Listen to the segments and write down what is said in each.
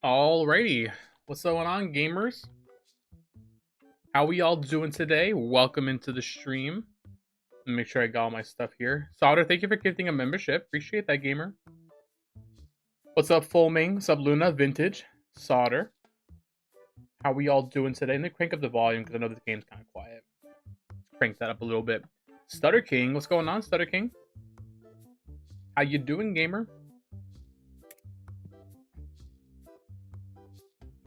Alrighty, what's going on, gamers? How we all doing today? Welcome into the stream. Make sure I got all my stuff here. Solder, thank you for gifting a membership. Appreciate that, gamer. What's up, Fulming? What's up, Luna? Vintage. Solder. How we all doing today? Let me crank up the volume because I know this game's kind of quiet. Let's crank that up a little bit. Stutter King, what's going on, Stutter King? How you doing, gamer?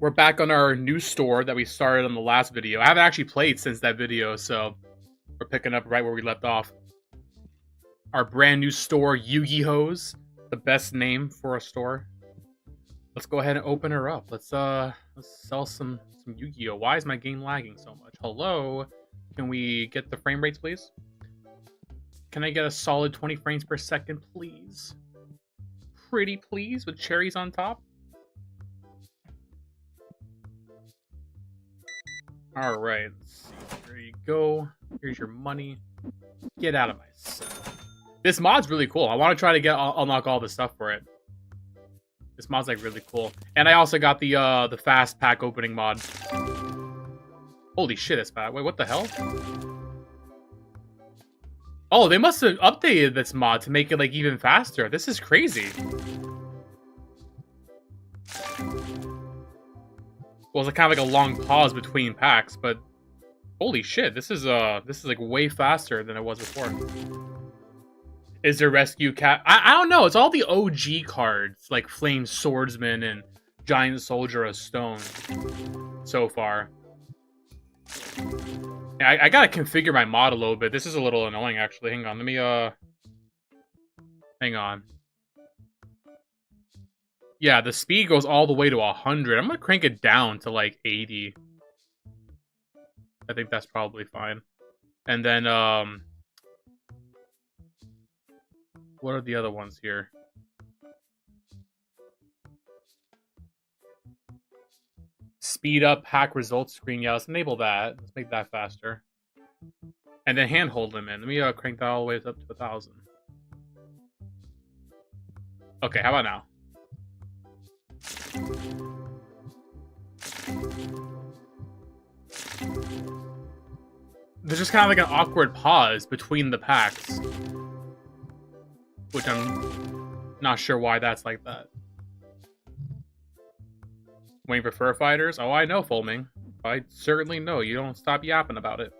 We're back on our new store that we started on the last video. I haven't actually played since that video, so we're picking up right where we left off. Our brand new store, YuGiOh's, the best name for a store. Let's go ahead and open her up. Let's sell some YuGiOh. Why is my game lagging so much? Hello? Can we get the frame rates, please? Can I get a solid 20 frames per second, please? Pretty please, with cherries on top? All right, let's see. There you go. Here's your money. Get out of my sight. This mod's really cool. I want to try to unlock all the stuff for it. This mod's like really cool. And I also got the fast pack opening mod. Holy shit, it's fast. Wait, what the hell? Oh, they must have updated this mod to make it like even faster. This is crazy. Well, it's kind of like a long pause between packs, but holy shit, this is like way faster than it was before. Is there rescue cat? I don't know. It's all the OG cards like Flame Swordsman and Giant Soldier of Stone so far. I gotta configure my mod a little bit. This is a little annoying actually. Hang on, let me hang on. Yeah, the speed goes all the way to 100. I'm gonna crank it down to like 80. I think that's probably fine. And then, what are the other ones here? Speed up hack results screen. Yeah, let's enable that. Let's make that faster. And then handhold them in. Let me crank that all the way up to 1,000. Okay, how about now? There's just kind of like an awkward pause between the packs, which I'm not sure why that's like that. Waiting for fur fighters? Oh, I know, Fulming. I certainly know. You don't stop yapping about it.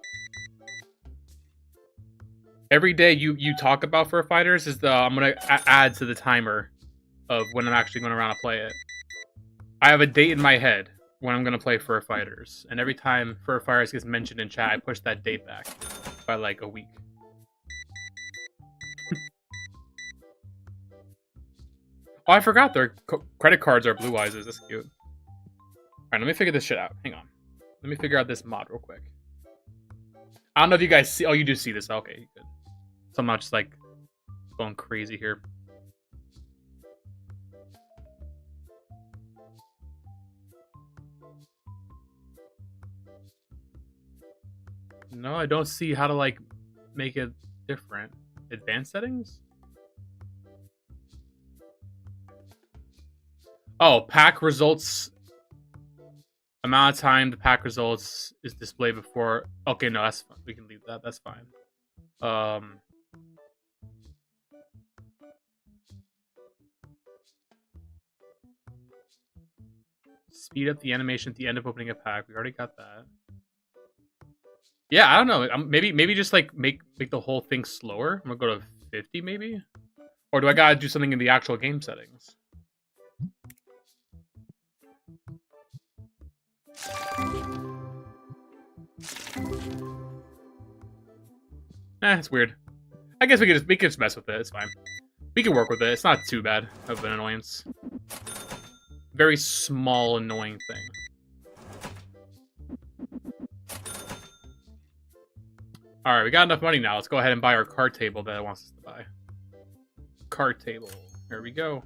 Every day you talk about fur fighters is I'm gonna add to the timer of when I'm actually going around to play it. I have a date in my head when I'm gonna play Fur Fighters, and every time Fur Fighters gets mentioned in chat, I push that date back by like a week. Oh, I forgot their credit cards are Blue Eyes. That's cute. Alright, let me figure this shit out. Hang on. Let me figure out this mod real quick. I don't know if you guys see. Oh, you do see this. Okay, good. So I'm not just like going crazy here. No, I don't see how to like make it different. Advanced settings? Oh, pack results. Amount of time the pack results is displayed before. Okay, no, that's fine. We can leave that. That's fine. Speed up the animation at the end of opening a pack. We already got that. Yeah, I don't know. Maybe just like make the whole thing slower. I'm gonna go to 50 maybe, or do I gotta do something in the actual game settings? It's weird. I guess we could just mess with it. It's fine. We can work with it. It's not too bad of an annoyance. Very small annoying thing. Alright, we got enough money now. Let's go ahead and buy our card table that it wants us to buy. Card table. Here we go.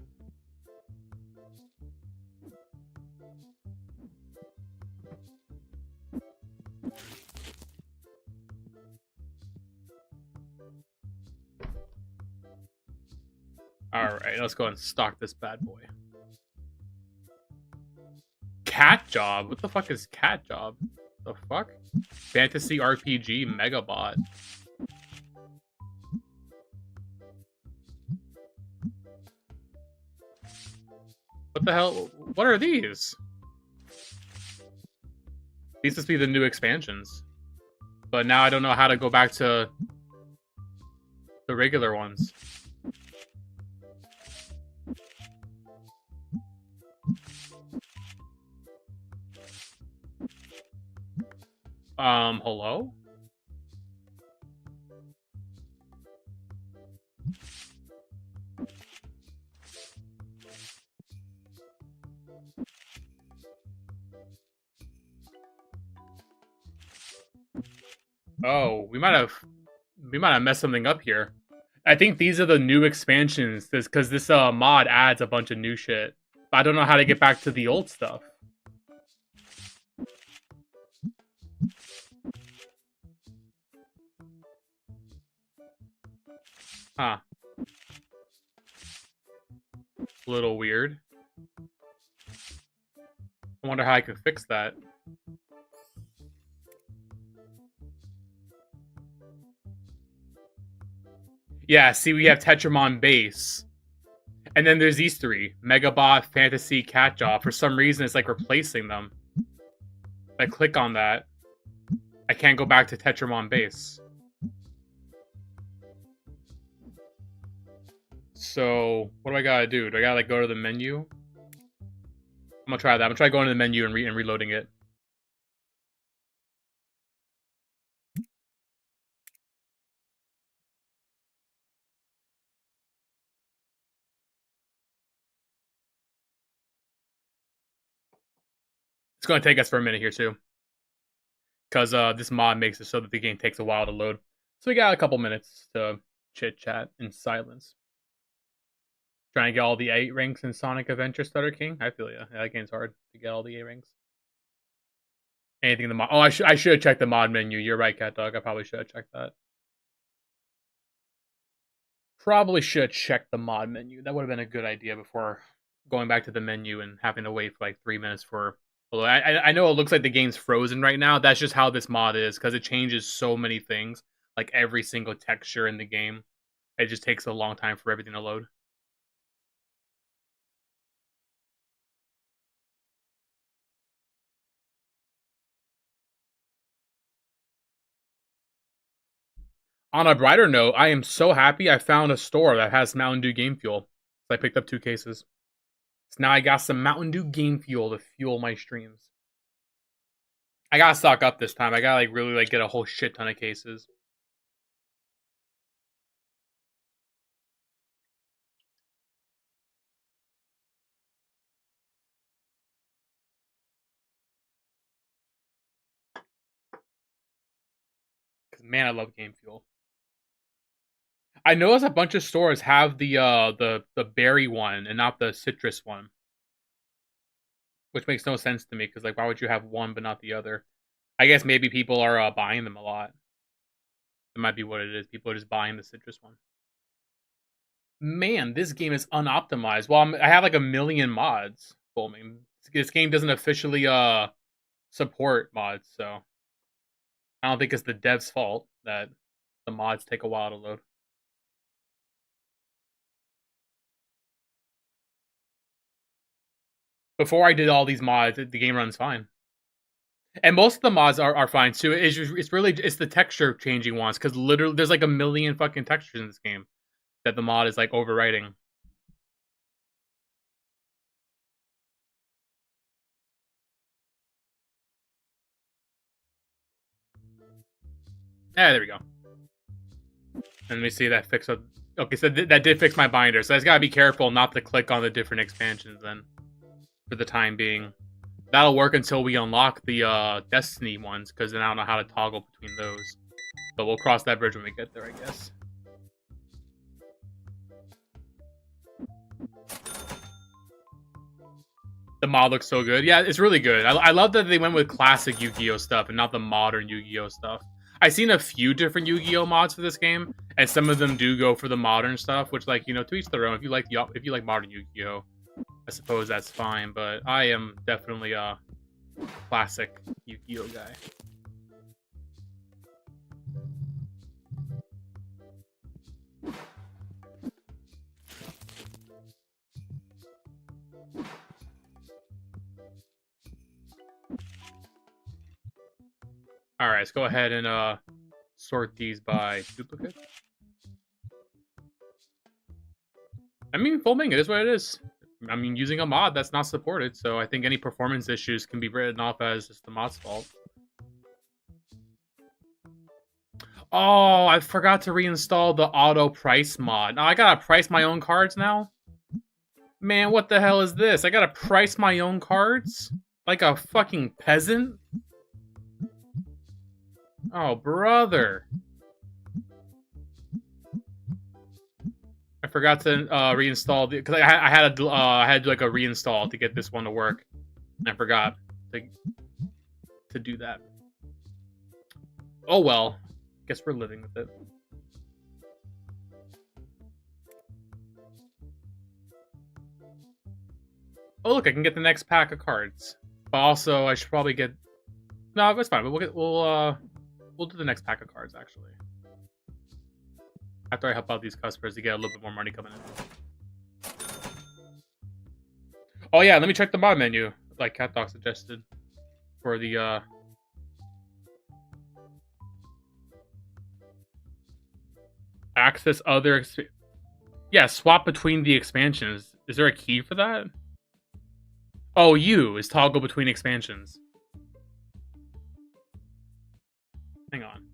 Alright, let's go and stock this bad boy. Cat Job. What the fuck is Cat Job? The fuck? Fantasy RPG Megabot. What the hell? What are these? These must be the new expansions. But now I don't know how to go back to the regular ones. Hello? Oh, we might have messed something up here. I think these are the new expansions, because this mod adds a bunch of new shit. But I don't know how to get back to the old stuff. Huh. A little weird. I wonder how I could fix that. Yeah, see, we have Tetramon base. And then there's these three. Megabot, Fantasy, Catjaw. For some reason, it's like replacing them. If I click on that, I can't go back to Tetramon base. So, what do I gotta do? Do I gotta like go to the menu? I'm gonna try that. I'm gonna try going to the menu and reloading it. It's gonna take us for a minute here too, because this mod makes it so that the game takes a while to load. So we got a couple minutes to chit chat in silence. Trying to get all the 8 ranks in Sonic Adventure Starter King. I feel ya. Yeah, that game's hard to get all the 8 ranks. Anything in the mod? Oh, I should have checked the mod menu. You're right, Cat Dog. I probably should have checked that. Probably should have checked the mod menu. That would have been a good idea before going back to the menu and having to wait for like 3 minutes for. Although I know it looks like the game's frozen right now. That's just how this mod is, because it changes so many things. Like every single texture in the game. It just takes a long time for everything to load. On a brighter note, I am so happy I found a store that has Mountain Dew Game Fuel. So I picked up 2 cases. So now I got some Mountain Dew Game Fuel to fuel my streams. I gotta stock up this time. I gotta like really like get a whole shit ton of cases. Cause man, I love Game Fuel. I noticed a bunch of stores have the berry one and not the citrus one, which makes no sense to me. Because like, why would you have one but not the other? I guess maybe people are buying them a lot. That might be what it is. People are just buying the citrus one. Man, this game is unoptimized. Well, I have like a million mods. Well, I mean, this game doesn't officially support mods, so I don't think it's the devs' fault that the mods take a while to load. Before I did all these mods, the game runs fine. And most of the mods are fine too. It's really the texture changing ones, because literally there's like a million fucking textures in this game that the mod is like overwriting. Yeah, there we go. And let me see that fix. Okay, so that did fix my binder. So I just gotta be careful not to click on the different expansions then, for the time being. That'll work until we unlock the Destiny ones, because then I don't know how to toggle between those. But we'll cross that bridge when we get there, I guess. The mod looks so good. Yeah, it's really good. I love that they went with classic Yu-Gi-Oh stuff and not the modern Yu-Gi-Oh stuff. I've seen a few different Yu-Gi-Oh mods for this game, and some of them do go for the modern stuff, which, like, you know, to each their own. If you like modern Yu-Gi-Oh, I suppose that's fine, but I am definitely a classic YuGiOh guy. Alright, let's go ahead and sort these by duplicate. I mean, foaming, it is what it is. I mean, using a mod that's not supported, so I think any performance issues can be written off as just the mod's fault. Oh, I forgot to reinstall the auto price mod. Now I gotta price my own cards now? Man, what the hell is this? I gotta price my own cards? Like a fucking peasant? Oh, brother. I forgot to reinstall because I had to do like a reinstall to get this one to work. And I forgot to do that. Oh well, guess we're living with it. Oh look, I can get the next pack of cards. But also, I should probably get. No, that's fine. But we'll do the next pack of cards actually. After I help out these customers to get a little bit more money coming in. Oh yeah, let me check the mod menu, like CatDog suggested, for the access other. Yeah, swap between the expansions. Is there a key for that? Oh, U is toggle between expansions. Hang on.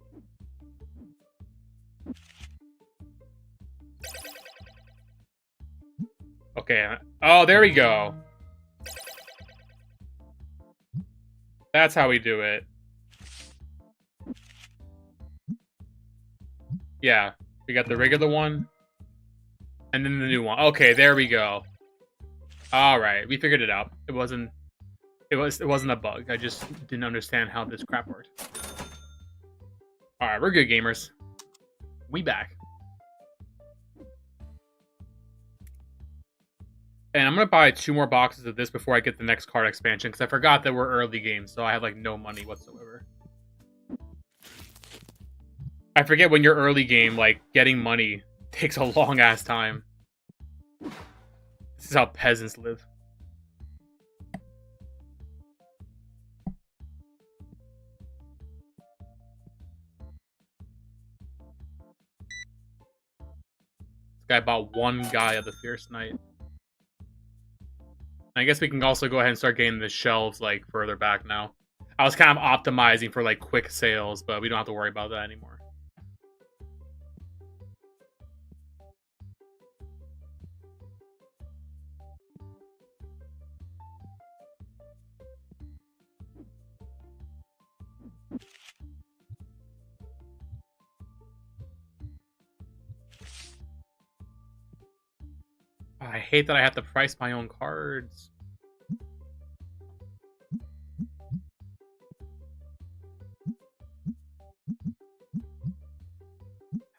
Okay. Oh, there we go. That's how we do it. Yeah. We got the regular one. And then the new one. Okay, there we go. Alright, we figured it out. It wasn't a bug. I just didn't understand how this crap worked. Alright, we're good gamers. We back. And I'm going to buy 2 more boxes of this before I get the next card expansion, because I forgot that we're early games, so I have, like, no money whatsoever. I forget when you're early game, like, getting money takes a long-ass time. This is how peasants live. This guy bought 1 guy of the Fierce Knight. I guess we can also go ahead and start getting the shelves, like, further back now. I was kind of optimizing for, like, quick sales, but we don't have to worry about that anymore. I hate that I have to price my own cards.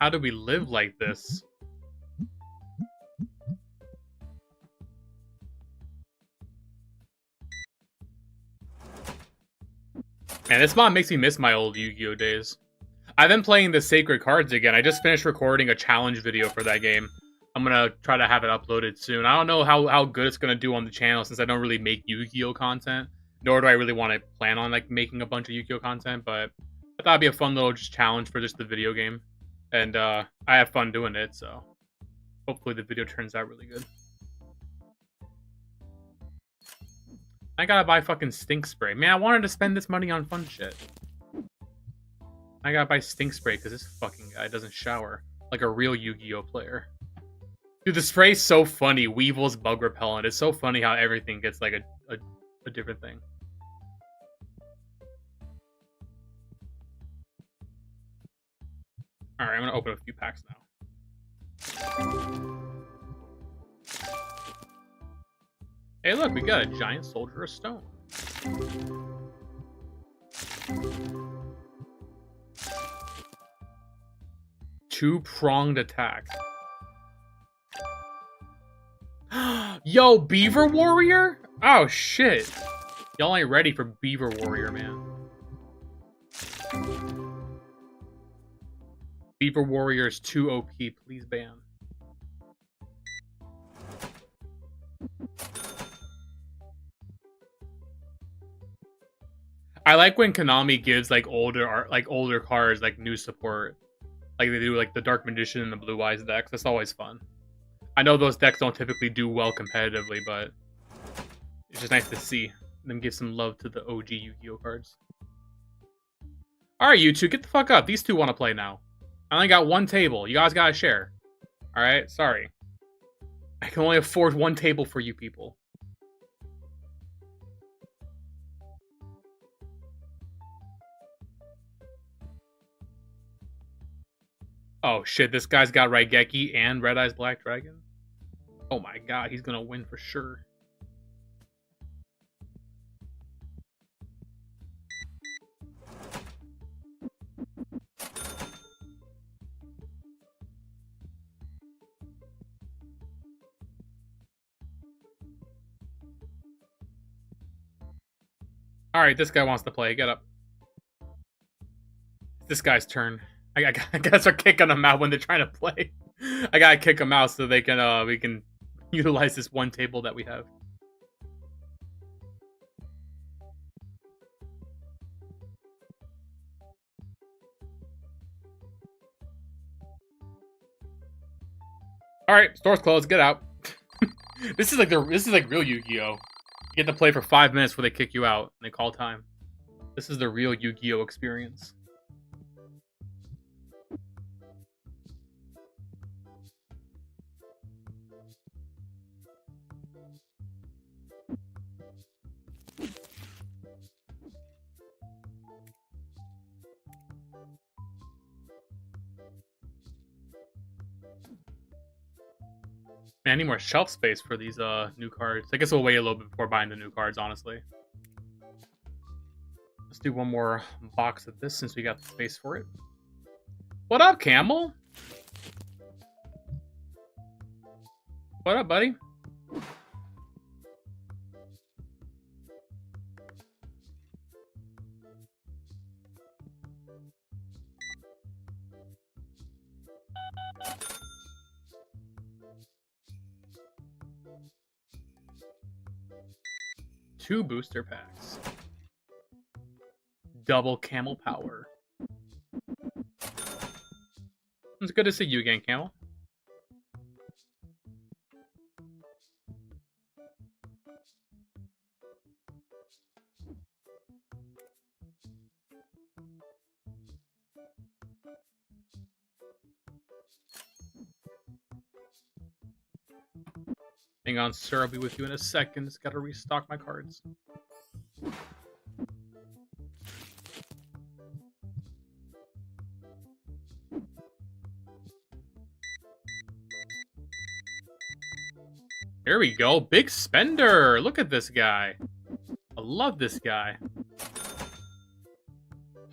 How do we live like this? Man, this mod makes me miss my old Yu-Gi-Oh days. I've been playing the Sacred Cards again. I just finished recording a challenge video for that game. I'm gonna try to have it uploaded soon. I don't know how good it's gonna do on the channel since I don't really make Yu-Gi-Oh content, nor do I really want to plan on like making a bunch of Yu-Gi-Oh content. But I thought it'd be a fun little just challenge for just the video game, and I have fun doing it. So hopefully the video turns out really good. I gotta buy fucking stink spray. Man, I wanted to spend this money on fun shit. I gotta buy stink spray because this fucking guy doesn't shower like a real Yu-Gi-Oh player. Dude, the spray's so funny. Weevil's bug repellent. It's so funny how everything gets like a different thing. Alright, I'm gonna open a few packs now. Hey look, we got a giant soldier of stone. Two-pronged attack. Yo, Beaver Warrior? Oh, shit. Y'all ain't ready for Beaver Warrior, man. Beaver Warrior is too OP. Please ban. I like when Konami gives like older cards like new support. Like they do like the Dark Magician and the Blue Eyes decks. That's always fun. I know those decks don't typically do well competitively, but it's just nice to see them give some love to the OG Yu-Gi-Oh cards. Alright, you two, get the fuck up. These two want to play now. I only got one table. You guys gotta share. Alright, sorry. I can only afford one table for you people. Oh shit, this guy's got Raigeki and Red Eyes Black Dragon? Oh my god, he's gonna win for sure. Alright, this guy wants to play. Get up. It's this guy's turn. I gotta start kicking them out when they're trying to play. I gotta kick them out so they can we can utilize this one table that we have. Alright, store's closed, get out. This is like real Yu-Gi-Oh! You get to play for 5 minutes before they kick you out and they call time. This is the real Yu-Gi-Oh! Experience. Man, I need more shelf space for these new cards. I guess we'll wait a little bit before buying the new cards, honestly. Let's do one more box of this since we got the space for it. What up, Camel? What up, buddy? Two booster packs. Double Camel power. It's good to see you again, Camel. Hang on, sir. I'll be with you in a second. Just gotta restock my cards. There we go. Big spender. Look at this guy. I love this guy.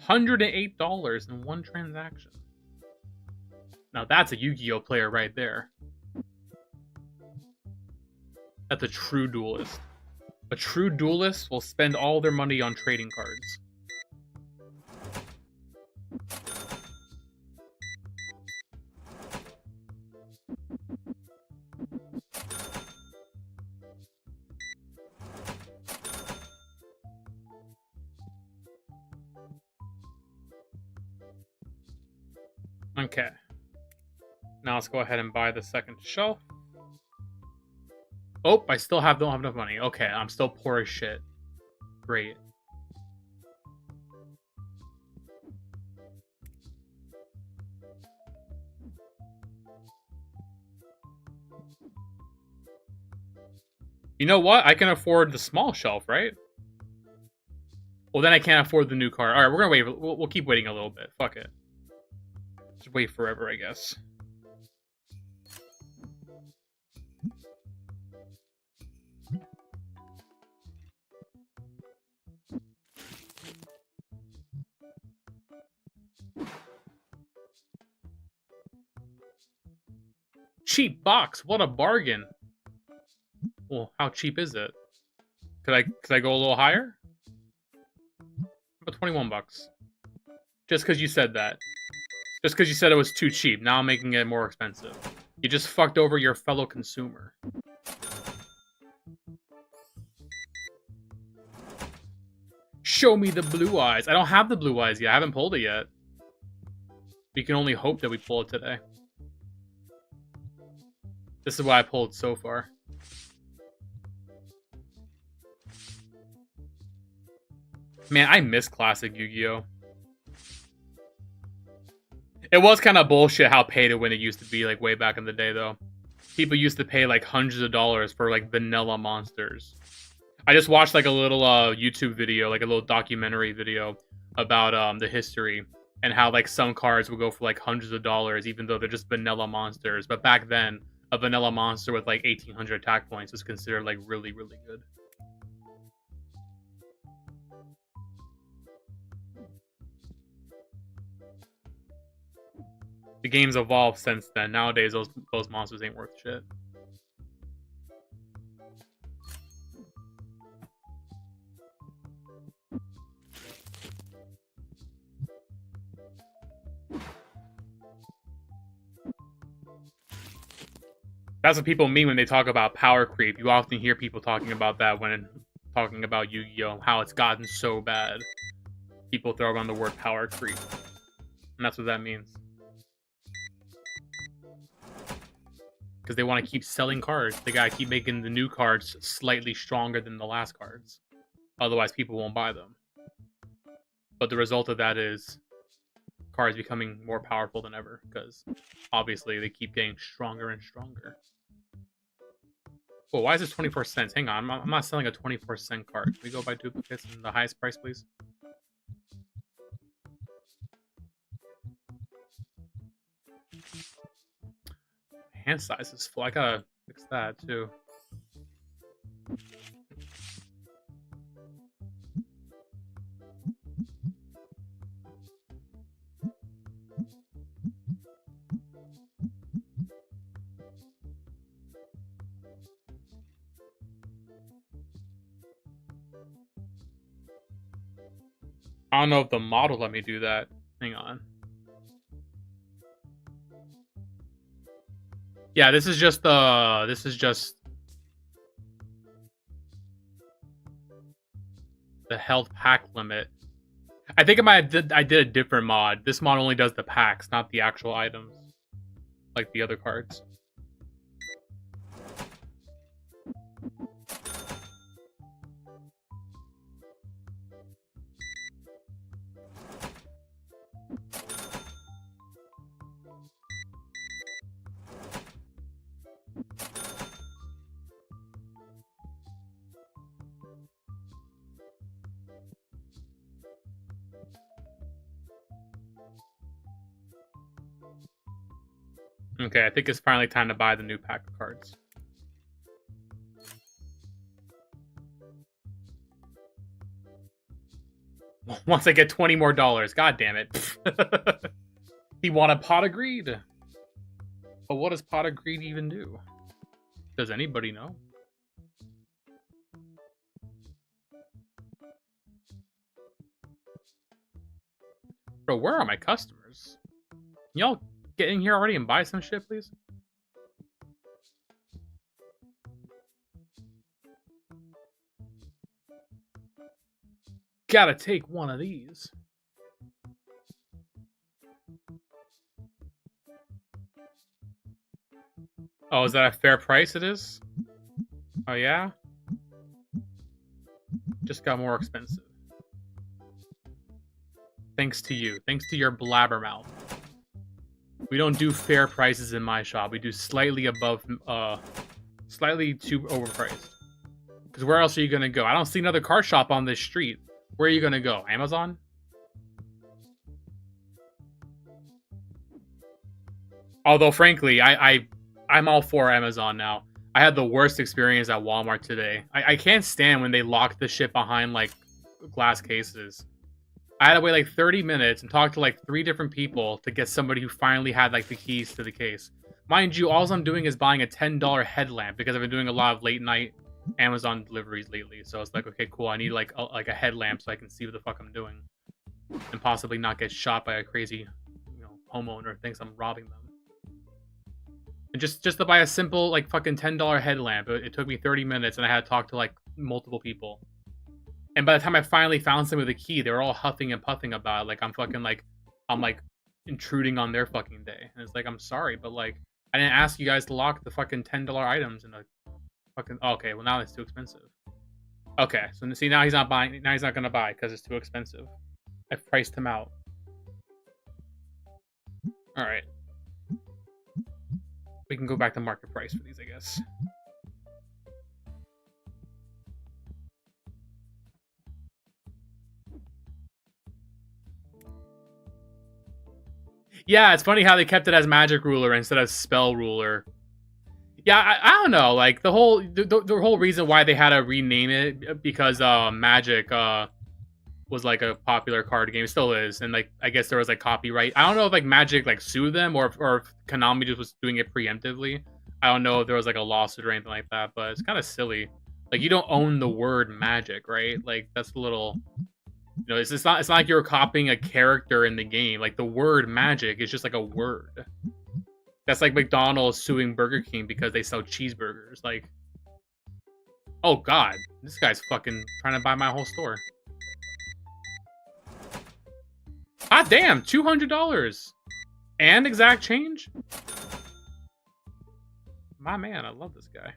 $108 in one transaction. Now that's a Yu-Gi-Oh player right there. That's a true duelist. A true duelist will spend all their money on trading cards. Okay. Now let's go ahead and buy the second shelf. Oh, I still don't have enough money. Okay, I'm still poor as shit. Great. You know what? I can afford the small shelf, right? Well, then I can't afford the new card. All right, we're gonna wait. We'll keep waiting a little bit. Fuck it. Just wait forever, I guess. Cheap box. What a bargain. Well, how cheap is it? Could I go a little higher? About 21 bucks. Just because you said that. Just because you said it was too cheap. Now I'm making it more expensive. You just fucked over your fellow consumer. Show me the blue eyes. I don't have the blue eyes yet. I haven't pulled it yet. We can only hope that we pull it today. This is what I pulled so far. Man, I miss classic Yu-Gi-Oh! It was kind of bullshit how pay to win it used to be, like, way back in the day, though. People used to pay, like, hundreds of dollars for, like, vanilla monsters. I just watched, like, a little YouTube video, like, a little documentary video about the history and how, like, some cards would go for, like, hundreds of dollars, even though they're just vanilla monsters. But back then, a vanilla monster with, like, 1,800 attack points was considered, like, really, really good. The game's evolved since then. Nowadays, those monsters ain't worth shit. That's what people mean when they talk about power creep. You often hear people talking about that when talking about Yu-Gi-Oh! How it's gotten so bad. People throw around the word power creep. And that's what that means. Because they want to keep selling cards. They gotta keep making the new cards slightly stronger than the last cards. Otherwise, people won't buy them. But the result of that is cards becoming more powerful than ever. Because obviously, they keep getting stronger and stronger. Oh, why is this 24 cents? Hang on, I'm not selling a 24-cent card. Can we go buy duplicates in the highest price, please? Hand size is full. I gotta fix that too. I don't know if the model let me do that. Hang on. Yeah, this is just the health pack limit. I think I did a different mod. This mod only does the packs, not the actual items, like the other cards. Okay, I think it's finally time to buy the new pack of cards. Once I get $20 more. God damn it. He wanted pot of greed. But what does pot of greed even do? Does anybody know? Bro, where are my customers? Y'all get in here already and buy some shit, please? Gotta take one of these. Oh, is that a fair price it is? Oh, yeah? Just got more expensive. Thanks to you. Thanks to your blabbermouth. We don't do fair prices in my shop. We do slightly above, slightly too overpriced. Because where else are you going to go? I don't see another card shop on this street. Where are you going to go? Amazon? Although, frankly, I'm all for Amazon now. I had the worst experience at Walmart today. I can't stand when they lock the shit behind, like, glass cases. I had to wait, like, 30 minutes and talk to, like, 3 different people to get somebody who finally had, like, the keys to the case. Mind you, all I'm doing is buying a $10 headlamp because I've been doing a lot of late night Amazon deliveries lately, so it's like, okay, cool. I need like a headlamp so I can see what the fuck I'm doing, and possibly not get shot by a crazy, homeowner thinks I'm robbing them. And just to buy a simple like fucking $10 headlamp, it took me 30 minutes, and I had to talk to like multiple people. And by the time I finally found some with a key, they were all huffing and puffing about it, like I'm like intruding on their fucking day. And it's like, I'm sorry, but like I didn't ask you guys to lock the fucking $10 items in a fucking. Okay, well now it's too expensive. Okay, so see, now he's not buying. Now he's not gonna buy because it's too expensive. I've priced him out. All right, we can go back to market price for these, I guess. Yeah, it's funny how they kept it as Magic Ruler instead of Spell Ruler. Yeah, I don't know. Like the whole reason why they had to rename it because Magic was like a popular card game, still is, and like I guess there was like copyright. I don't know if like Magic like sued them or if Konami just was doing it preemptively. I don't know if there was like a lawsuit or anything like that, but it's kind of silly. Like you don't own the word Magic, right? Like that's a little. It's not like you're copying a character in the game. Like the word magic is just like a word. That's like McDonald's suing Burger King because they sell cheeseburgers. Like, oh god, this guy's fucking trying to buy my whole store. Ah damn, $200 and exact change. My man, I love this guy.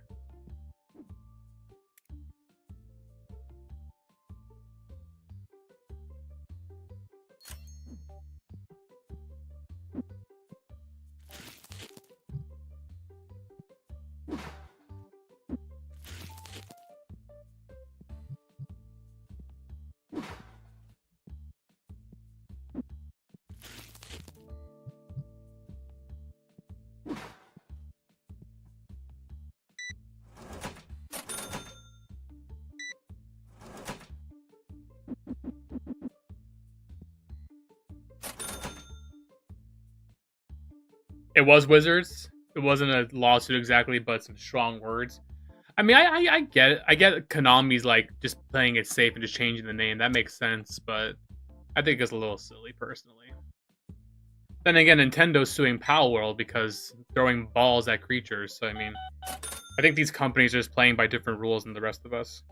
It was Wizards. It wasn't a lawsuit exactly, but some strong words. I mean, I get it. I get Konami's like just playing it safe and just changing the name. That makes sense, but I think it's a little silly personally. Then again, Nintendo's suing Palworld because throwing balls at creatures. So I mean, I think these companies are just playing by different rules than the rest of us.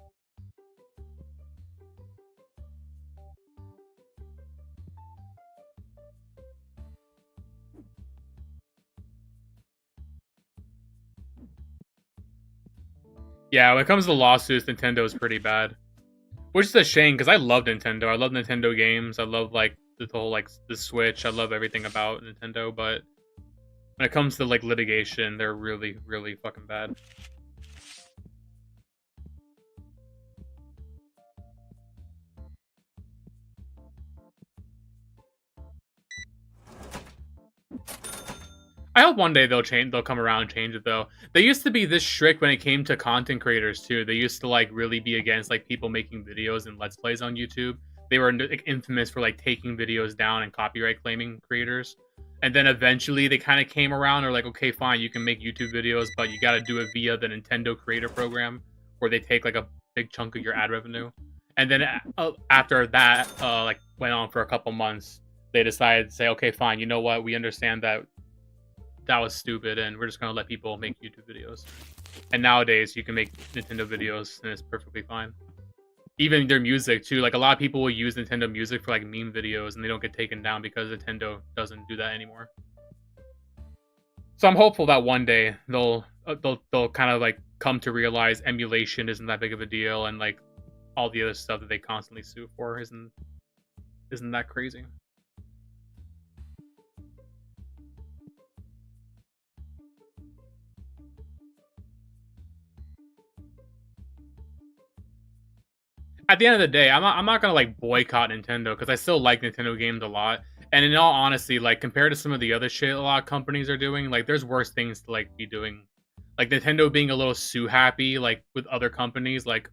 Yeah, when it comes to lawsuits, Nintendo is pretty bad. Which is a shame, because I love Nintendo. I love Nintendo games. I love, like, the whole, like, the Switch. I love everything about Nintendo, but when it comes to, like, litigation, they're really, really fucking bad. I hope one day they'll come around and change it though. They used to be this strict when it came to content creators too. They used to like really be against like people making videos and let's plays on YouTube. They were like, infamous for like taking videos down and copyright claiming creators. And then eventually they kind of came around. Or like, okay, fine, you can make YouTube videos, but you got to do it via the Nintendo Creator Program, where they take like a big chunk of your ad revenue. And then after that, like went on for a couple months, they decided to say, okay, fine, you know what? We understand that was stupid, and we're just gonna let people make YouTube videos. And nowadays, you can make Nintendo videos, and it's perfectly fine. Even their music too. Like a lot of people will use Nintendo music for like meme videos, and they don't get taken down because Nintendo doesn't do that anymore. So I'm hopeful that one day they'll kind of like come to realize emulation isn't that big of a deal, and like all the other stuff that they constantly sue for isn't that crazy. At the end of the day, I'm not gonna like boycott Nintendo because I still like Nintendo games a lot. And in all honesty, like compared to some of the other shit a lot of companies are doing, like there's worse things to like be doing. Like Nintendo being a little sue happy, like with other companies, like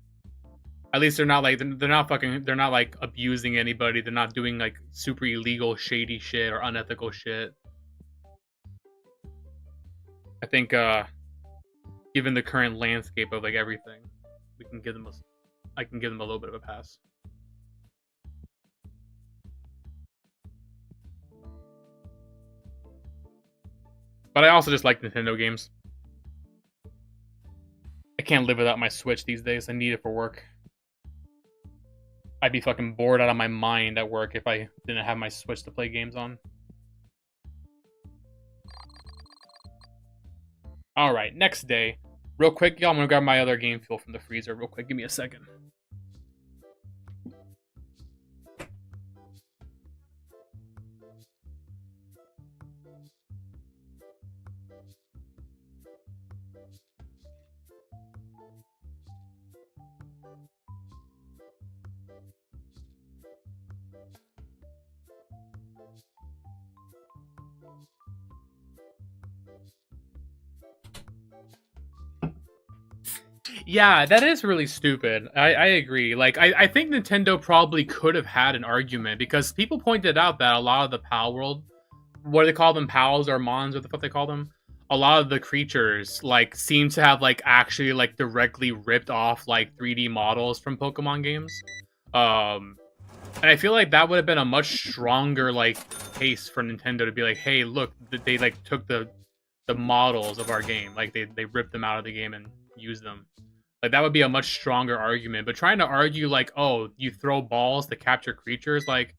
at least they're not like abusing anybody. They're not doing like super illegal, shady shit or unethical shit. I think given the current landscape of like everything. we can give them I can give them a little bit of a pass. But I also just like Nintendo games. I can't live without my Switch these days. I need it for work. I'd be fucking bored out of my mind at work if I didn't have my Switch to play games on. Alright, next day. Real quick, y'all, I'm gonna grab my other game fuel from the freezer real quick. Give me a second. Yeah, that is really stupid. I agree. Like, I think Nintendo probably could have had an argument because people pointed out that a lot of the Pal World, what do they call them, pals or mons or the fuck they call them? A lot of the creatures, like, seem to have, like, actually, like, directly ripped off, like, 3D models from Pokemon games. And I feel like that would have been a much stronger, like, case for Nintendo to be like, hey, look, they, like, took the models of our game. Like, they ripped them out of the game and used them. Like, that would be a much stronger argument. But trying to argue, like, oh, you throw balls to capture creatures, like,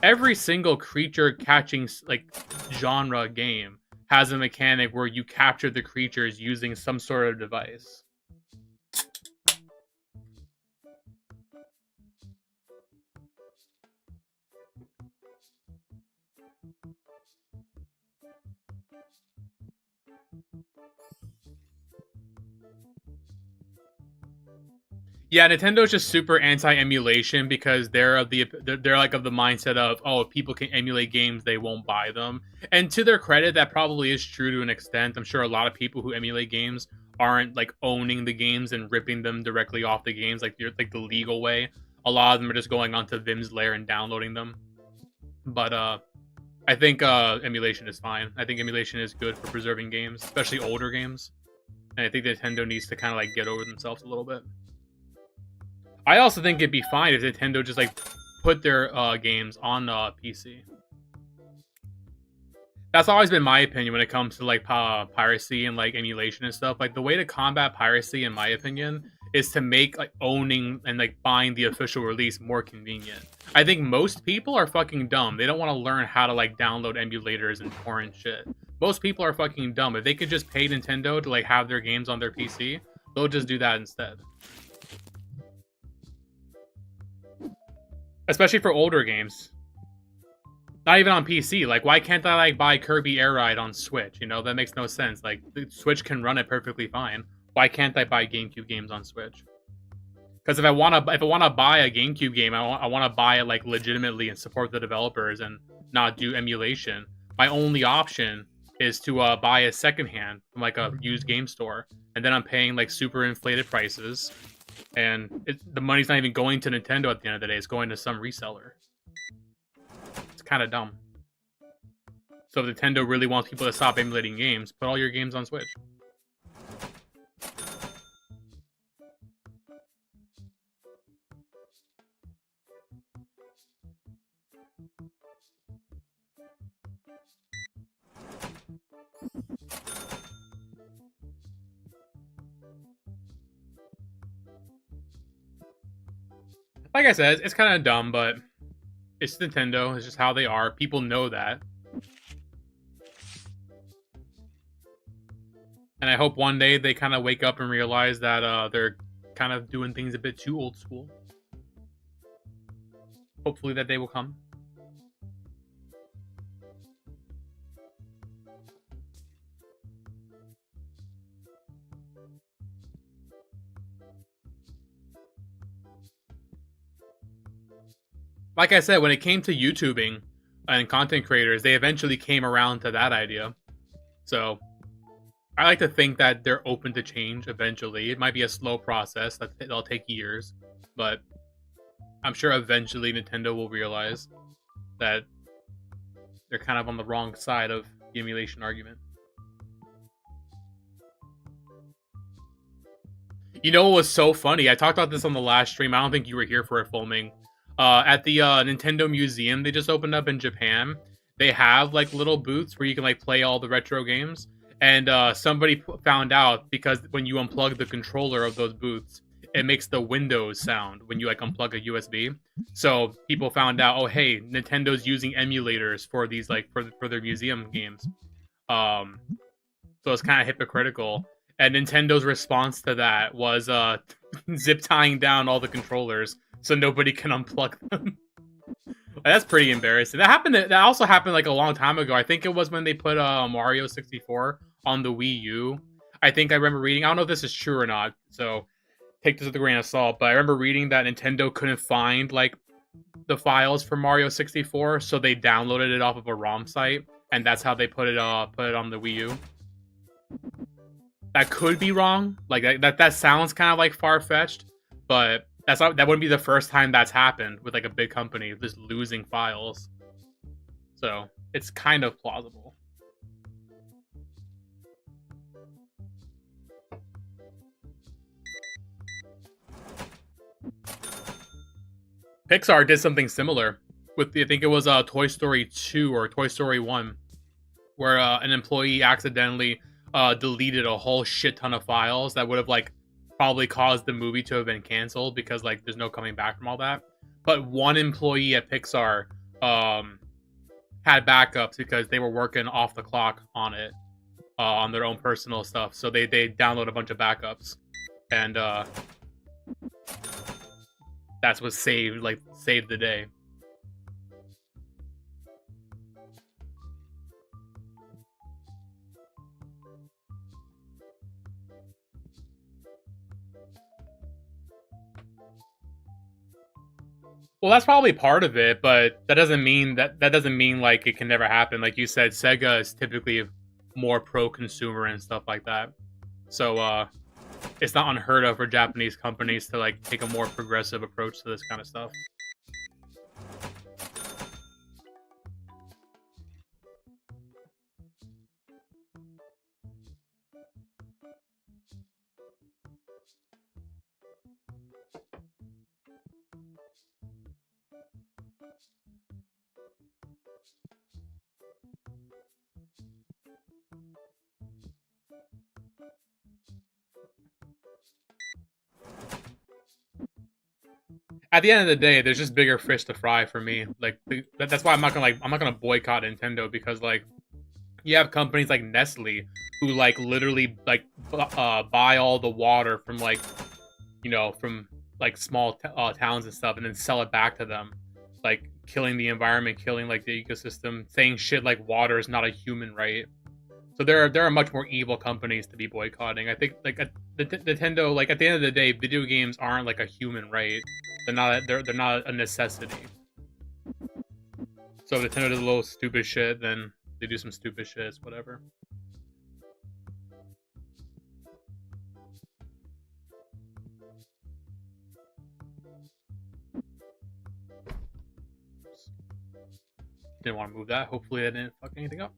every single creature catching, like, genre game has a mechanic where you capture the creatures using some sort of device. Yeah, Nintendo's just super anti-emulation because they're like of the mindset of, oh, if people can emulate games, they won't buy them. And to their credit, that probably is true to an extent. I'm sure a lot of people who emulate games aren't like owning the games and ripping them directly off the games like the legal way. A lot of them are just going onto Vim's lair and downloading them. But I think emulation is fine. I think emulation is good for preserving games, especially older games. And I think Nintendo needs to kind of like get over themselves a little bit. I also think it'd be fine if Nintendo just like put their games on PC. That's always been my opinion when it comes to like piracy and like emulation and stuff. Like the way to combat piracy, in my opinion, is to make like owning and like buying the official release more convenient. I think most people are fucking dumb. They don't want to learn how to like download emulators and torrent shit. Most people are fucking dumb. If they could just pay Nintendo to like have their games on their PC, they'll just do that instead. Especially for older games. Not even on PC. Like, why can't I, like, buy Kirby Air Ride on Switch? You know, that makes no sense. Like, the Switch can run it perfectly fine. Why can't I buy GameCube games on Switch? Because if I wanna buy a GameCube game, I wanna buy it, like, legitimately and support the developers and not do emulation. My only option is to buy a secondhand from, like, a used game store. And then I'm paying, like, super inflated prices. And the money's not even going to Nintendo at the end of the day. It's going to some reseller. It's kind of dumb. So if Nintendo really wants people to stop emulating games, put all your games on Switch. Like I said, it's kind of dumb, but it's Nintendo. It's just how they are. People know that. And I hope one day they kind of wake up and realize that they're kind of doing things a bit too old school. Hopefully that day will come. Like I said, when it came to YouTubing and content creators, they eventually came around to that idea. So I like to think that they're open to change eventually. It might be a slow process. That'll take years. But I'm sure eventually Nintendo will realize that they're kind of on the wrong side of the emulation argument. You know what was so funny? I talked about this on the last stream. I don't think you were here for it filming. At the Nintendo Museum they just opened up in Japan, they have like little booths where you can like play all the retro games. And somebody found out because when you unplug the controller of those booths, it makes the Windows sound when you like unplug a USB. So people found out, oh hey, Nintendo's using emulators for these like for their museum games. Um, so it's kind of hypocritical. And Nintendo's response to that was zip tying down all the controllers so nobody can unplug them. That's pretty embarrassing. That also happened like a long time ago. I think it was when they put Mario 64 on the Wii U. I think I remember reading. I don't know if this is true or not, so take this with a grain of salt. But I remember reading that Nintendo couldn't find like the files for Mario 64, so they downloaded it off of a ROM site, and that's how they put it on the Wii U. That could be wrong. Like that sounds kind of like far-fetched, but that wouldn't be the first time that's happened with like a big company just losing files. So it's kind of plausible. Pixar did something similar with I think it was Toy Story 2 or Toy Story 1, where an employee accidentally deleted a whole shit ton of files that would have like probably caused the movie to have been canceled because like there's no coming back from all that. But one employee at Pixar had backups because they were working off the clock on it on their own personal stuff. So they download a bunch of backups, and that's what saved the day. Well, that's probably part of it, but that doesn't mean like it can never happen. Like you said, Sega is typically more pro-consumer and stuff like that. So it's not unheard of for Japanese companies to like take a more progressive approach to this kind of stuff. At the end of the day, there's just bigger fish to fry for me. Like that's why I'm not gonna boycott Nintendo, because like you have companies like Nestle who like literally like buy all the water from like from like small towns and stuff, and then sell it back to them, like killing the environment, killing like the ecosystem, saying shit like water is not a human right. So there are much more evil companies to be boycotting. I think like Nintendo, like at the end of the day, video games aren't like a human right. They're not a necessity. So if Nintendo does a little stupid shit, then they do some stupid shit. It's whatever. Didn't want to move that. Hopefully I didn't fuck anything up.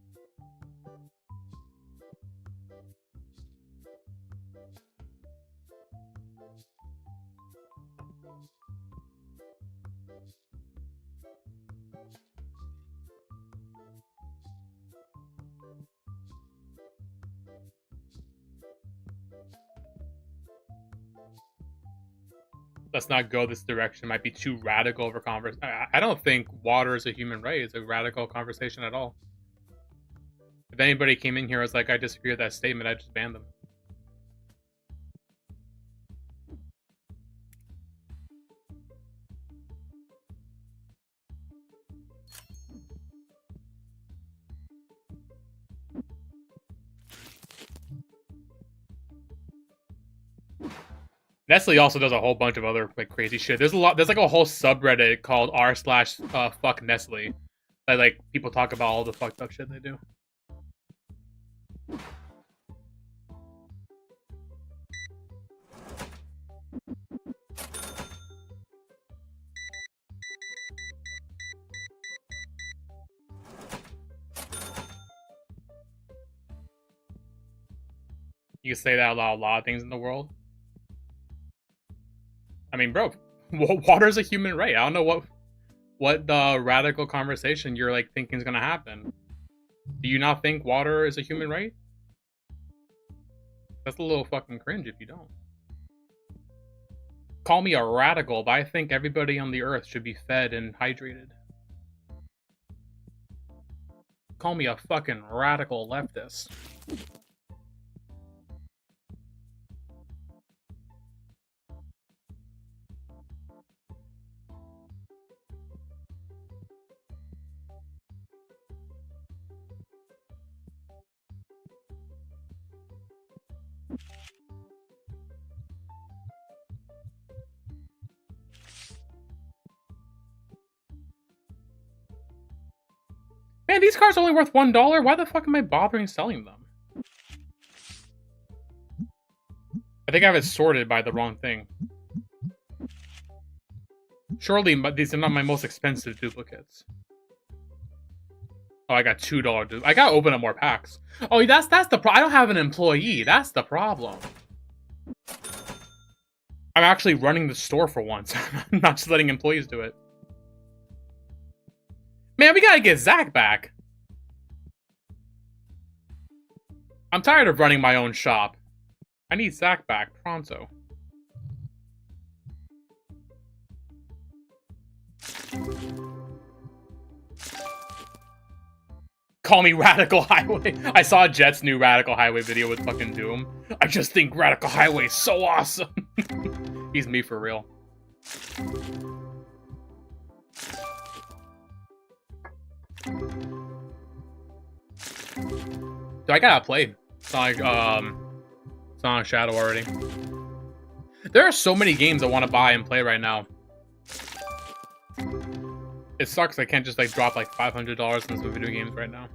Let's not go this direction. It might be too radical of a conversation. I don't think water is a human right. It's a radical conversation at all. If anybody came in here and was like, I disagree with that statement, I'd just ban them. Nestle also does a whole bunch of other like crazy shit. There's like a whole subreddit called r/fuck Nestle. That like people talk about all the fucked up shit they do. You can say that about a lot of things in the world. mean, bro, water's a human right. I don't know what the radical conversation you're like thinking is gonna happen. Do you not think water is a human right? That's a little fucking cringe if you don't. Call me a radical, but I think everybody on the earth should be fed and hydrated. Call me a fucking radical leftist. Man, these cards are only worth $1. Why the fuck am I bothering selling them? I think I have it sorted by the wrong thing. Surely, but these are not my most expensive duplicates. Oh, I got $2 I gotta open up more packs. Oh, that's the problem. I don't have an employee. That's the problem. I'm actually running the store for once. I'm not just letting employees do it. Man, we gotta get Zach back. I'm tired of running my own shop. I need Zach back pronto. Call me Radical Highway. I saw Jet's new Radical Highway video with fucking Doom. I just think Radical Highway is so awesome. He's me for real. I gotta play Sonic Shadow already. There are so many games I want to buy and play right now. It sucks I can't just like drop like $500 in some video games right now.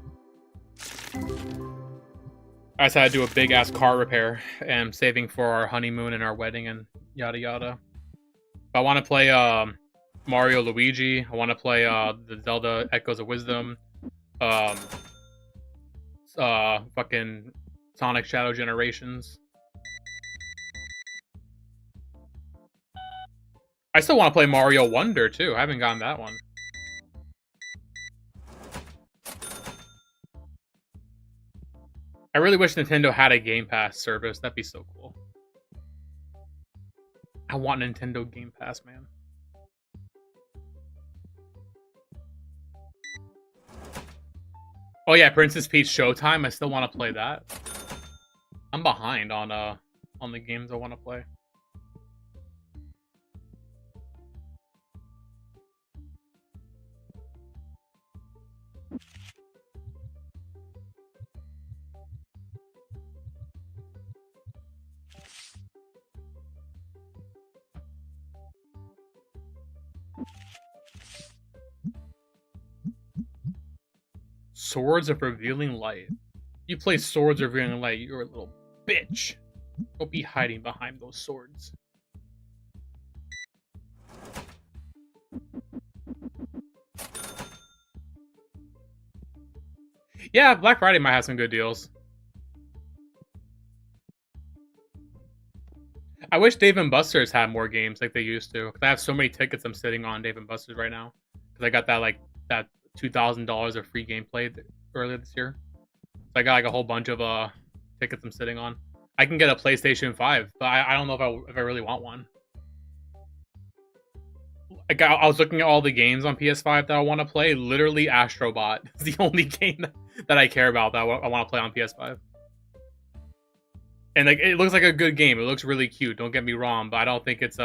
I just had to do a big ass car repair and I'm saving for our honeymoon and our wedding and yada yada. But I want to play Mario Luigi. I want to play the Zelda Echoes of Wisdom. Fucking Sonic Shadow Generations. I still want to play Mario Wonder too. I haven't gotten that one. I really wish Nintendo had a Game Pass service. That'd be so cool. I want Nintendo Game Pass, man. Oh yeah, Princess Peach Showtime. I still want to play that. I'm behind on the games I want to play. Swords of Revealing Light. You play Swords of Revealing Light, you're a little bitch. Don't be hiding behind those swords. Yeah, Black Friday might have some good deals. I wish Dave & Buster's had more games like they used to. Cause I have so many tickets I'm sitting on Dave & Buster's right now. Because I got that $2,000 of free gameplay earlier this year. So I got like a whole bunch of tickets I'm sitting on. I can get a PlayStation 5, but I don't know if I really want one. Like I was looking at all the games on PS5 that I want to play. Literally, Astrobot is the only game that I care about that I want to play on PS5. And like it looks like a good game. It looks really cute. Don't get me wrong, but I don't think it's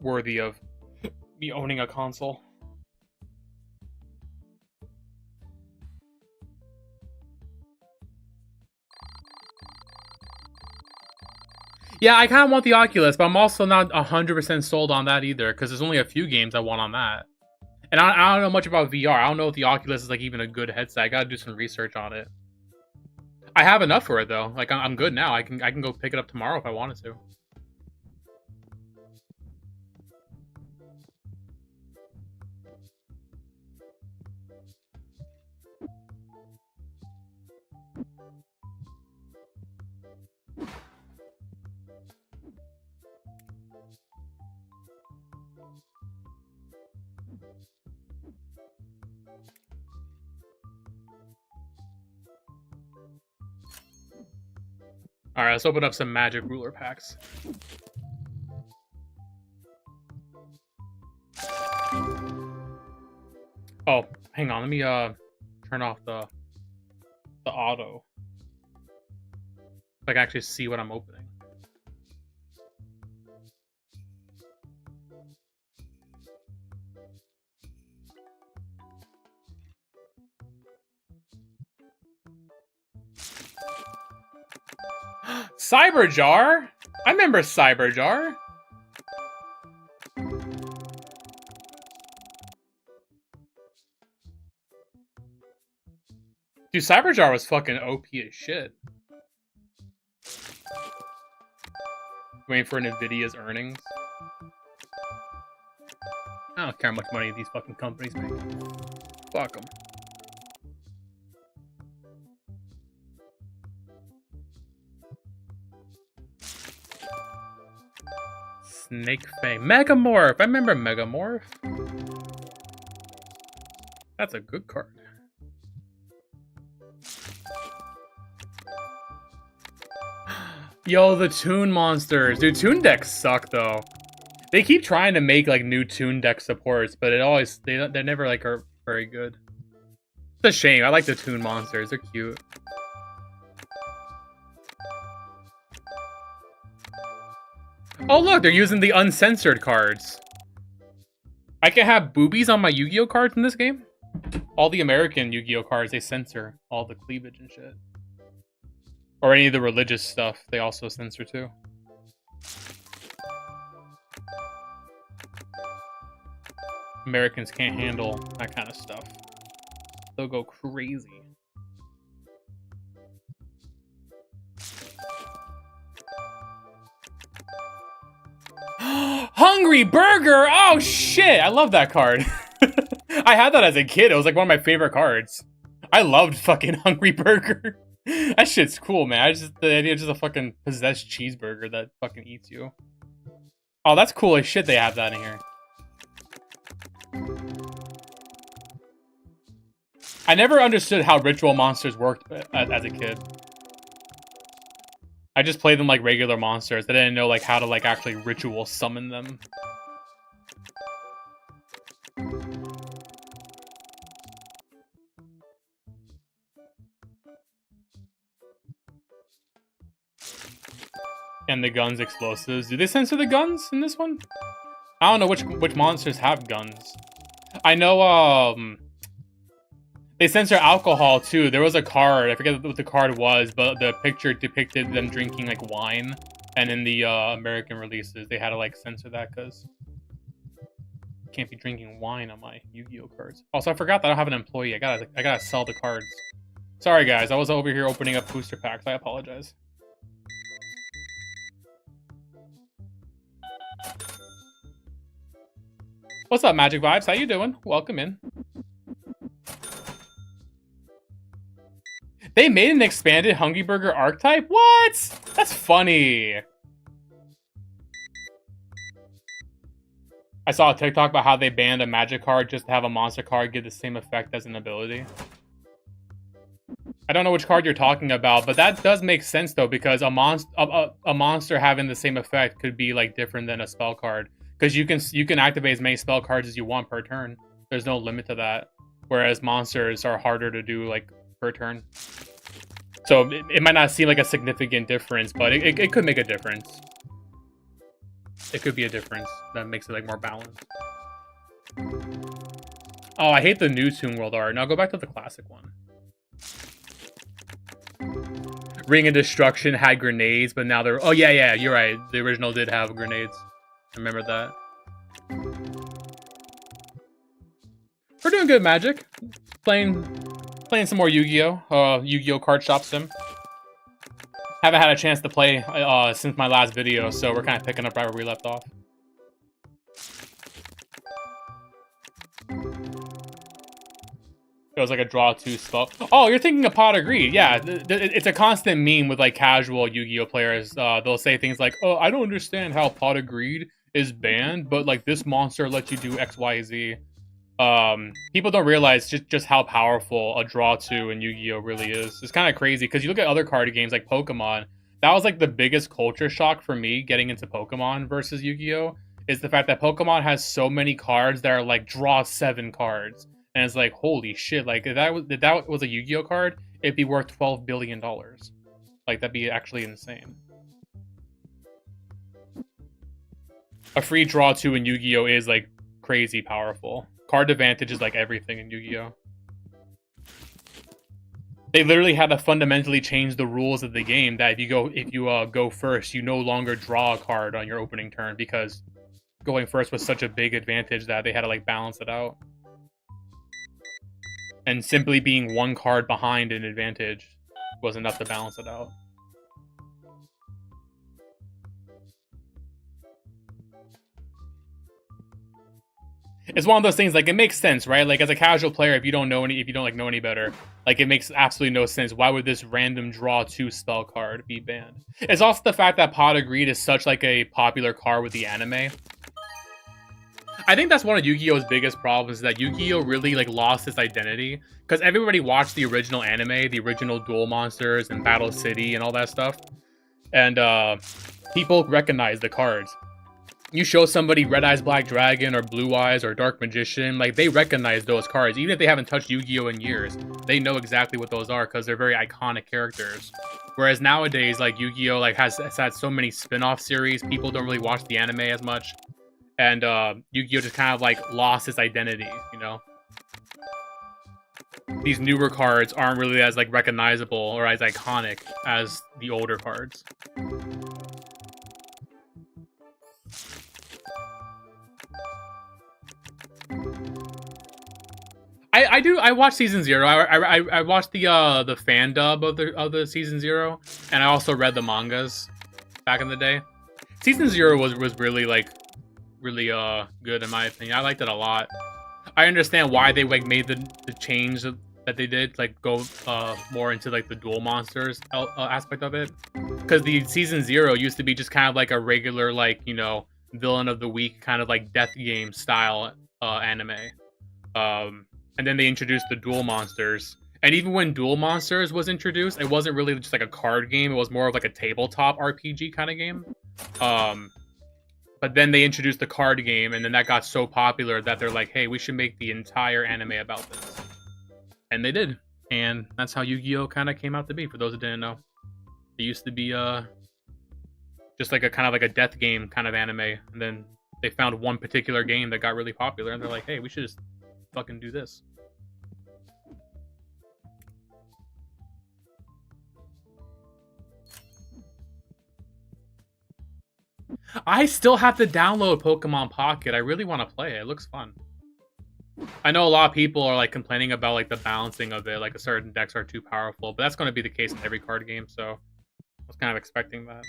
worthy of me owning a console. Yeah, I kind of want the Oculus, but I'm also not 100% sold on that either, because there's only a few games I want on that. And I don't know much about VR. I don't know if the Oculus is like even a good headset. I gotta do some research on it. I have enough for it though. Like I'm good now. I can go pick it up tomorrow if I wanted to. All right, let's open up some Magic Ruler packs. Oh, hang on. Let me turn off the auto. So I can actually see what I'm opening. Cyberjar? I remember Cyberjar. Dude, Cyberjar was fucking OP as shit. Waiting for Nvidia's earnings. I don't care how much money these fucking companies make. Fuck them. Snake Fang. Megamorph! I remember Megamorph. That's a good card. Yo, the Toon monsters. Dude, Toon decks suck, though. They keep trying to make, like, new Toon deck supports, but it always... They never, like, are very good. It's a shame. I like the Toon monsters. They're cute. Oh, look! They're using the uncensored cards. I can have boobies on my Yu-Gi-Oh cards in this game? All the American Yu-Gi-Oh cards, they censor all the cleavage and shit. Or any of the religious stuff, they also censor too. Americans can't handle that kind of stuff. They'll go crazy. Hungry Burger! Oh shit! I love that card. I had that as a kid. It was like one of my favorite cards. I loved fucking Hungry Burger. That shit's cool, man. The idea of just a fucking possessed cheeseburger that fucking eats you. Oh, that's cool as shit they have that in here. I never understood how ritual monsters worked as a kid. I just played them like regular monsters. I didn't know like how to like actually ritual summon them. And the guns explosives. Do they censor the guns in this one? I don't know which monsters have guns. I know they censor alcohol too. There was a card, I forget what the card was, but the picture depicted them drinking like wine. And in the American releases, they had to like censor that because can't be drinking wine on my Yu-Gi-Oh cards. Also, I forgot that I don't have an employee. I gotta sell the cards. Sorry guys, I was over here opening up booster packs. I apologize. What's up, Magic Vibes? How you doing? Welcome in. They made an expanded Hungry Burger archetype? What? That's funny. I saw a TikTok about how they banned a magic card just to have a monster card give the same effect as an ability. I don't know which card you're talking about, but that does make sense though, because a monster having the same effect could be like different than a spell card. Because you can activate as many spell cards as you want per turn. There's no limit to that. Whereas monsters are harder to do like per turn. So it might not seem like a significant difference, but it could make a difference. It could be a difference that makes it like more balanced. Oh, I hate the new Toon World art. Now go back to the classic one. Ring of Destruction had grenades, but now they're... Oh, yeah, you're right. The original did have grenades. I remember that. We're doing good, Magic. Playing some more Yu-Gi-Oh! Yu-Gi-Oh! Card Shop Sim. Haven't had a chance to play since my last video, so we're kind of picking up right where we left off. It was like a draw 2 spell. Oh, you're thinking of Pot of Greed. Yeah, it's a constant meme with like casual Yu-Gi-Oh! Players. They'll say things like, oh, I don't understand how Pot of Greed is banned, but like this monster lets you do X, Y, Z. People don't realize just how powerful a draw 2 in Yu-Gi-Oh! Really is. It's kind of crazy because you look at other card games like Pokemon. That was like the biggest culture shock for me getting into Pokemon versus Yu-Gi-Oh! Is the fact that Pokemon has so many cards that are like draw 7 cards. And it's like, holy shit, like if that was a Yu-Gi-Oh card, it'd be worth $12 billion. Like that'd be actually insane. A free draw 2 in Yu-Gi-Oh is like crazy powerful. Card advantage is like everything in Yu-Gi-Oh. They literally had to fundamentally change the rules of the game that if you go first, you no longer draw a card on your opening turn because going first was such a big advantage that they had to like balance it out. And simply being 1 card behind an advantage was enough to balance it out. It's one of those things, like, it makes sense, right? Like, as a casual player, if you don't know any better, like, it makes absolutely no sense. Why would this random draw 2 spell card be banned? It's also the fact that Pot of Greed is such, like, a popular card with the anime. I think that's one of Yu-Gi-Oh's biggest problems, is that Yu-Gi-Oh really, like, lost its identity. Because everybody watched the original anime, the original Duel Monsters and Battle City and all that stuff. And, people recognize the cards. You show somebody Red Eyes Black Dragon or Blue Eyes or Dark Magician, like, they recognize those cards. Even if they haven't touched Yu-Gi-Oh in years, they know exactly what those are because they're very iconic characters. Whereas nowadays, like, Yu-Gi-Oh like has had so many spin-off series, people don't really watch the anime as much. And Yu-Gi-Oh just kind of like lost its identity, you know? These newer cards aren't really as like recognizable or as iconic as the older cards. I watched season 0. I watched the fan dub of the season 0, and I also read the mangas back in the day. Season 0 was really really good in my opinion. I liked it a lot. I understand why they like made the change that they did, like go more into like the duel monsters aspect of it, because the season 0 used to be just kind of like a regular, like, you know, villain of the week kind of like death game style anime. And then they introduced the Duel Monsters. And even when Duel Monsters was introduced, it wasn't really just like a card game. It was more of like a tabletop RPG kind of game. But then they introduced the card game, and then that got so popular that they're like, hey, we should make the entire anime about this. And they did. And that's how Yu-Gi-Oh kind of came out to be, for those that didn't know. It used to be just like a kind of like a death game kind of anime. And then they found one particular game that got really popular, and they're like, hey, we should just fucking do this. I still have to download Pokemon Pocket. I really want to play it. It looks fun. I know a lot of people are like complaining about like the balancing of it, like certain decks are too powerful, but that's going to be the case in every card game, so I was kind of expecting that.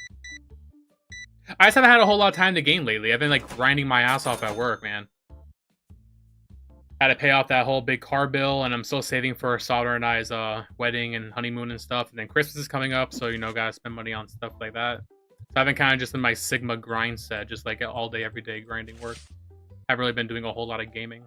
I just haven't had a whole lot of time to game lately. I've been like grinding my ass off at work, man. Had to pay off that whole big car bill, and I'm still saving for Sauter and I's wedding and honeymoon and stuff. And then Christmas is coming up, so, you know, gotta spend money on stuff like that. So I've been kind of just in my Sigma grind set, just like all day, every day grinding work. Haven't really been doing a whole lot of gaming.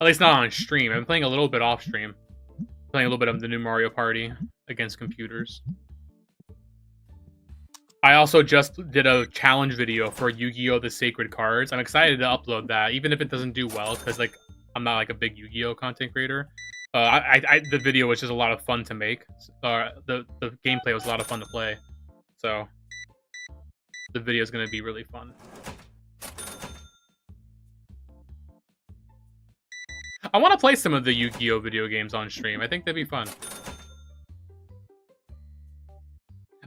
At least not on stream. I've been playing a little bit off stream. Playing a little bit of the new Mario Party against computers. I also just did a challenge video for Yu-Gi-Oh! The Sacred Cards. I'm excited to upload that, even if it doesn't do well, because like I'm not like a big Yu-Gi-Oh! Content creator. The video was just a lot of fun to make. The gameplay was a lot of fun to play. So the video is going to be really fun. I want to play some of the Yu-Gi-Oh! Video games on stream. I think that'd be fun.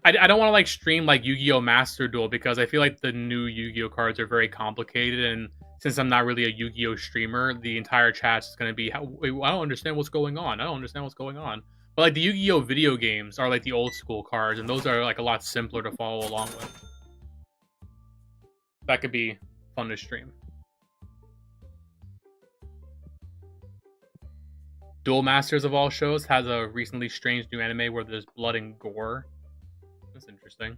I don't want to like stream like Yu-Gi-Oh! Master Duel, because I feel like the new Yu-Gi-Oh! Cards are very complicated, and since I'm not really a Yu-Gi-Oh! Streamer, the entire chat is going to be, wait, I don't understand what's going on. I don't understand what's going on. But like the Yu-Gi-Oh! Video games are like the old school cards, and those are like a lot simpler to follow along with. That could be fun to stream. Duel Masters of all shows has a recently strange new anime where there's blood and gore. That's interesting.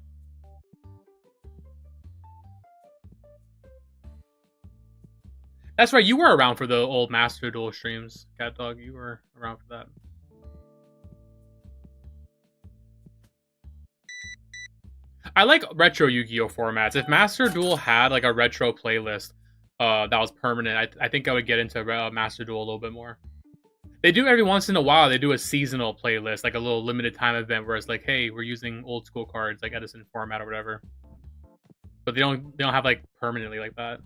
That's right, you were around for the old Master Duel streams, Cat Dog. You were around for that. I like retro Yu-Gi-Oh formats. If Master Duel had like a retro playlist that was permanent, I think I would get into Master Duel a little bit more. They do every once in a while. They do a seasonal playlist, like a little limited time event where it's like, hey, we're using old school cards like Edison format or whatever. But they don't have like permanently like that.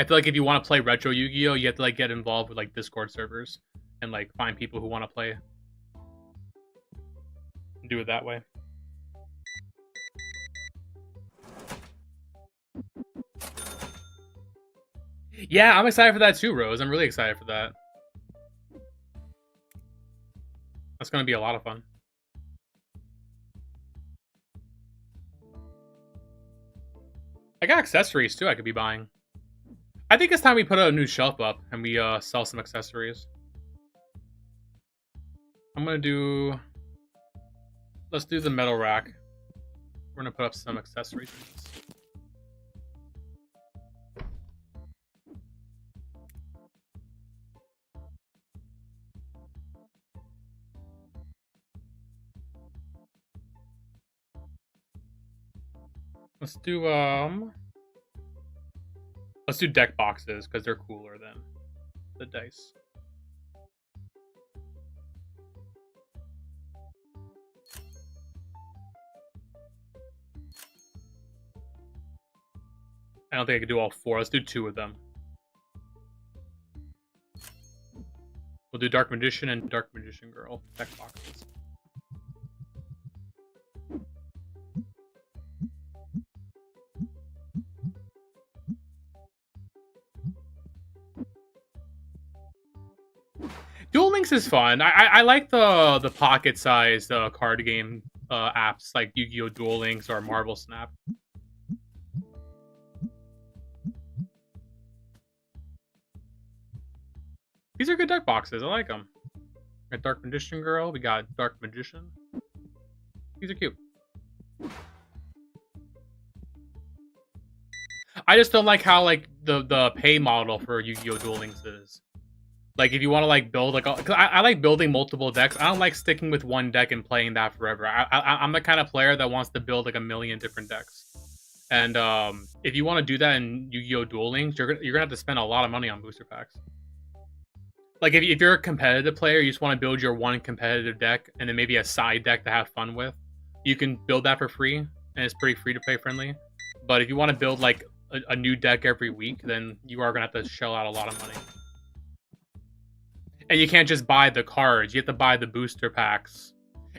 I feel like if you want to play retro Yu-Gi-Oh, you have to like get involved with like Discord servers and like find people who want to play. Do it that way. Yeah, I'm excited for that too, Rose. I'm really excited for that. That's gonna be a lot of fun. I got accessories too I could be buying. I think it's time we put a new shelf up and we sell some accessories. I'm gonna do... Let's do the metal rack. We're gonna put up some accessories. Let's do deck boxes because they're cooler than the dice. I don't think I could do all 4. Let's do 2 of them. We'll do Dark Magician and Dark Magician Girl deck boxes. Duel Links is fun. I like the pocket-sized card game apps like Yu-Gi-Oh! Duel Links or Marvel Snap. These are good deck boxes. I like them. We got Dark Magician Girl. We got Dark Magician. These are cute. I just don't like how like the pay model for Yu-Gi-Oh! Duel Links is. Like, if you want to, like, build, like... Cause I like building multiple decks. I don't like sticking with one deck and playing that forever. I'm the kind of player that wants to build, like, a million different decks. And, if you want to do that in Yu-Gi-Oh! Duel Links, you're gonna have to spend a lot of money on booster packs. Like, if you're a competitive player, you just want to build your one competitive deck, and then maybe a side deck to have fun with, you can build that for free, and it's pretty free-to-play friendly. But if you want to build, like, a new deck every week, then you are gonna have to shell out a lot of money. And you can't just buy the cards; you have to buy the booster packs.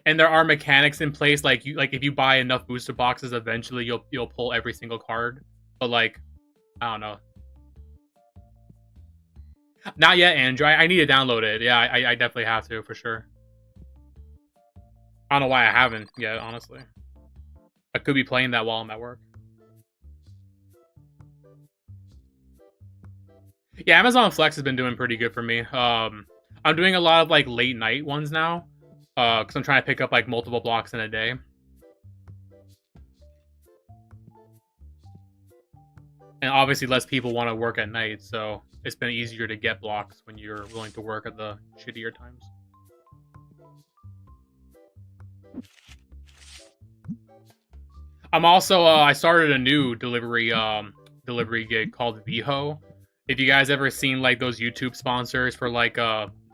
And there are mechanics in place, like if you buy enough booster boxes, eventually you'll pull every single card. But like, I don't know. Not yet, Andrew. I need to download it. Yeah, I definitely have to for sure. I don't know why I haven't yet, honestly. I could be playing that while I'm at work. Yeah, Amazon Flex has been doing pretty good for me. I'm doing a lot of like late night ones now, because I'm trying to pick up like multiple blocks in a day. And obviously less people want to work at night, so it's been easier to get blocks when you're willing to work at the shittier times. I'm also I started a new delivery gig called YuGiOh. If you guys ever seen like those YouTube sponsors for like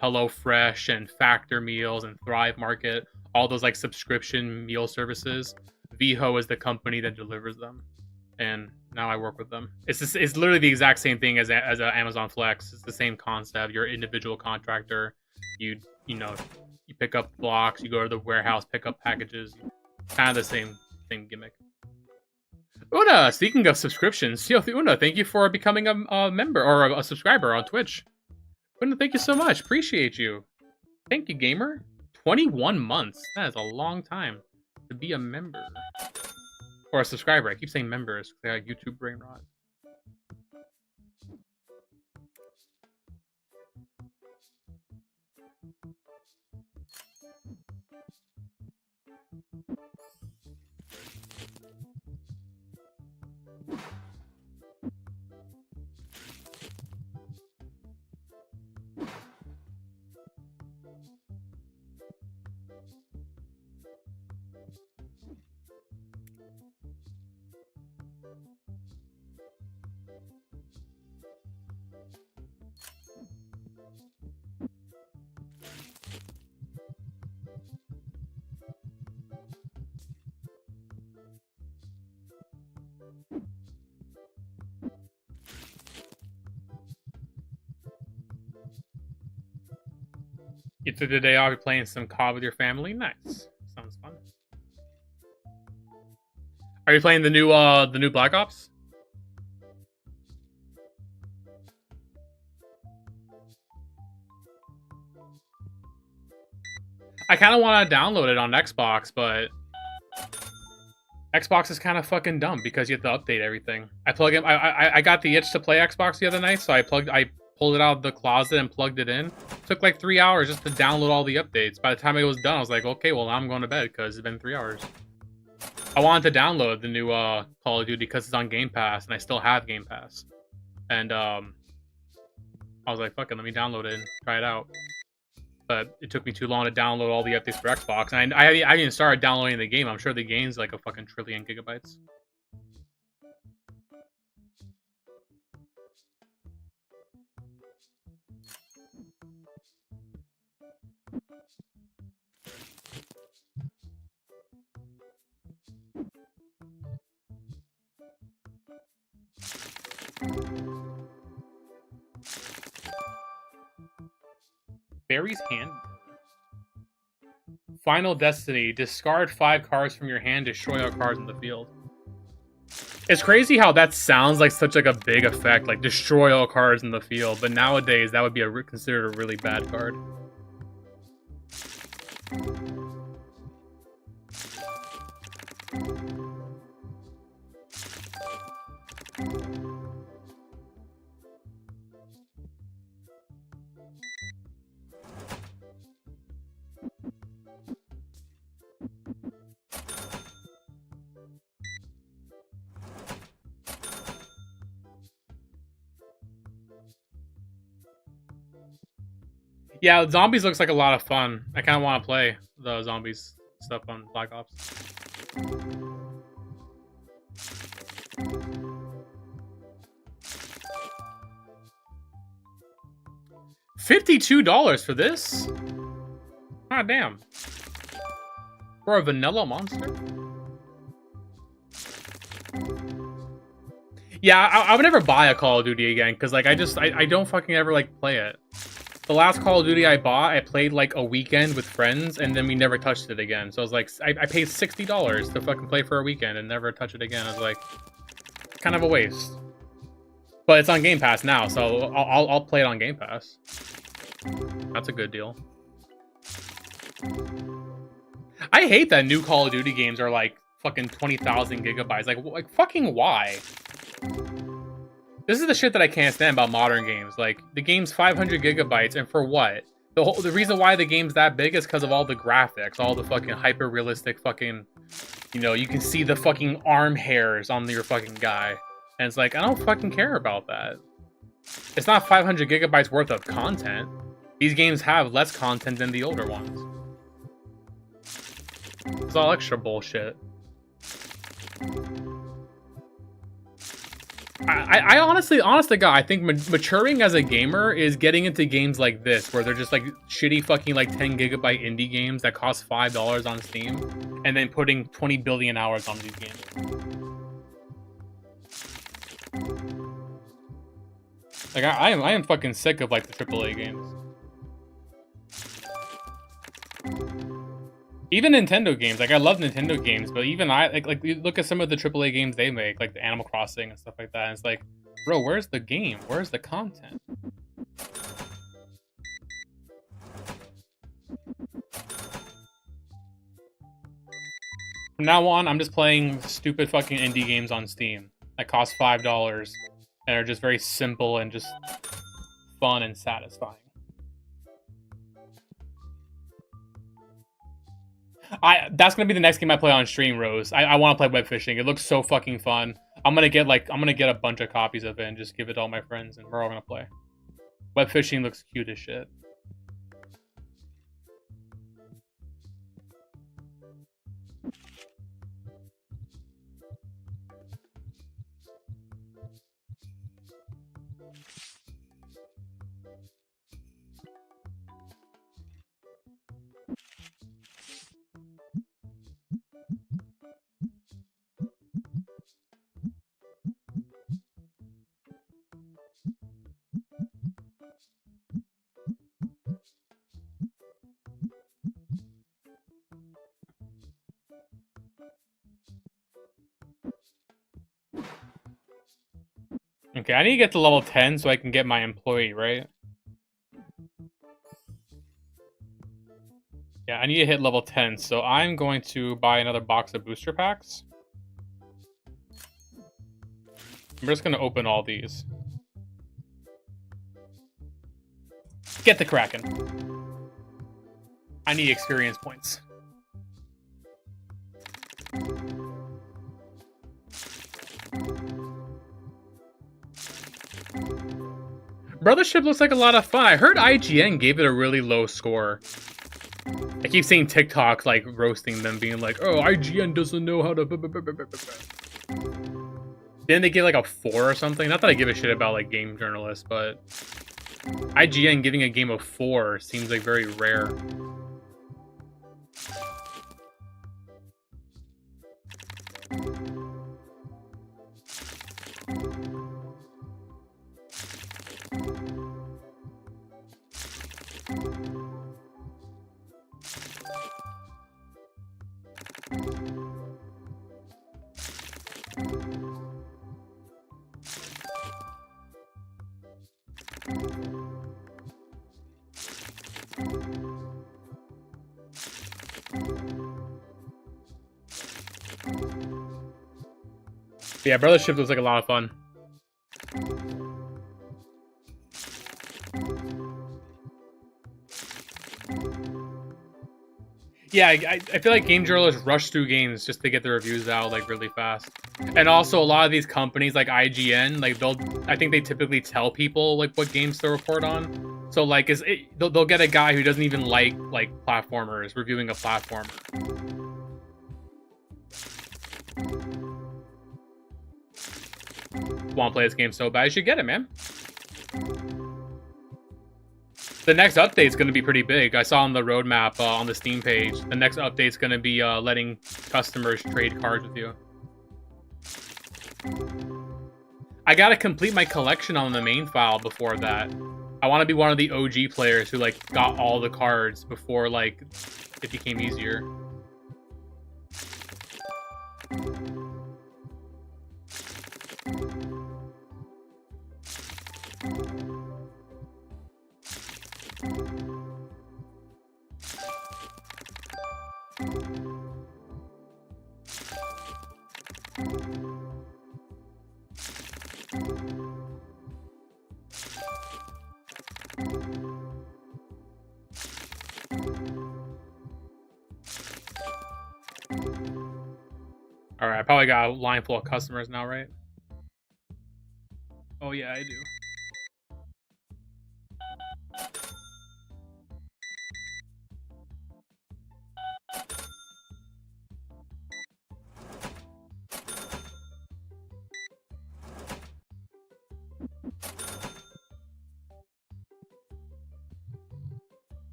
HelloFresh and Factor Meals and Thrive Market, all those like subscription meal services, YuGiOh is the company that delivers them, and now I work with them. It's literally the exact same thing as Amazon Flex. It's the same concept. You're an individual contractor. You pick up blocks. You go to the warehouse, pick up packages. Kind of the same gimmick. Una, speaking of subscriptions, Una, thank you for becoming a member or a subscriber on Twitch. Una, thank you so much. Appreciate you. Thank you, gamer. 21 months. That is a long time to be a member. Or a subscriber. I keep saying members because I got YouTube brain rot. You took the day off, you're playing some COD with your family. Nice. Sounds fun. Are you playing the new Black Ops? I kind of want to download it on Xbox, but Xbox is kind of fucking dumb because you have to update everything. I plug in. I got the itch to play Xbox the other night, so I pulled it out of the closet and plugged it in. It took like 3 hours just to download all the updates. By the time it was done, I was like, okay, well now I'm going to bed because it's been 3 hours. I wanted to download the new Call of Duty because it's on Game Pass, and I still have Game Pass. And I was like, fuck it, let me download it and try it out. But it took me too long to download all the updates for Xbox. And I haven't even started downloading the game. I'm sure the game's like a fucking trillion gigabytes. Barry's hand. Final Destiny. Discard 5 cards from your hand, destroy all cards in the field. It's crazy how that sounds like such like a big effect, like destroy all cards in the field, but nowadays that would be considered a really bad card. Yeah, zombies looks like a lot of fun. I kind of want to play the zombies stuff on Black Ops. $52 for this? God damn. For a vanilla monster? Yeah, I would never buy a Call of Duty again, because like I don't fucking ever like play it. The last Call of Duty I bought, I played like a weekend with friends, and then we never touched it again. So I was like, I paid $60 to fucking play for a weekend and never touch it again. I was like, kind of a waste. But it's on Game Pass now, so I'll play it on Game Pass. That's a good deal. I hate that new Call of Duty games are like fucking 20,000 gigabytes. Like fucking why? This is the shit that I can't stand about modern games. Like, the game's 500 gigabytes, and for what? The reason why the game's that big is because of all the graphics, all the fucking hyper-realistic fucking... You know, you can see the fucking arm hairs on your fucking guy. And it's like, I don't fucking care about that. It's not 500 gigabytes worth of content. These games have less content than the older ones. It's all extra bullshit. I honestly, honest to God, I think maturing as a gamer is getting into games like this, where they're just like shitty fucking like 10 gigabyte indie games that cost $5 on Steam, and then putting 20 billion hours on these games. Like I am fucking sick of like the AAA games. Even Nintendo games, like I love Nintendo games, but even like you look at some of the AAA games they make, like the Animal Crossing and stuff like that, and it's like, bro, where's the game? Where's the content? From now on, I'm just playing stupid fucking indie games on Steam that cost $5 and are just very simple and just fun and satisfying. That's gonna be the next game I play on stream, Rose. I want to play web fishing. It looks so fucking fun. I'm gonna get a bunch of copies of it and just give it to all my friends, and we're all gonna play. Web fishing looks cute as shit. Okay, I need to get to level 10 so I can get my employee, right? Yeah, I need to hit level 10, so I'm going to buy another box of booster packs. I'm just going to open all these. Get the Kraken. I need experience points. Brothership looks like a lot of fun. I heard IGN gave it a really low score. I keep seeing TikTok like roasting them, being like, "Oh, IGN doesn't know how to." Didn't they give like a 4 or something? Not that I give a shit about like game journalists, but IGN giving a game a 4 seems like very rare. But yeah, Brothership looks like a lot of fun. Yeah, I feel like game journalists rush through games just to get the reviews out like really fast. And also a lot of these companies like IGN, like I think they typically tell people like what games to report on. So like they'll get a guy who doesn't even like platformers reviewing a platformer. Want to play this game so bad, you should get it, man. The next update's going to be pretty big. I saw on the roadmap on the Steam page. The next update's going to be letting customers trade cards with you. I got to complete my collection on the main file before that. I want to be one of the OG players who like got all the cards before like it became easier. Alright, I probably got a line full of customers now, right? Oh yeah, I do.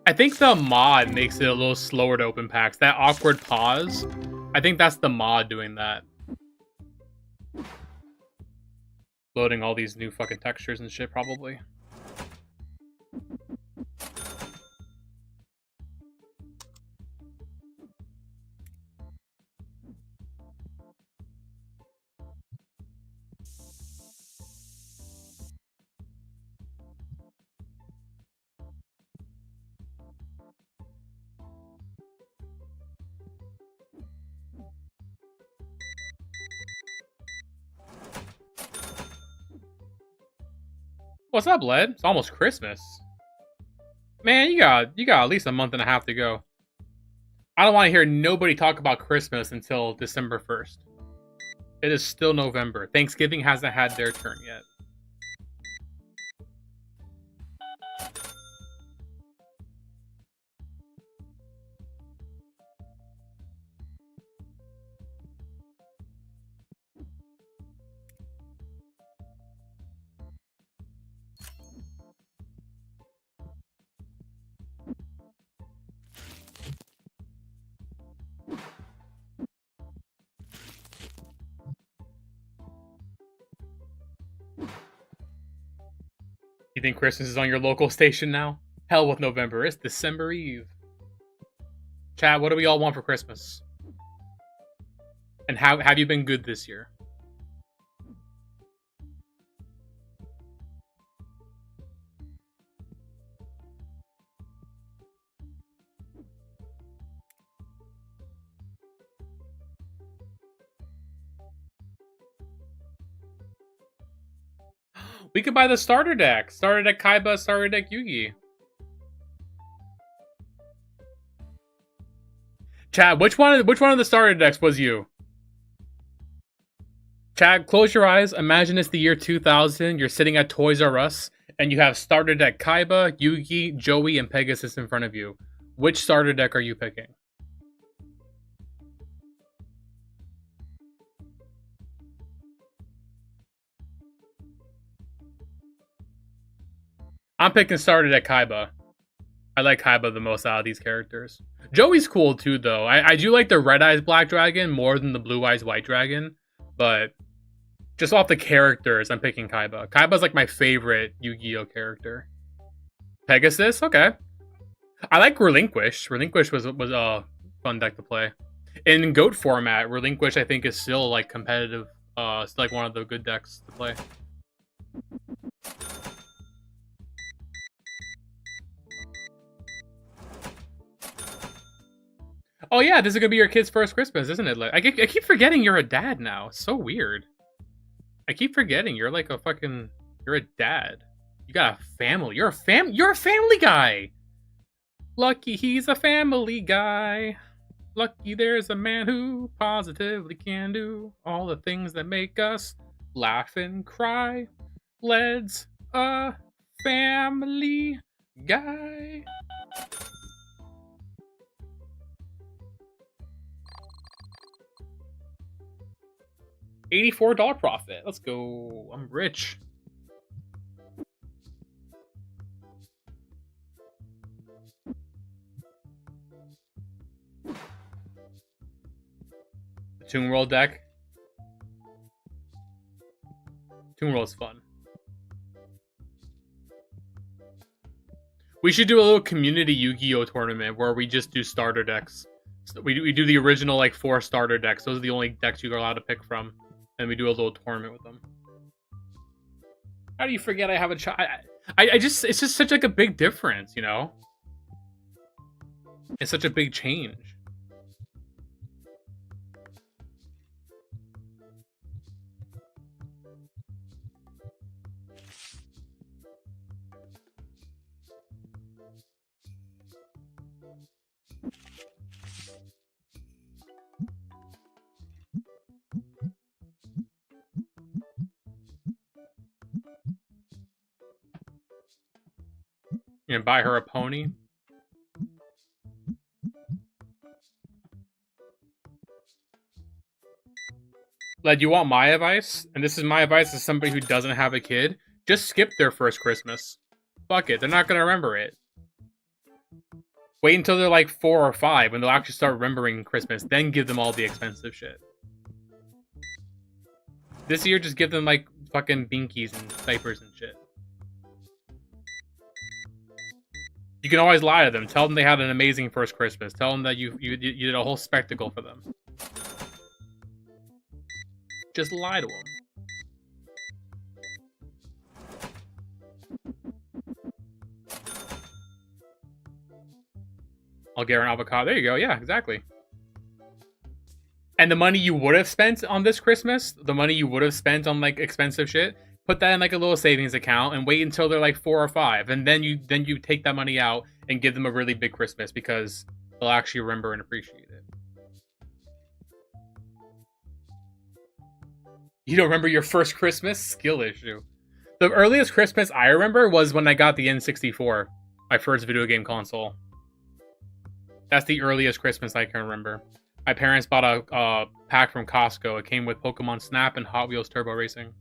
I think the mod makes it a little slower to open packs. That awkward pause, I think that's the mod doing that. Loading all these new fucking textures and shit, probably. What's up, Led? It's almost Christmas. Man, you got at least a month and a half to go. I don't want to hear nobody talk about Christmas until December 1st. It is still November. Thanksgiving hasn't had their turn yet. You think Christmas is on your local station now? Hell with November. It's December Eve. Chat, what do we all want for Christmas? And how have you been good this year? We could buy the starter deck. Starter deck Kaiba, starter deck Yugi. Chad, which one of the starter decks was you? Chad, close your eyes. Imagine it's the year 2000. You're sitting at Toys R Us, and you have starter deck Kaiba, Yugi, Joey, and Pegasus in front of you. Which starter deck are you picking? I'm picking starter deck Kaiba. I like Kaiba the most out of these characters. Joey's cool too, though. I do like the Red Eyes Black Dragon more than the Blue Eyes White Dragon, but just off the characters, I'm picking Kaiba. Kaiba's like my favorite Yu-Gi-Oh character. Pegasus, okay. I like Relinquish. Relinquish was a fun deck to play. In GOAT format, Relinquish I think is still like competitive. It's like one of the good decks to play. Oh yeah, this is gonna be your kid's first Christmas, isn't it? Like, I keep forgetting you're a dad now. It's so weird. I keep forgetting you're like you're a dad. You got a family. You're a family guy. Lucky he's a family guy. Lucky there's a man who positively can do all the things that make us laugh and cry. Led's a family guy. $84 profit. Let's go. I'm rich. The Toon World deck. Toon World's fun. We should do a little community Yu-Gi-Oh tournament where we just do starter decks. So we do the original like 4 starter decks. Those are the only decks you're allowed to pick from. And we do a little tournament with them. How do you forget I have a child? It's just such like a big difference, you know? It's such a big change. You know, buy her a pony. Led, you want my advice? And this is my advice as somebody who doesn't have a kid. Just skip their first Christmas. Fuck it, they're not gonna remember it. Wait until they're like 4 or 5 when they'll actually start remembering Christmas. Then give them all the expensive shit. This year, just give them like fucking binkies and diapers and shit. You can always lie to them. Tell them they had an amazing first Christmas. Tell them that you did a whole spectacle for them. Just lie to them. I'll get an avocado. There you go. Yeah, exactly. And the money you would have spent on this Christmas, the money you would have spent on like expensive shit, put that in like a little savings account and wait until they're like 4 or 5, and then you take that money out and give them a really big Christmas because they'll actually remember and appreciate it. You don't remember your first Christmas? Skill issue. The earliest Christmas I remember was when I got the N64, my first video game console. That's the earliest Christmas I can remember. My parents bought a pack from Costco. It came with Pokemon Snap and Hot Wheels Turbo Racing.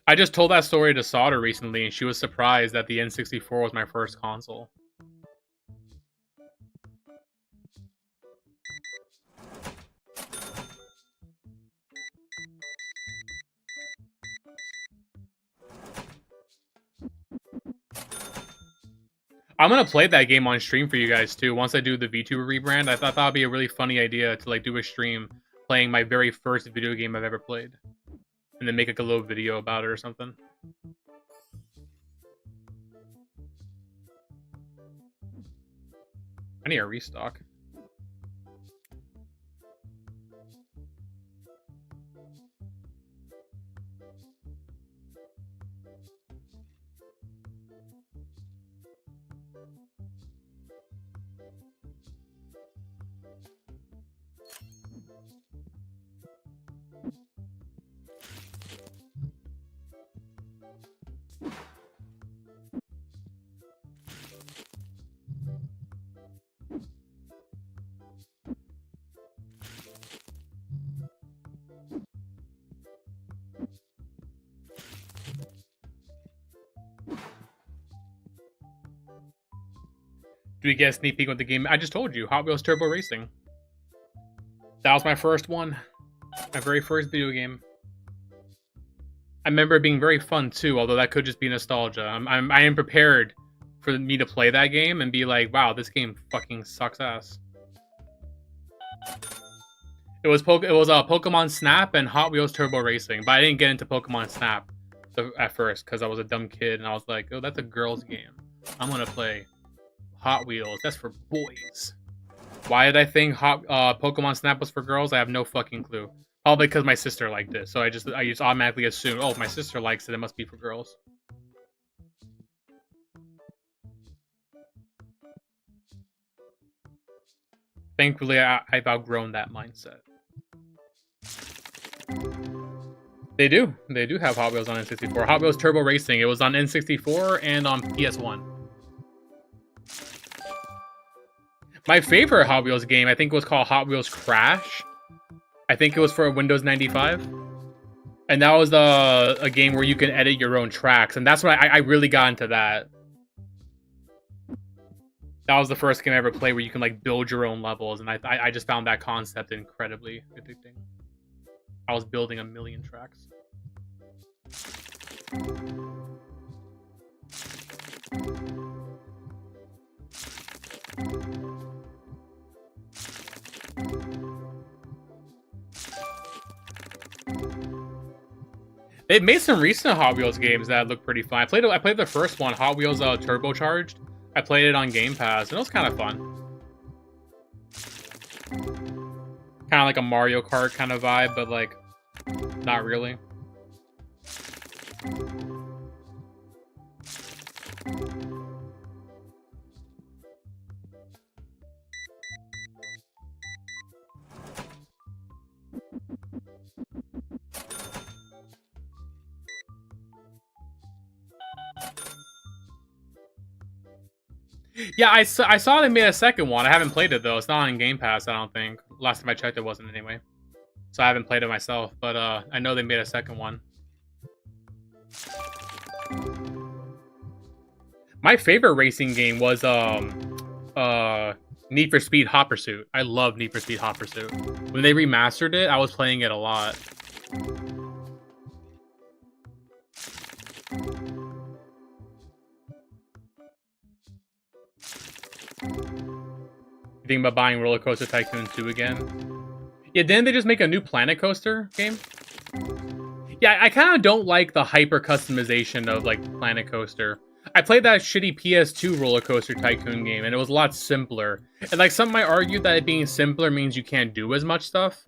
I just told that story to Sauter recently, and she was surprised that the N64 was my first console. I'm gonna play that game on stream for you guys too. Once I do the VTuber rebrand, I thought that would be a really funny idea to like do a stream playing my very first video game I've ever played, and then make like a little video about it or something. I need a restock. Do we get a sneak peek with the game? I just told you, Hot Wheels Turbo Racing. That was my first one. My very first video game. I remember it being very fun too, although that could just be nostalgia. I am prepared for me to play that game and be like, wow, this game fucking sucks ass. It was Pokemon Snap and Hot Wheels Turbo Racing, but I didn't get into Pokemon Snap at first because I was a dumb kid and I was like, oh, that's a girl's game. I'm gonna play Hot Wheels. That's for boys. Why did I think Pokemon Snap was for girls? I have no fucking clue. Probably because my sister liked it, so I just automatically assumed, oh, my sister likes it, it must be for girls. Thankfully, I've outgrown that mindset. They do have Hot Wheels on N64. Hot Wheels Turbo Racing. It was on N64 and on PS1. My favorite Hot Wheels game, I think, was called Hot Wheels Crash. I think it was for Windows 95. And that was a game where you can edit your own tracks. And that's when I really got into that. That was the first game I ever played where you can like build your own levels. And I just found that concept incredibly addicting. I was building a million tracks. They've made some recent Hot Wheels games that look pretty fun. I played the first one, Hot Wheels Turbocharged. I played it on Game Pass, and it was kind of fun. Kind of like a Mario Kart kind of vibe, but like, not really. Yeah, I saw they made a second one. I haven't played it though. It's not on Game Pass, I don't think. Last time I checked, it wasn't anyway. So I haven't played it myself, but I know they made a second one. My favorite racing game was Need for Speed Hot Pursuit. I love Need for Speed Hot Pursuit. When they remastered it, I was playing it a lot. You think about buying Roller Coaster Tycoon 2 again? Yeah, didn't they just make a new Planet Coaster game? Yeah, I kind of don't like the hyper customization of like Planet Coaster. I played that shitty PS2 Roller Coaster Tycoon game, and it was a lot simpler. And like some might argue that it being simpler means you can't do as much stuff,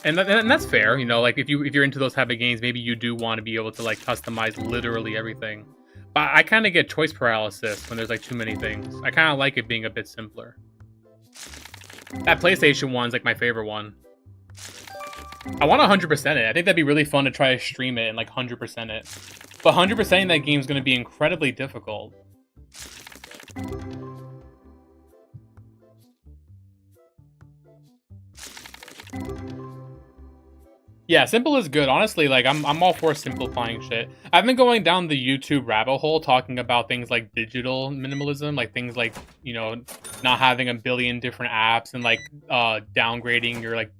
and that's fair. You know, like if you're into those type of games, maybe you do want to be able to like customize literally everything. But I kind of get choice paralysis when there's like too many things. I kind of like it being a bit simpler. That PlayStation one's like my favorite one. I want to 100% it. I think that'd be really fun to try to stream it and like 100% it. But 100%ing that game is going to be incredibly difficult. Yeah, simple is good. Honestly, like I'm all for simplifying shit. I've been going down the YouTube rabbit hole talking about things like digital minimalism, like things like, you know, not having a billion different apps and like downgrading your like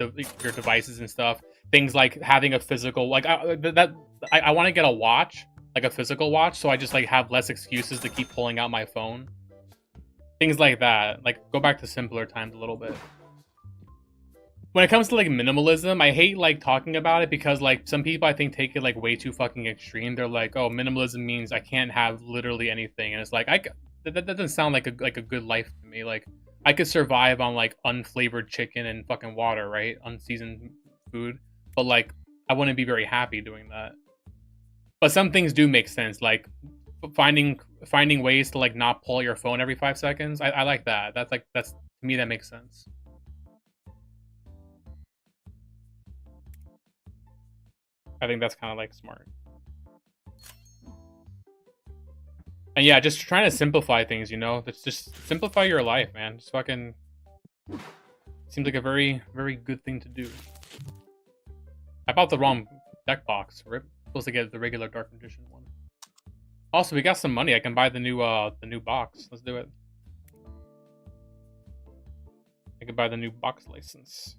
your devices and stuff. Things like having a physical like I want to get a watch, like a physical watch, so I just like have less excuses to keep pulling out my phone. Things like that. Like go back to simpler times a little bit. When it comes to like minimalism, I hate like talking about it because like some people I think take it like way too fucking extreme. They're like, "Oh, minimalism means I can't have literally anything," and it's like that doesn't sound like a good life to me. Like I could survive on like unflavored chicken and fucking water, right? Unseasoned food, but like I wouldn't be very happy doing that. But some things do make sense, like finding ways to like not pull out your phone every 5 seconds. I like that. That's to me that makes sense. I think that's kind of like smart. And yeah, just trying to simplify things, you know? Just simplify your life, man. Just fucking seems like a very, very good thing to do. I bought the wrong deck box. Rip. Supposed to get the regular Dark Magician one. Also, we got some money. I can buy the new box. Let's do it. I can buy the new box license.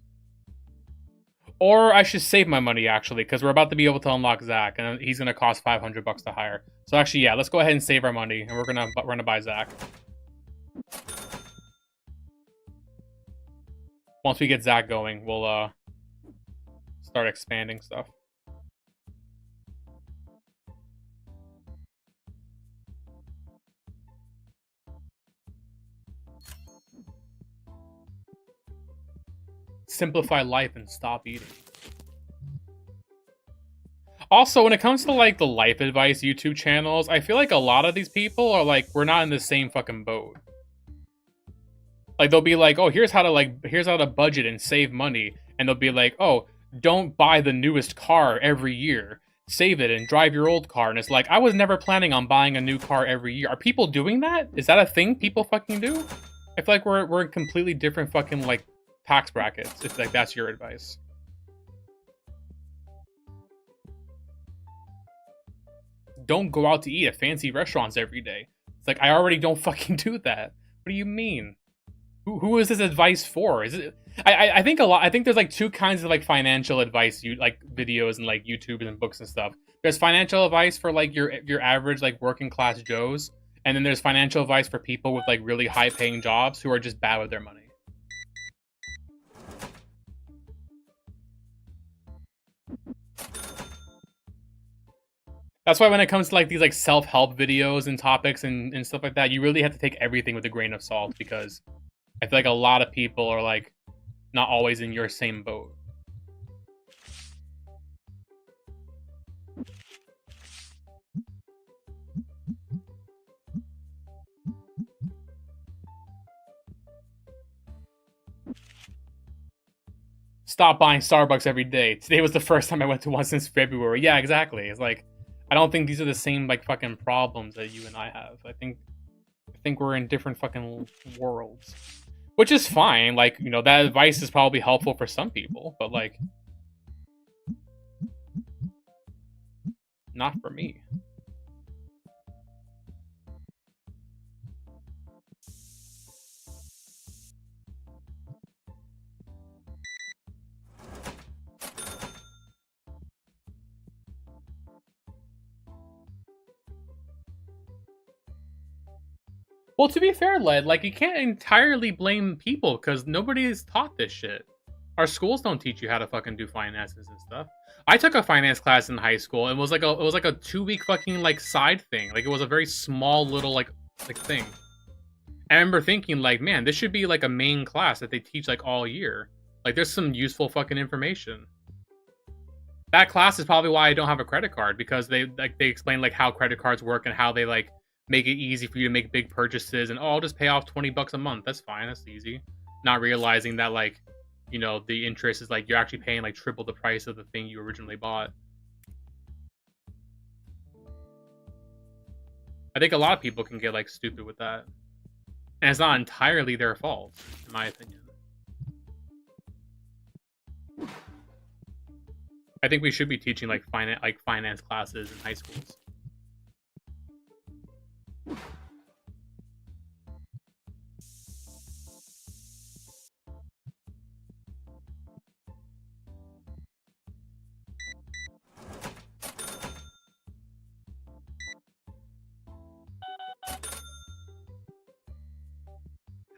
Or I should save my money, actually, because we're about to be able to unlock Zach, and he's going to cost $500 to hire. So actually, yeah, let's go ahead and save our money, and we're gonna buy Zach. Once we get Zach going, we'll start expanding stuff. Simplify life and stop eating. Also, when it comes to like the life advice YouTube channels, I feel like a lot of these people are like, we're not in the same fucking boat. Like they'll be like, oh, here's how to budget and save money, and they'll be like, oh, don't buy the newest car every year. Save it and drive your old car. And it's like, I was never planning on buying a new car every year. Are people doing that? Is that a thing people fucking do? I feel like we're in completely different fucking like tax brackets. If like that's your advice. Don't go out to eat at fancy restaurants every day. It's like I already don't fucking do that. What do you mean? Who is this advice for? Is it? I think a lot. I think there's like two kinds of like financial advice, you like videos and like YouTube and books and stuff. There's financial advice for like your average like working class Joes, and then there's financial advice for people with like really high paying jobs who are just bad with their money. That's why when it comes to like these like self-help videos and topics and stuff like that, you really have to take everything with a grain of salt because I feel like a lot of people are like not always in your same boat. Stop buying Starbucks every day. Today was the first time I went to one since February. Yeah, exactly. It's like I don't think these are the same like fucking problems that you and I have. I think we're in different fucking worlds. Which is fine. Like, you know, that advice is probably helpful for some people, but like not for me. Well, to be fair, Led, like you can't entirely blame people because nobody is taught this shit. Our schools don't teach you how to fucking do finances and stuff. I took a finance class in high school and it was like a 2 week fucking like side thing. Like it was a very small little like thing. I remember thinking like, man, this should be like a main class that they teach like all year. Like there's some useful fucking information. That class is probably why I don't have a credit card because they explain like how credit cards work and how they like make it easy for you to make big purchases and oh, I'll just pay off $20 a month. That's fine. That's easy. Not realizing that like, you know, the interest is like you're actually paying like triple the price of the thing you originally bought. I think a lot of people can get like stupid with that. And it's not entirely their fault, in my opinion. I think we should be teaching like finance classes in high schools.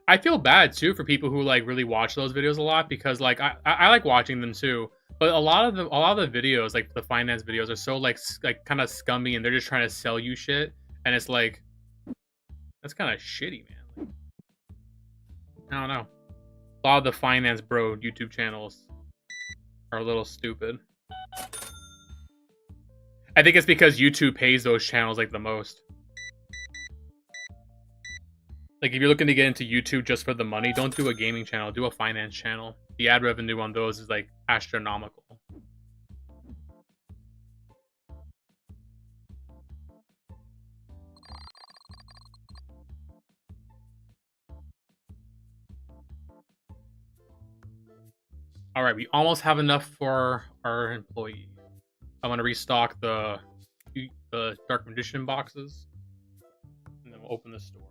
I feel bad too for people who like really watch those videos a lot, because like I like watching them too, but a lot of the videos, like the finance videos, are so like kind of scummy, and they're just trying to sell you shit, and it's like, that's kind of shitty, man. Like, I don't know. A lot of the finance bro YouTube channels are a little stupid. I think it's because YouTube pays those channels like the most. Like, if you're looking to get into YouTube just for the money, don't do a gaming channel, do a finance channel. The ad revenue on those is like astronomical. All right, we almost have enough for our employee. I'm gonna restock the Dark Magician boxes, and then we'll open the store.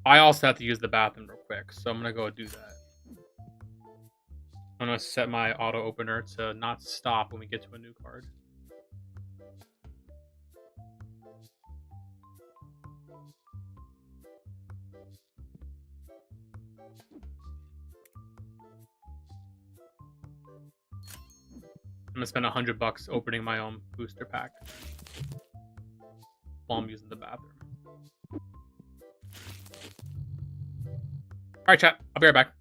I also have to use the bathroom real quick, so I'm gonna go do that. I'm gonna set my auto opener to not stop when we get to a new card. I'm gonna spend $100 opening my own booster pack while I'm using the bathroom. Alright, chat. I'll be right back.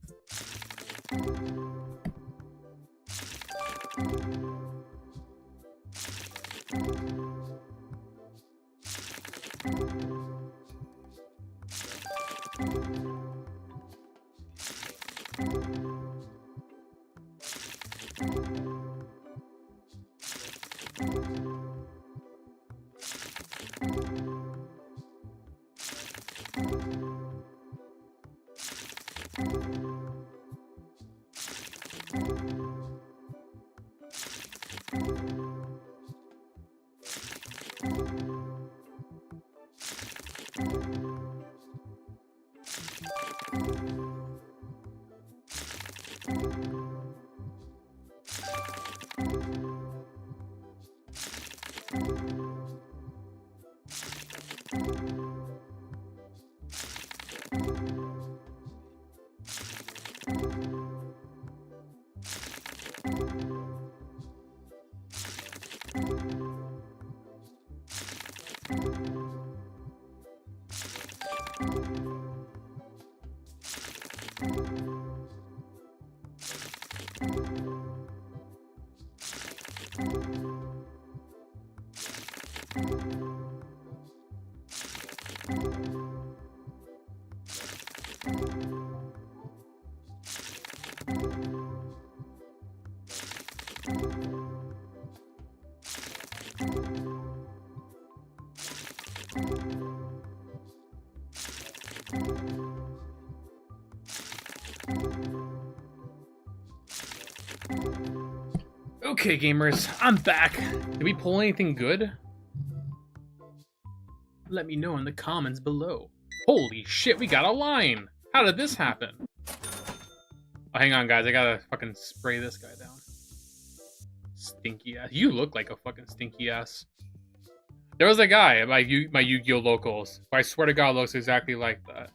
Okay, gamers, I'm back. Did we pull anything good? Let me know in the comments below. Holy shit, we got a line! How did this happen? Oh, hang on, guys. I gotta fucking spray this guy down. Stinky ass. You look like a fucking stinky ass. There was a guy at my Yu-Gi-Oh! Locals who I swear to God looks exactly like that.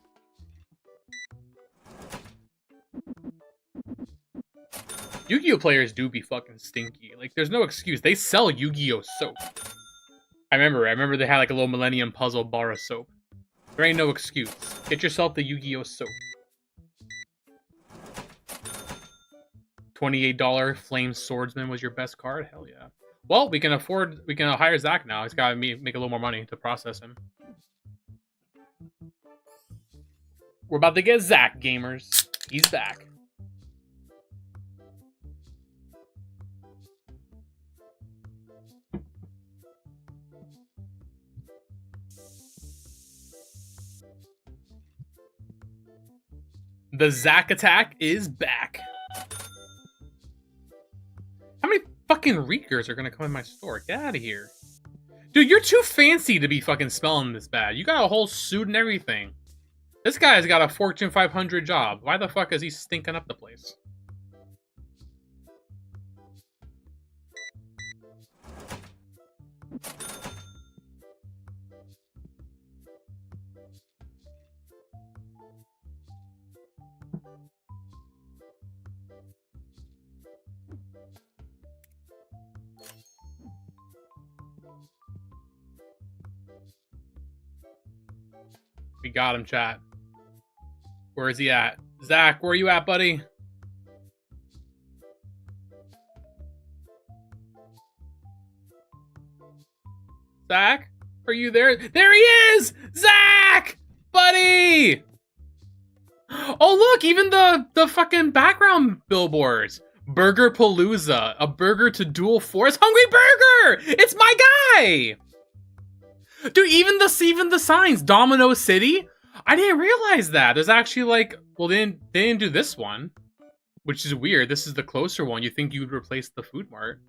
Yu-Gi-Oh! Players do be fucking stinky. Like, there's no excuse. They sell Yu-Gi-Oh! Soap. I remember they had like a little Millennium Puzzle bar of soap. There ain't no excuse. Get yourself the Yu-Gi-Oh! Soap. $28 Flame Swordsman was your best card? Hell yeah. Well, we can hire Zach now. He's gotta make a little more money to process him. We're about to get Zach, gamers. He's back. The Zach attack is back. How many fucking fucking reekers are gonna come in my store. Get out of here. Dude, you're too fancy to be fucking smelling this bad. You got a whole suit and everything. This guy's got a Fortune 500 job. Why the fuck is he stinking up the place? We got him, chat. Where is he at? Zach, where are you at, buddy? Zach, are you there? There he is! Zach! Buddy! Oh, look, even the fucking background billboards. Burger Palooza, a burger to duel force. Hungry Burger! It's my guy! Dude, even the signs, Domino City. I didn't realize that. There's actually like, well, they didn't do this one, which is weird. This is the closer one. You think you'd replace the food mart?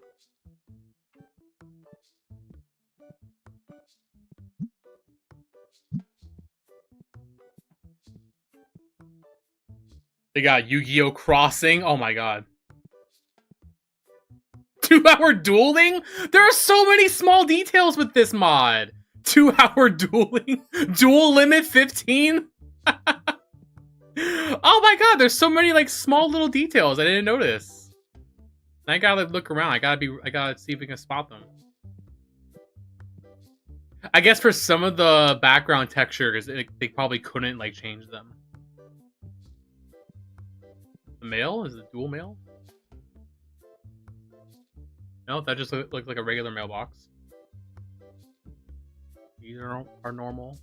They got YuGiOh Crossing. Oh my god. 2-hour dueling? There are so many small details with this mod. 2-hour dueling? Duel limit 15? Oh my god, there's so many like small little details I didn't notice. I gotta look around. I gotta see if we can spot them. I guess for some of the background textures, they probably couldn't like change them. The mail? Is it dual mail? No, that just looks like a regular mailbox. These are normal.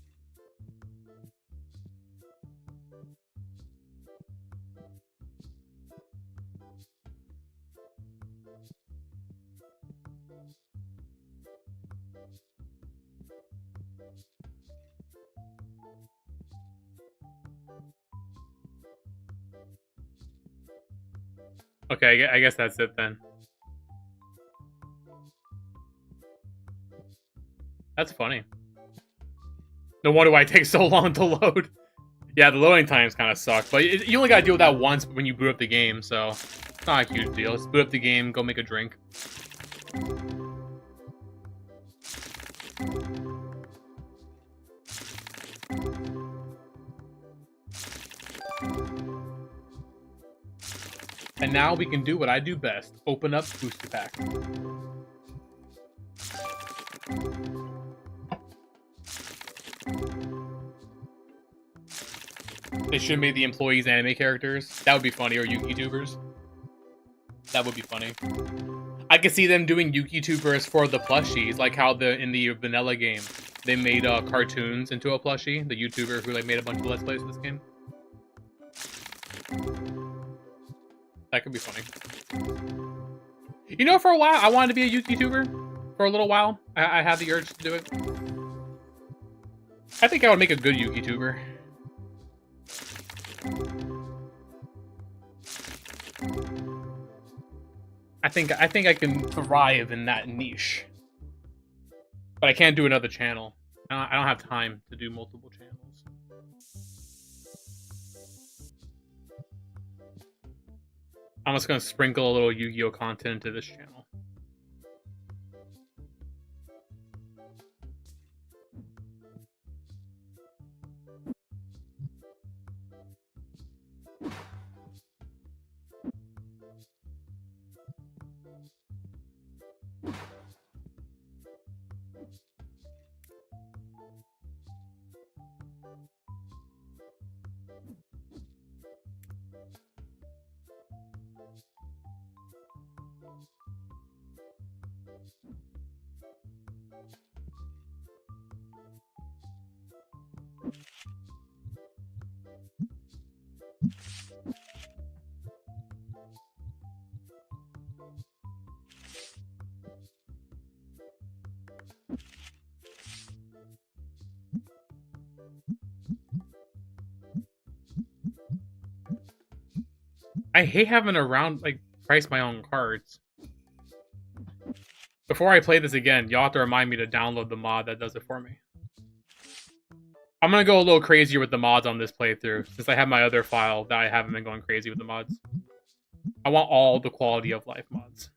Okay, I guess that's it then. That's funny. No wonder why it takes so long to load. Yeah, the loading times kind of suck, but you only gotta deal with that once when you boot up the game, so it's not a huge deal. Just boot up the game, go make a drink. And now we can do what I do best. Open up booster pack. They should have made the employees anime characters. That would be funny, or YouTubers. That would be funny. I could see them doing YouTubers for the plushies, like how in the vanilla game, they made cartoons into a plushie. The YouTuber who like made a bunch of Let's Plays for this game. That could be funny. You know, for a while, I wanted to be a YouTuber. For a little while. I had the urge to do it. I think I would make a good YouTuber. I think I can thrive in that niche. But I can't do another channel. I don't have time to do multiple channels. I'm just gonna sprinkle a little Yu-Gi-Oh content into this channel. I hate having to price my own cards. Before I play this again, y'all have to remind me to download the mod that does it for me. I'm gonna go a little crazier with the mods on this playthrough, since I have my other file that I haven't been going crazy with the mods. I want all the quality of life mods.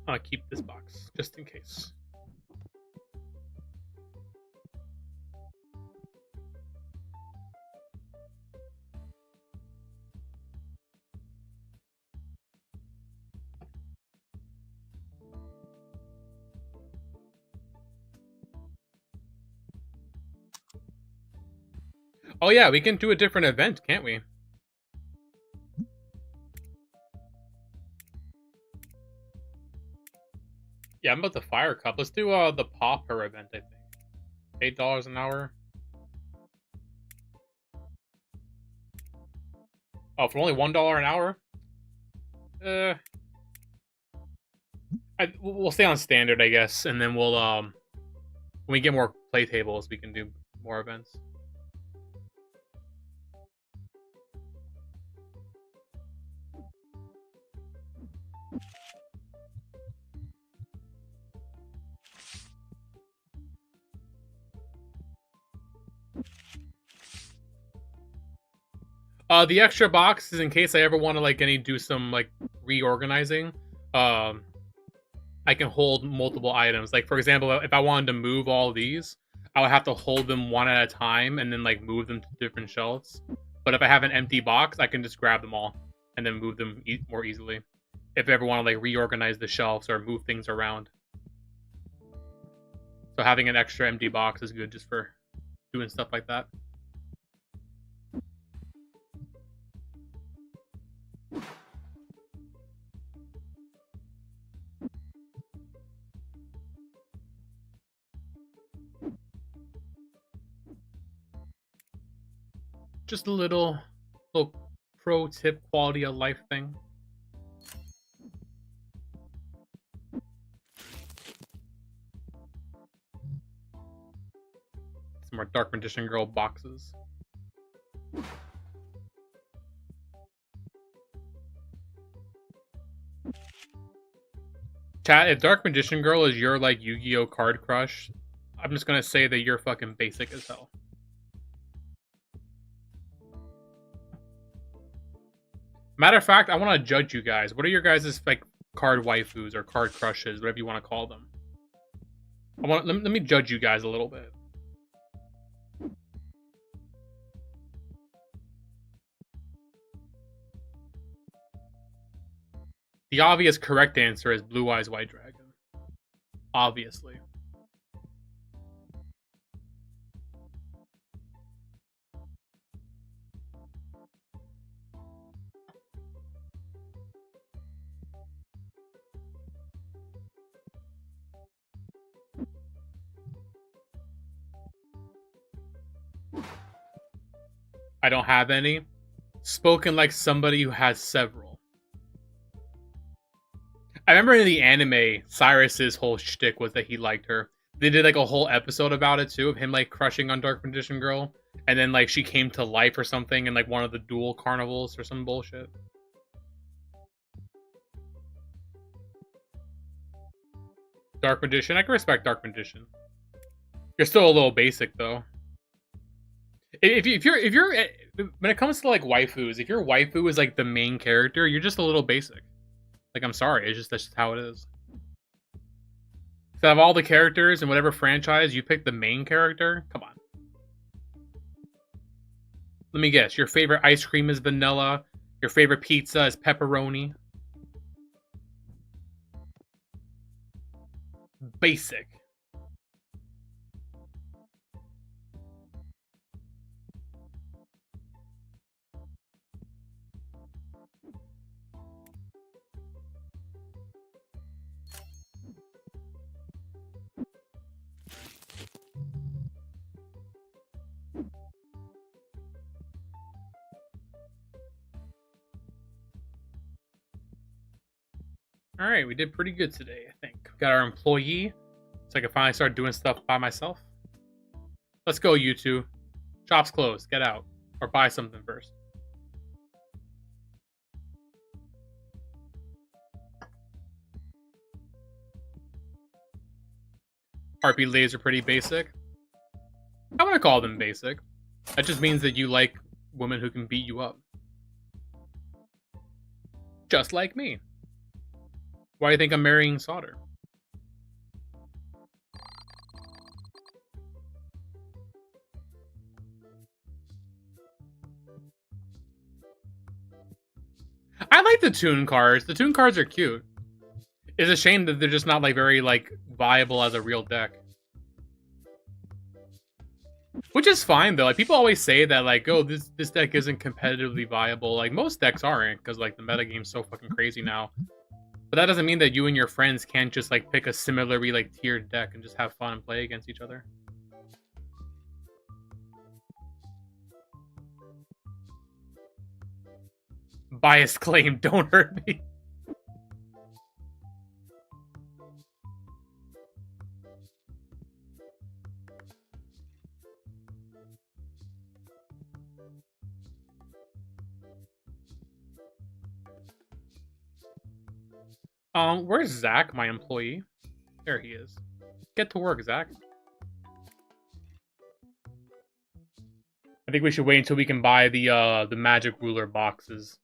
I'll keep this box, just in case. Oh yeah, we can do a different event, can't we? Yeah, I'm about to fire cup. Let's do the Pauper event, I think. $8 an hour. Oh, for only $1 an hour? We'll stay on standard, I guess, and then we'll when we get more play tables, we can do more events. The extra box is in case I ever want to like do some like reorganizing. I can hold multiple items. Like for example, if I wanted to move all these, I would have to hold them one at a time and then like move them to different shelves. But if I have an empty box, I can just grab them all and then move them more easily. If I ever want to like reorganize the shelves or move things around. So having an extra empty box is good just for doing stuff like that. Just a little pro tip quality of life thing. Some more Dark Magician Girl boxes. Chat, if Dark Magician Girl is your like Yu-Gi-Oh card crush, I'm just gonna say that you're fucking basic as hell. Matter of fact, I want to judge you guys. What are your guys' like card waifus or card crushes, whatever you want to call them? Let me judge you guys a little bit. The obvious correct answer is Blue Eyes White Dragon. Obviously. I don't have any. Spoken like somebody who has several. I remember in the anime, Cyrus's whole shtick was that he liked her. They did like a whole episode about it too, of him like crushing on Dark Magician Girl, and then like she came to life or something in like one of the duel carnivals or some bullshit. Dark Magician, I can respect Dark Magician. You're still a little basic though. If you're when it comes to like waifus, if your waifu is like the main character, you're just a little basic. Like, I'm sorry, it's just that's just how it is. So out of all the characters in whatever franchise, you pick the main character? Come on. Let me guess, your favorite ice cream is vanilla, your favorite pizza is pepperoni. Basic. All right, we did pretty good today, I think. Got our employee, so I can finally start doing stuff by myself. Let's go, you two. Shop's closed. Get out. Or buy something first. Heartbeat lays are pretty basic. I want to call them basic. That just means that you like women who can beat you up. Just like me. Why do you think I'm marrying Sauter? I like the toon cards. The toon cards are cute. It's a shame that they're just not like very like viable as a real deck. Which is fine though. Like people always say that like, oh, this deck isn't competitively viable. Like most decks aren't, because like the metagame's so fucking crazy now. But that doesn't mean that you and your friends can't just like pick a similarly like tiered deck and just have fun and play against each other. Biased claim, don't hurt me. Where's Zach, my employee? There he is. Get to work, Zach. I think we should wait until we can buy the magic ruler boxes,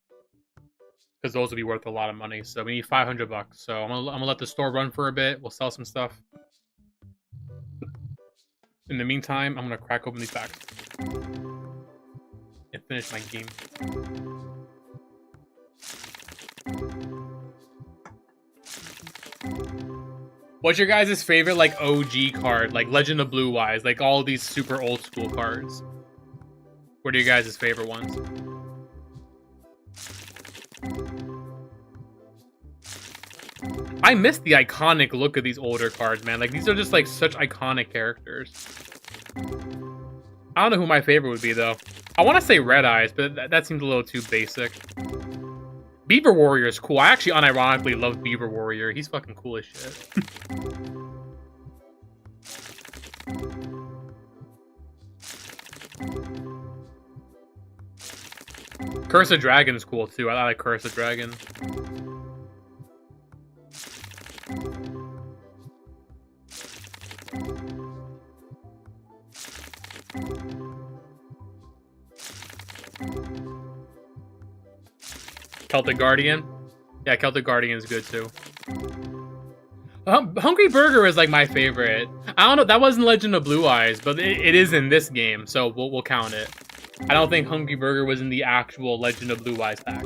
because those will be worth a lot of money. So we need 500 bucks. So I'm gonna let the store run for a bit. We'll sell some stuff. In the meantime, I'm gonna crack open these packs and finish my game. What's your guys' favorite like OG card, like Legend of Blue wise, like all these super old school cards? What are your guys' favorite ones? I miss the iconic look of these older cards, man. Like these are just like such iconic characters. I don't know who my favorite would be though. I want to say Red Eyes, but that seems a little too basic. Beaver Warrior is cool. I actually unironically love Beaver Warrior. He's fucking cool as shit. Curse of Dragon is cool too. I like Curse of Dragon. Celtic Guardian? Yeah, Celtic Guardian is good too. Hungry Burger is like my favorite. I don't know, that wasn't Legend of Blue Eyes, but it is in this game, so we'll count it. I don't think Hungry Burger was in the actual Legend of Blue Eyes pack.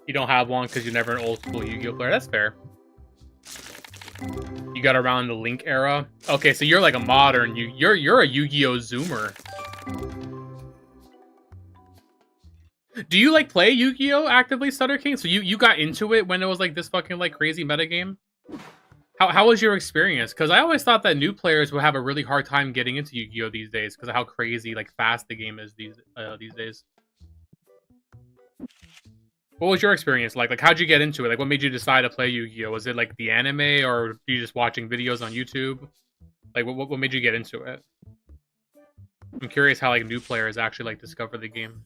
You don't have one because you're never an old school Yu-Gi-Oh player. That's fair. You got around the Link era. Okay, so you're like a modern. You're a Yu-Gi-Oh zoomer. Do you like play Yu-Gi-Oh actively, Sutter King? So you got into it when it was like this fucking like crazy metagame? How was your experience? Because I always thought that new players would have a really hard time getting into Yu-Gi-Oh these days because of how crazy like fast the game is these days. What was your experience like? Like, how'd you get into it? Like, what made you decide to play Yu-Gi-Oh? Was it like the anime, or were you just watching videos on YouTube? Like, what made you get into it? I'm curious how like new players actually like discover the game.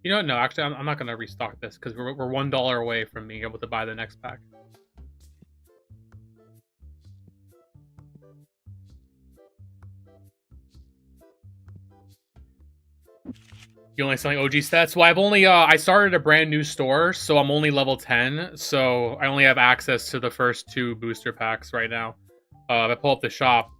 You know what? No, actually, I'm not going to restock this because we're $1 away from being able to buy the next pack. You only selling OG stats? Well, I've only, I started a brand new store, so I'm only level 10, so I only have access to the first 2 booster packs right now. If I pull up the shop,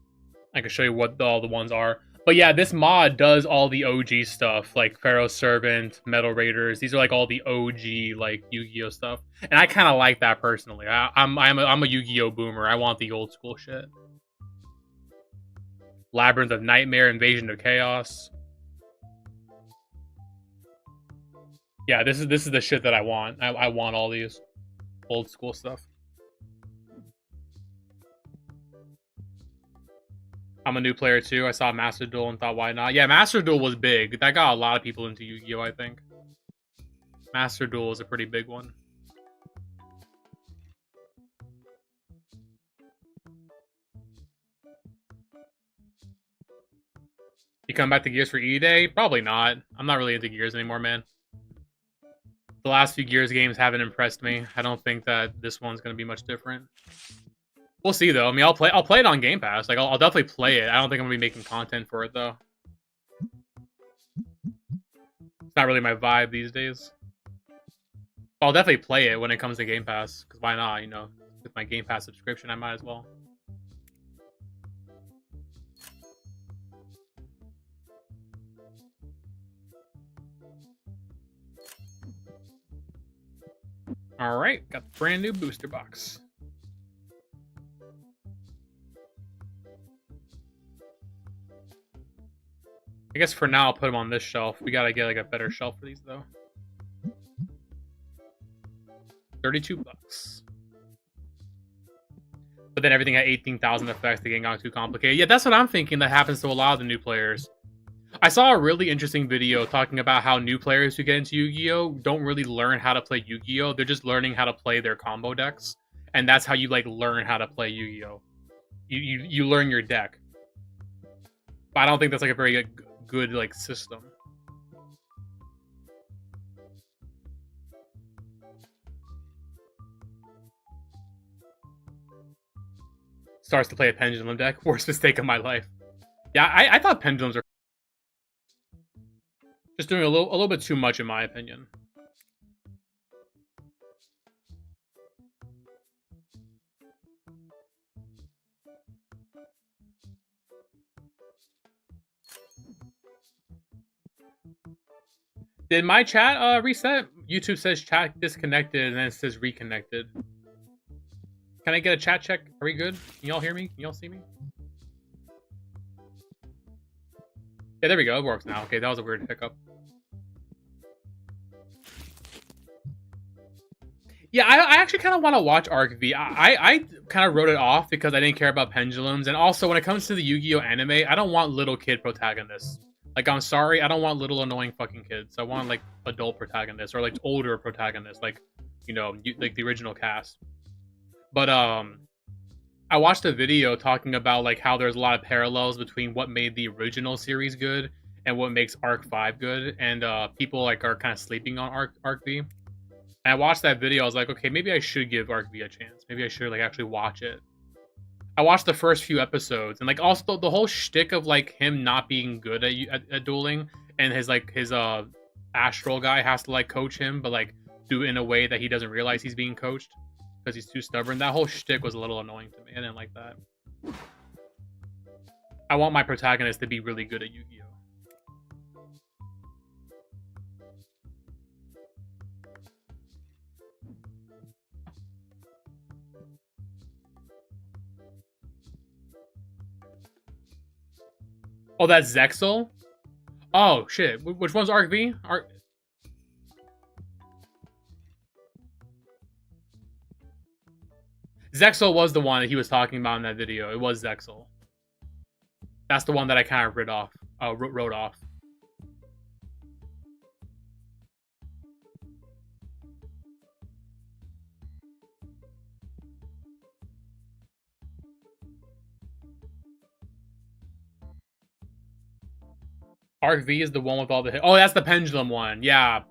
I can show you what all the ones are. But yeah, this mod does all the OG stuff, like Pharaoh's Servant, Metal Raiders. These are like all the OG like Yu-Gi-Oh stuff, and I kind of like that personally. I'm a Yu-Gi-Oh boomer. I want the old school shit. Labyrinth of Nightmare, Invasion of Chaos. Yeah, this is the shit that I want. I want all these old school stuff. I'm a new player too. I saw Master Duel and thought, why not? Yeah, Master Duel was big. That got a lot of people into Yu-Gi-Oh, I think. Master Duel is a pretty big one. You come back to Gears for E-Day? Probably not. I'm not really into Gears anymore, man. The last few Gears games haven't impressed me. I don't think that this one's going to be much different. We'll see, though. I mean, I'll play it on Game Pass. Like, I'll definitely play it. I don't think I'm going to be making content for it, though. It's not really my vibe these days. I'll definitely play it when it comes to Game Pass, because why not, you know? With my Game Pass subscription, I might as well. Alright, got the brand new booster box. I guess for now I'll put them on this shelf. We gotta get like a better shelf for these though. 32 bucks. But then everything at 18,000 effects, they getting too complicated. Yeah, that's what I'm thinking that happens to a lot of the new players. I saw a really interesting video talking about how new players who get into Yu-Gi-Oh don't really learn how to play Yu-Gi-Oh. They're just learning how to play their combo decks, and that's how you like learn how to play Yu-Gi-Oh. You learn your deck. But I don't think that's like a very good like system. Starts to play a pendulum deck. Worst mistake of my life. Yeah, I thought pendulums are just doing a little bit too much, in my opinion. Did my chat reset? YouTube says chat disconnected, and then it says reconnected. Can I get a chat check? Are we good? Can y'all hear me? Can y'all see me? Yeah, there we go. It works now. Okay, that was a weird hiccup. Yeah, I actually kind of want to watch Arc V. I kind of wrote it off because I didn't care about pendulums. And also, when it comes to the Yu-Gi-Oh anime, I don't want little kid protagonists. Like, I'm sorry, I don't want little annoying fucking kids. I want, like, adult protagonists or, like, older protagonists. Like, you know, like the original cast. But, I watched a video talking about, like, how there's a lot of parallels between what made the original series good and what makes Arc 5 good. And, people, like, are kind of sleeping on Arc V. And I watched that video, I was like, okay, maybe I should give Arc V a chance. Maybe I should, like, actually watch it. I watched the first few episodes, and, like, also the whole shtick of, like, him not being good at dueling, and his astral guy has to, like, coach him, but, like, do it in a way that he doesn't realize he's being coached, because he's too stubborn. That whole shtick was a little annoying to me. I didn't like that. I want my protagonist to be really good at Yu-Gi-Oh! Oh, that's Zexal? Oh, shit. Which one's Arc V? Zexal was the one that he was talking about in that video. It was Zexal. That's the one that I kind of wrote off. Arc V is the one with all the... Oh, that's the pendulum one. Yeah.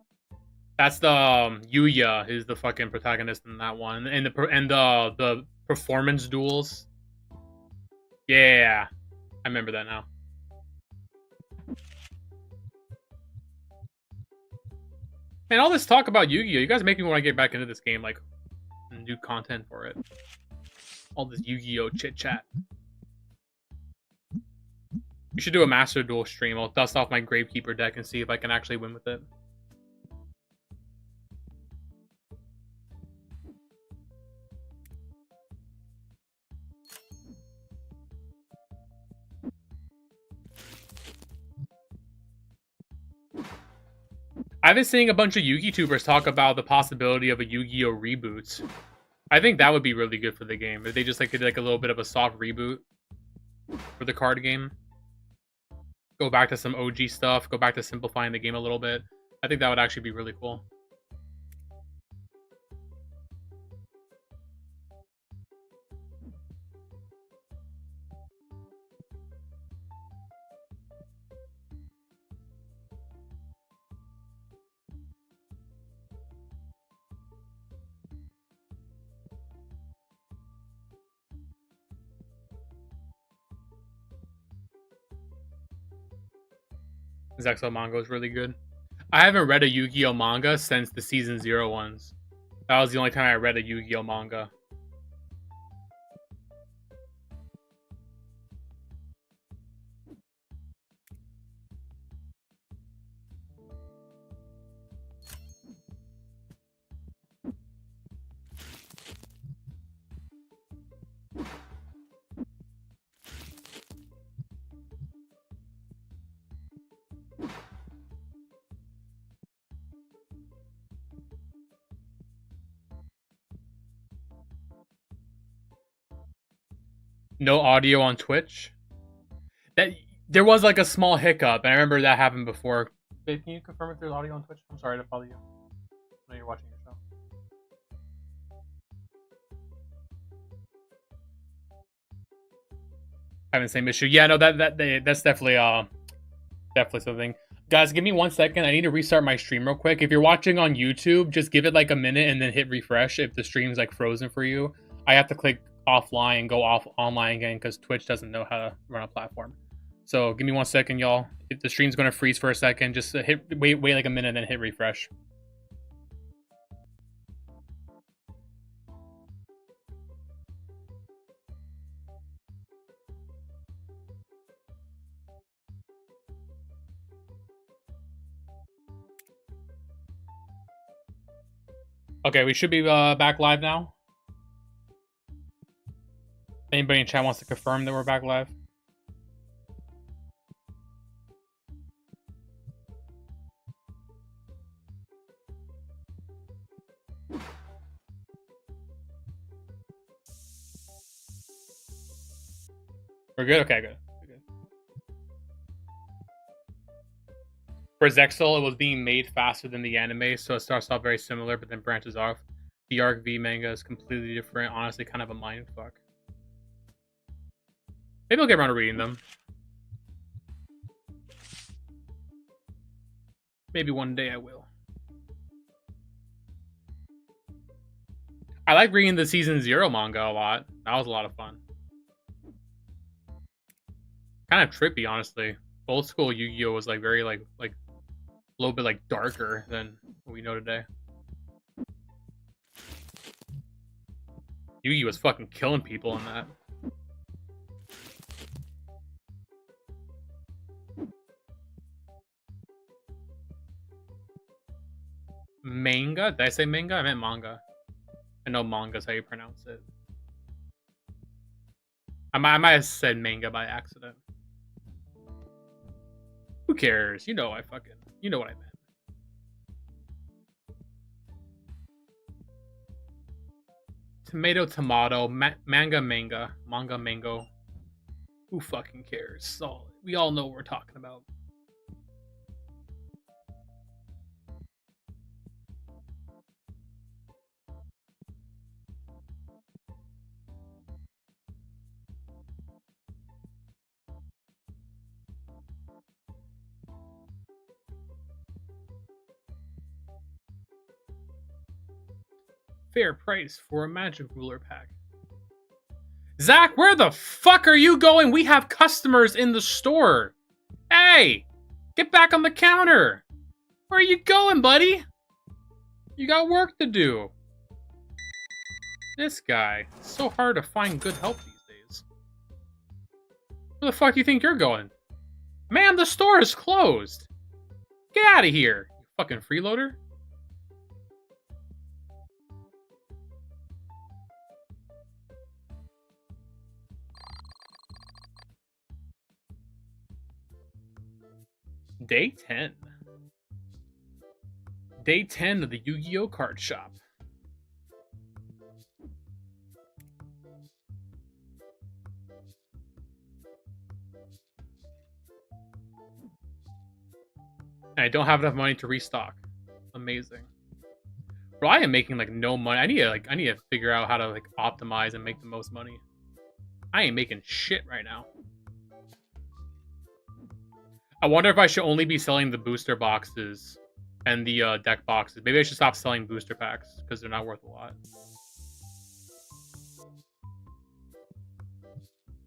That's the YuGiOh is the fucking protagonist in that one. And the performance duels. Yeah. I remember that now. Man, all this talk about Yu-Gi-Oh! You guys make me want to get back into this game, like, and do content for it. All this Yu-Gi-Oh! Chit-chat. We should do a Master Duel stream. I'll dust off my Gravekeeper deck and see if I can actually win with it. I've been seeing a bunch of Yugi-tubers talk about the possibility of a Yu-Gi-Oh reboot. I think that would be really good for the game. If they just like did like a little bit of a soft reboot for the card game. Go back to some OG stuff. Go back to simplifying the game a little bit. I think that would actually be really cool. Zexo manga is really good. I haven't read a Yu-Gi-Oh manga since the Season 0 ones. That was the only time I read a Yu-Gi-Oh manga. No audio on Twitch? There was like a small hiccup, and I remember that happened before. Babe, can you confirm if there's audio on Twitch? I'm sorry to bother you. I know you're watching your show. Having the same issue. Yeah, no, that's definitely something. Guys, give me 1 second. I need to restart my stream real quick. If you're watching on YouTube, just give it like a minute and then hit refresh if the stream's like frozen for you. I have to click offline and go off online again because Twitch doesn't know how to run a platform. So give me 1 second, y'all. If the stream's gonna freeze for a second, just wait like a minute and then hit refresh. Okay, we should be back live now. Anybody in chat wants to confirm that we're back live? We're good? Okay, good. We're good. For Zexal, it was being made faster than the anime, so it starts off very similar, but then branches off. The Arc V manga is completely different. Honestly, kind of a mindfuck. Maybe I'll get around to reading them. Maybe one day I will. I like reading the Season 0 manga a lot. That was a lot of fun. Kind of trippy, honestly. Old school Yu-Gi-Oh was like very like a little bit like darker than what we know today. Yu-Gi was fucking killing people in that. Manga? Did I say manga? I meant manga. I know manga is how you pronounce it. I might have said manga by accident. Who cares? You know you know what I meant. Tomato, manga, mango. Who fucking cares? So, we all know what we're talking about. Fair price for a magic ruler pack. Zach, where the fuck are you going? We have customers in the store. Hey, get back on the counter. Where are you going, buddy? You got work to do. This guy. It's so hard to find good help these days. Where the fuck do you think you're going? Man, the store is closed. Get out of here, you fucking freeloader. Day 10. Day 10 of the Yu-Gi-Oh card shop. I don't have enough money to restock. Amazing. Bro, I am making like no money. I need to figure out how to like optimize and make the most money. I ain't making shit right now. I wonder if I should only be selling the booster boxes and the deck boxes. Maybe I should stop selling booster packs because they're not worth a lot.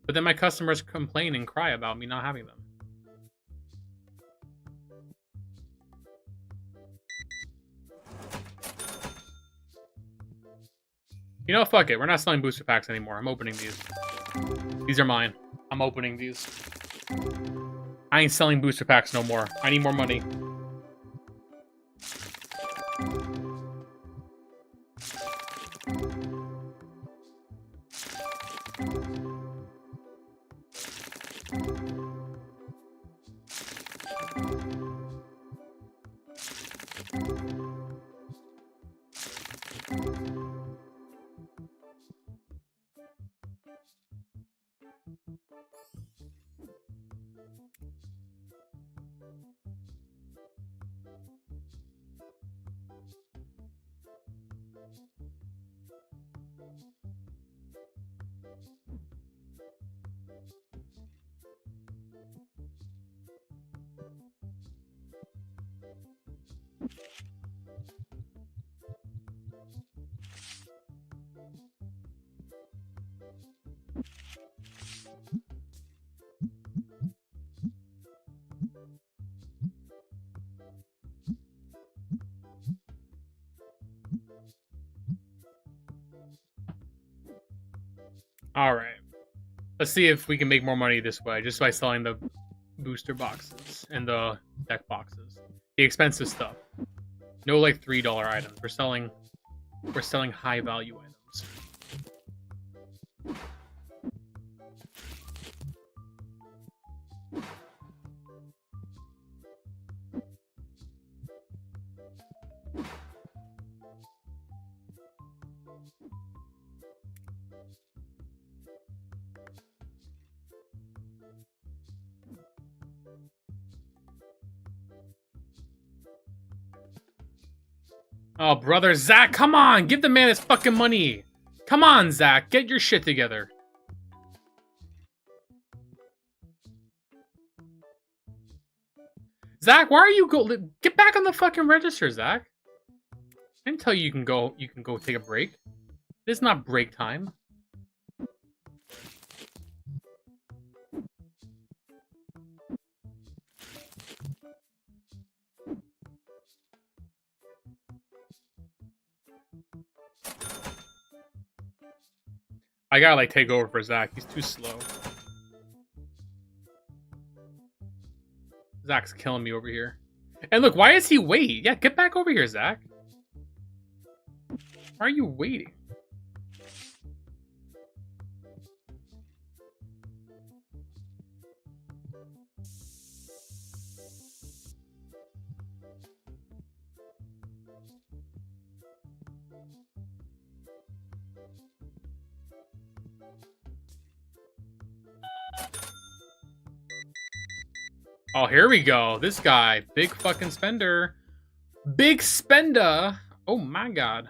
But then my customers complain and cry about me not having them. You know, fuck it. We're not selling booster packs anymore. I'm opening these. These are mine. I'm opening these. I ain't selling booster packs no more. I need more money. All right. Let's see if we can make more money this way, just by selling the booster boxes and the deck boxes. The expensive stuff. No like $3 items. We're selling high value items. Oh, brother, Zach, come on! Give the man his fucking money! Come on, Zach, get your shit together. Zach, why are you get back on the fucking register, Zach. I didn't tell you you can go take a break. It's not break time. I gotta like take over for Zach. He's too slow. Zach's killing me over here. And look, why is he waiting? Yeah, get back over here, Zach. Why are you waiting? Oh, here we go. This guy. Big fucking spender. Big spender. Oh my god.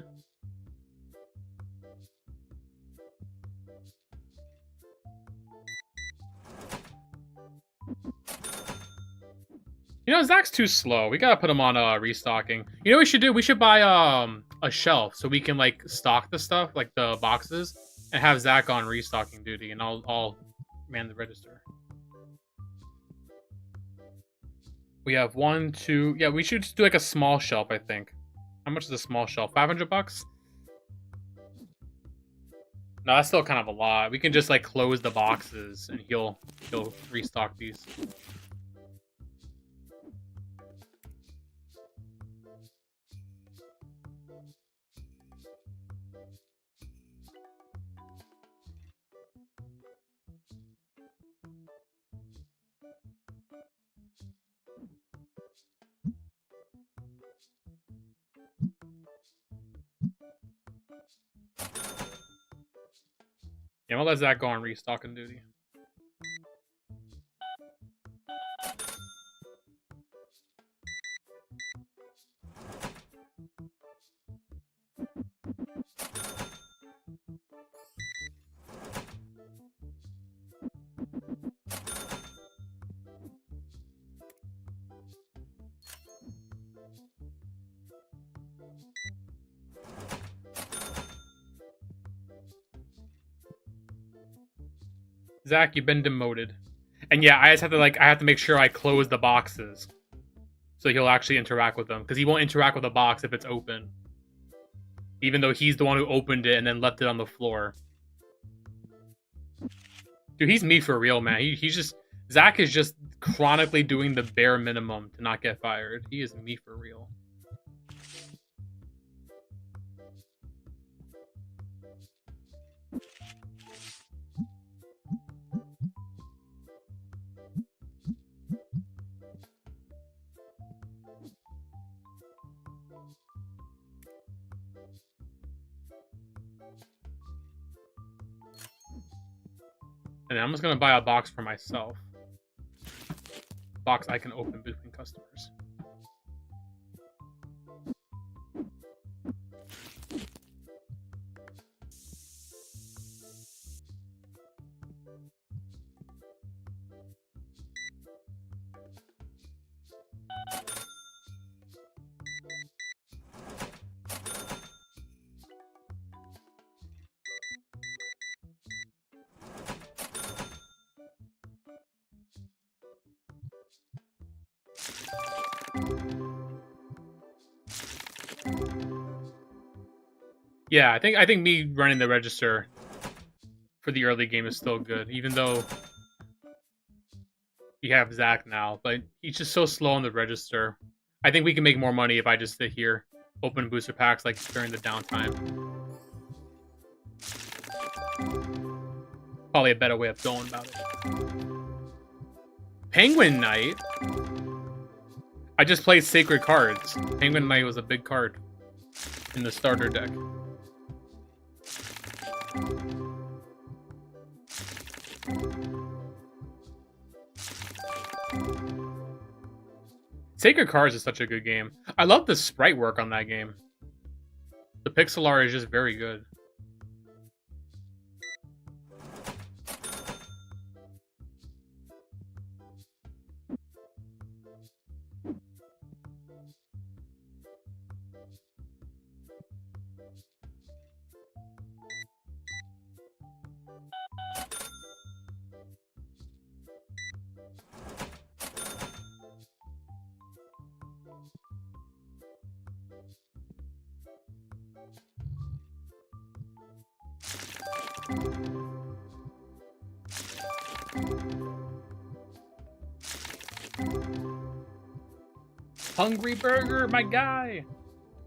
You know, Zach's too slow. We gotta put him on restocking. You know what we should do? We should buy a shelf so we can like stock the stuff, like the boxes, and have Zach on restocking duty, and I'll man the register. We have 1, 2. Yeah, we should just do like a small shelf, I think. How much is a small shelf? 500 bucks? No, that's still kind of a lot. We can just like close the boxes and he'll restock these. Yeah, I'm gonna let Zach go on restocking duty. Zach, you've been demoted. And yeah, I just have to I have to make sure I close the boxes. So he'll actually interact with them. Because he won't interact with the box if it's open. Even though he's the one who opened it and then left it on the floor. Dude, he's me for real, man. He's just... Zach is just chronically doing the bare minimum to not get fired. He is me for real. And then I'm just going to buy a box for myself. A box I can open between customers. Yeah, I think me running the register for the early game is still good, even though you have Zach now, but he's just so slow on the register. I think we can make more money if I just sit here, open booster packs like during the downtime. Probably a better way of going about it. Penguin Knight? I just played Sacred Cards. Penguin Knight was a big card in the starter deck. Sacred Cards is such a good game. I love the sprite work on that game. The pixel art is just very good. Hungry Burger, my guy!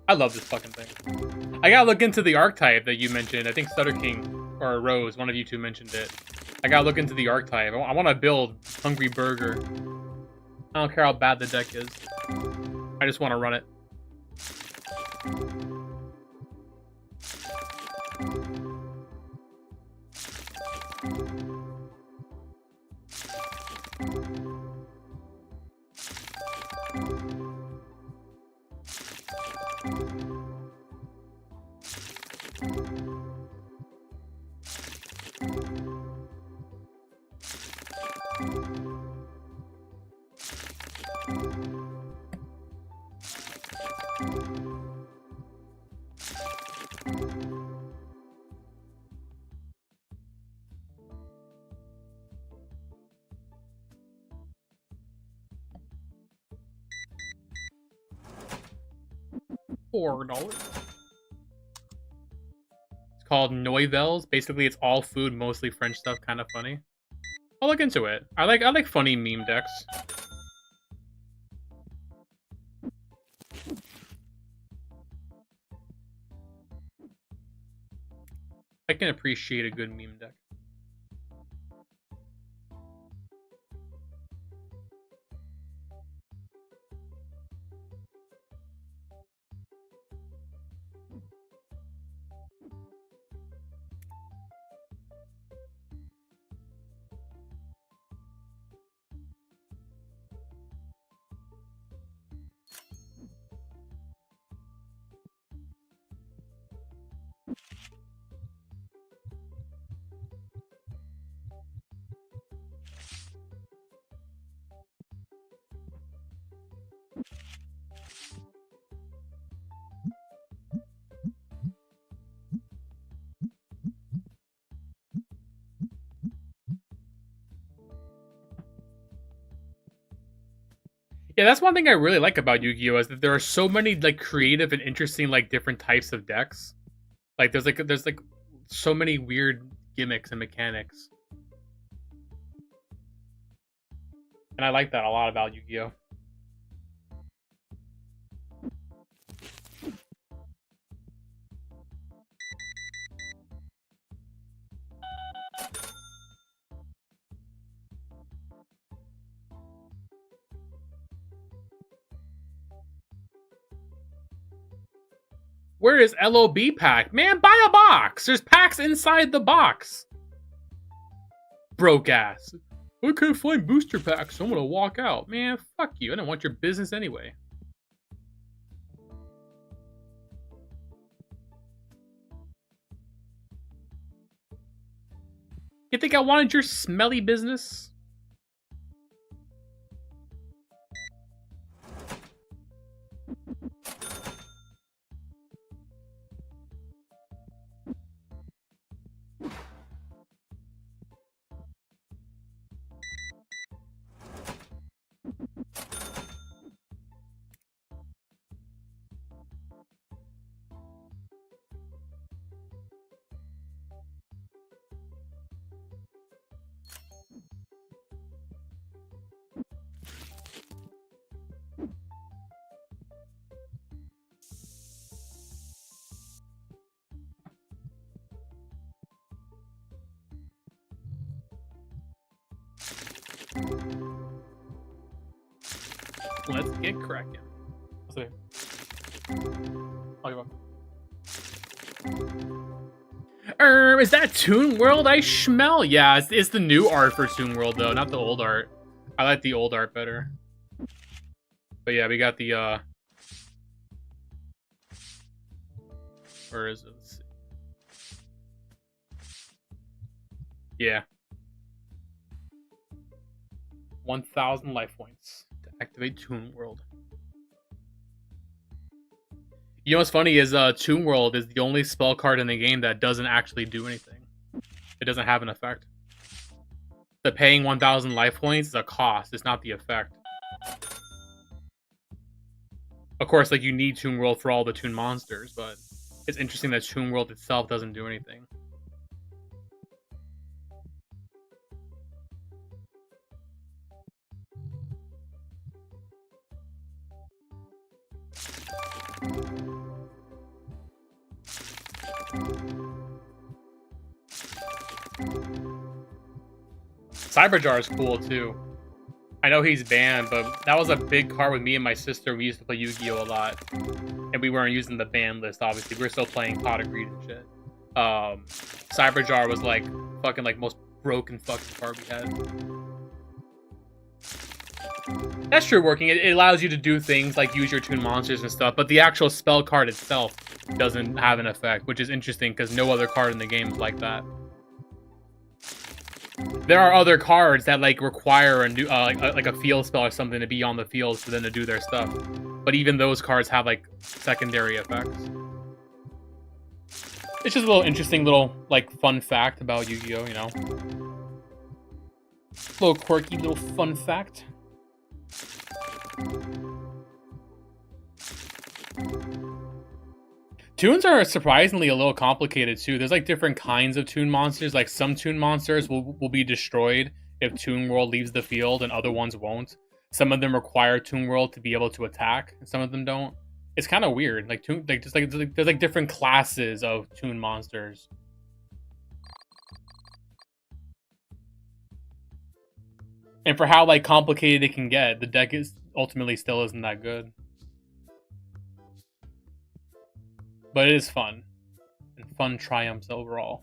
I love this fucking thing. I gotta look into the archetype that you mentioned. I think Stutter King or Rose, one of you two mentioned it. I gotta look into the archetype. I want to build Hungry Burger. I don't care how bad the deck is. I just want to run it. $4. It's called Noivelles. Basically, it's all food, mostly French stuff. Kind of funny. I'll look into it. I like funny meme decks. I can appreciate a good meme deck. Yeah, that's one thing I really like about Yu-Gi-Oh! Is that there are so many like creative and interesting like different types of decks. Like there's like so many weird gimmicks and mechanics. And I like that a lot about Yu-Gi-Oh! Where is LOB pack? Man, buy a box! There's packs inside the box! Broke ass. I can't find booster packs, so I'm gonna walk out. Man, fuck you. I don't want your business anyway. You think I wanted your smelly business? Let's get cracking. Is that Toon World I smell? Yeah, it's the new art for Toon World though, not the old art. I like the old art better. But yeah, we got the where is it? Let's see. Yeah. 1,000 life points to activate Toon World. You know what's funny is Toon World is the only spell card in the game that doesn't actually do anything. It doesn't have an effect. The paying 1,000 life points is a cost, it's not the effect. Of course, like you need Toon World for all the Toon monsters, but it's interesting that Toon World itself doesn't do anything. Cyberjar is cool too. I know he's banned, but that was a big card with me and my sister. We used to play Yu-Gi-Oh! A lot. And we weren't using the ban list, obviously. We were still playing Pot of Greed and shit. Cyberjar was like fucking like most broken fucking card we had. That's true working. It allows you to do things like use your Toon monsters and stuff, but the actual spell card itself doesn't have an effect, which is interesting because no other card in the game is like that. There are other cards that like require a new like a field spell or something to be on the field for them to do their stuff. But even those cards have like secondary effects. It's just a little interesting little like fun fact about Yu-Gi-Oh, you know. Little quirky little fun fact. Toons are surprisingly a little complicated too. There's like different kinds of Toon monsters. Like some Toon monsters will be destroyed if Toon World leaves the field and other ones won't. Some of them require Toon World to be able to attack, and some of them don't. It's kind of weird. Like there's like different classes of Toon monsters. And for how like complicated it can get, the deck is ultimately still isn't that good. But it is fun. And fun triumphs overall.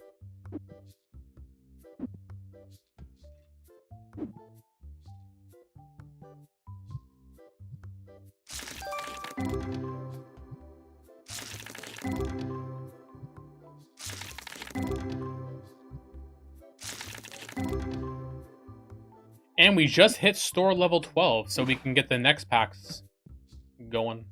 And we just hit store level 12, so we can get the next packs going.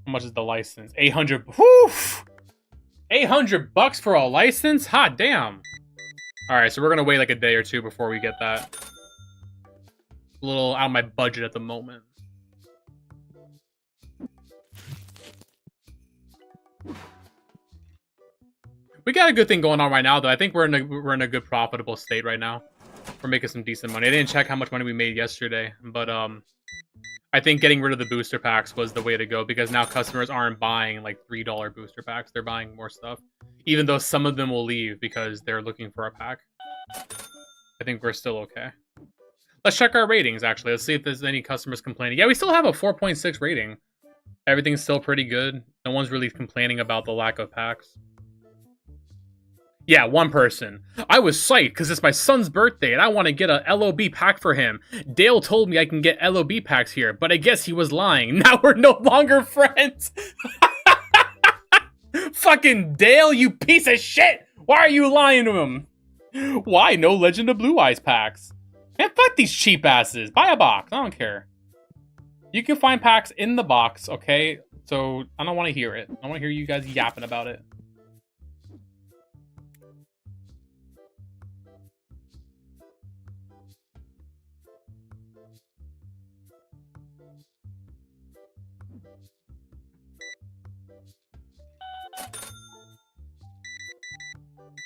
How much is the license? 800. Whew! $800 for a license? Hot damn. Alright, so we're gonna wait like a day or two before we get that. A little out of my budget at the moment. We got a good thing going on right now, though. I think we're in a good profitable state right now. We're making some decent money. I didn't check how much money we made yesterday, but I think getting rid of the booster packs was the way to go, because now customers aren't buying like $3 booster packs. They're buying more stuff, even though some of them will leave because they're looking for a pack. I think we're still okay. Let's check our ratings, actually. Let's see if there's any customers complaining. Yeah, we still have a 4.6 rating. Everything's still pretty good. No one's really complaining about the lack of packs. Yeah, one person. I was psyched because it's my son's birthday and I want to get a LOB pack for him. Dale told me I can get LOB packs here, but I guess he was lying. Now we're no longer friends. Fucking Dale, you piece of shit! Why are you lying to him? Why no Legend of Blue Eyes packs? Man, fuck these cheap asses. Buy a box. I don't care. You can find packs in the box, okay? So, I don't want to hear it. I want to hear you guys yapping about it.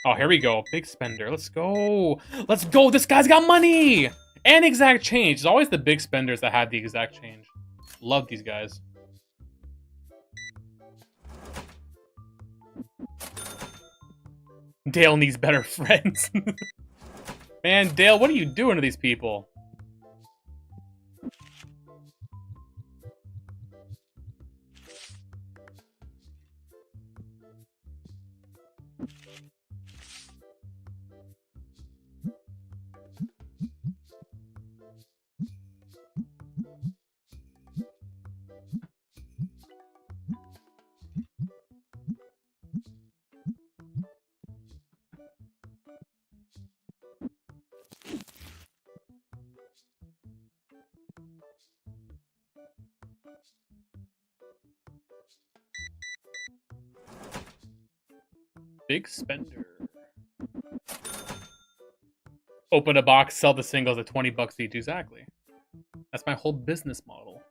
Oh, here we go. Big spender. Let's go. Let's go. This guy's got money. And exact change. It's always the big spenders that have the exact change. Love these guys. Dale needs better friends. Man, Dale, what are you doing to these people? Big spender. Open a box, sell the singles at 20 bucks each. Exactly. That's my whole business model.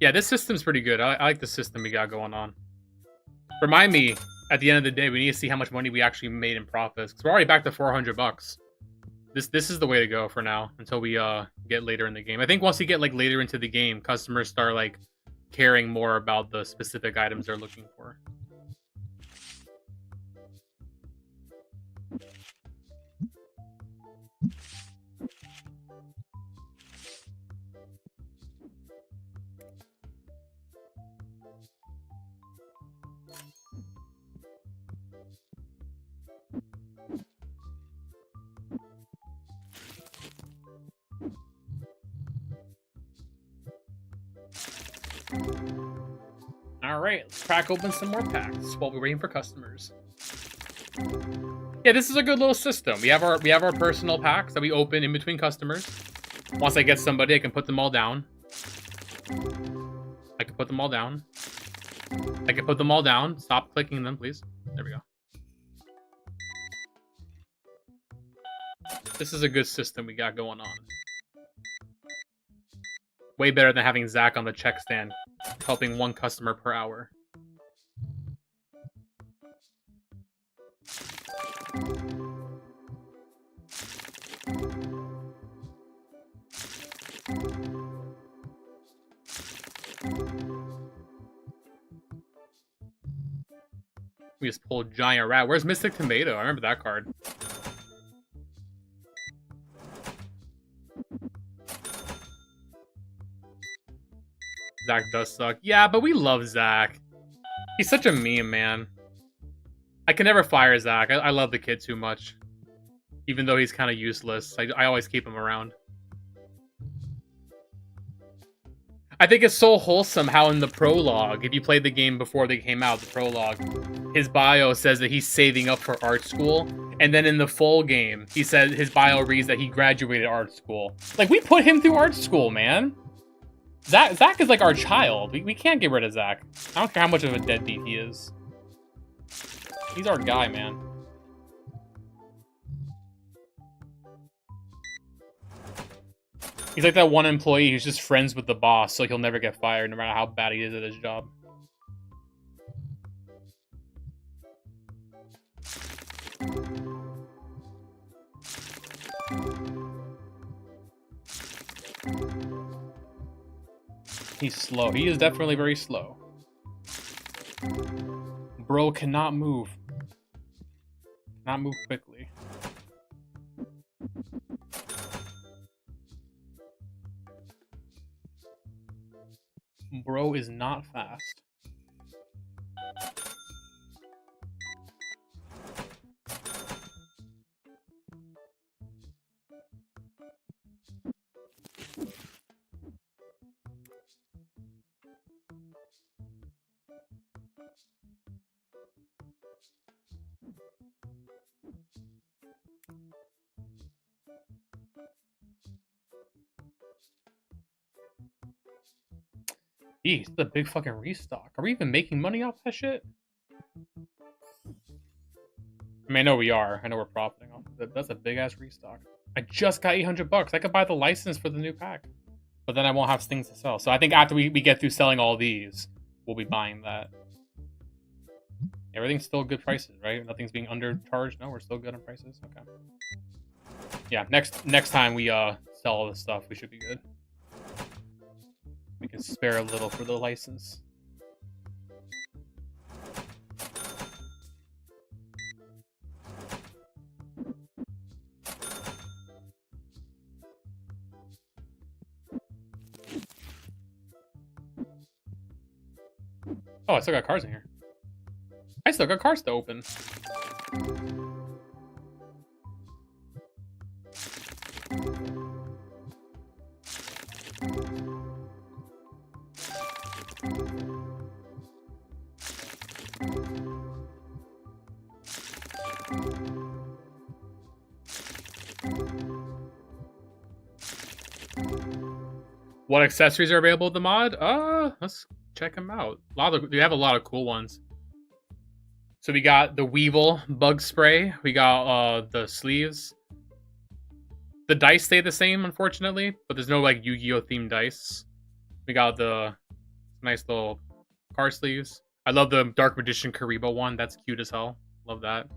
Yeah, this system's pretty good. I like the system we got going on. Remind me, at the end of the day, we need to see how much money we actually made in profits. Because we're already back to 400 bucks. This is the way to go for now, until we get later in the game. I think once we get like later into the game, customers start like caring more about the specific items they're looking for. Alright, let's crack open some more packs while we're waiting for customers. Yeah, this is a good little system. We have our personal packs that we open in between customers. Once I get somebody, I can put them all down. I can put them all down. I can put them all down. Stop clicking them, please. There we go. This is a good system we got going on. Way better than having Zach on the check stand, helping one customer per hour. We just pulled Giant Rat. Where's Mystic Tomato? I remember that card. Zach does suck. Yeah, but we love Zach. He's such a meme, man. I can never fire Zach. I love the kid too much. Even though he's kind of useless. I always keep him around. I think it's so wholesome how in the prologue, if you played the game before they came out, the prologue, his bio says that he's saving up for art school. And then in the full game, he said his bio reads that he graduated art school. Like, we put him through art school, man. Zach is like our child. We can't get rid of Zach. I don't care how much of a deadbeat he is. He's our guy, man. He's like that one employee who's just friends with the boss, so he'll never get fired no matter how bad he is at his job. He's slow. He is definitely very slow. Bro cannot move. Cannot move quickly. Bro is not fast. Jeez, this is a big fucking restock. Are we even making money off that shit? I mean, I know we are. I know we're profiting off of it. That's a big ass restock. I just got 800 bucks. I could buy the license for the new pack. But then I won't have things to sell. So I think after we get through selling all these, we'll be buying that. Everything's still good prices, right? Nothing's being undercharged. No, we're still good on prices. Okay. Yeah, next time we sell all this stuff, we should be good. We can spare a little for the license. Oh, I still got cards in here. I still got cards to open. What accessories are available with the mod? Let's check them out. We have a lot of cool ones. So we got the Weevil bug spray. We got the sleeves. The dice stay the same, unfortunately, but there's no like Yu-Gi-Oh themed dice. We got the nice little card sleeves. I love the Dark Magician Karibo one. That's cute as hell. Love that.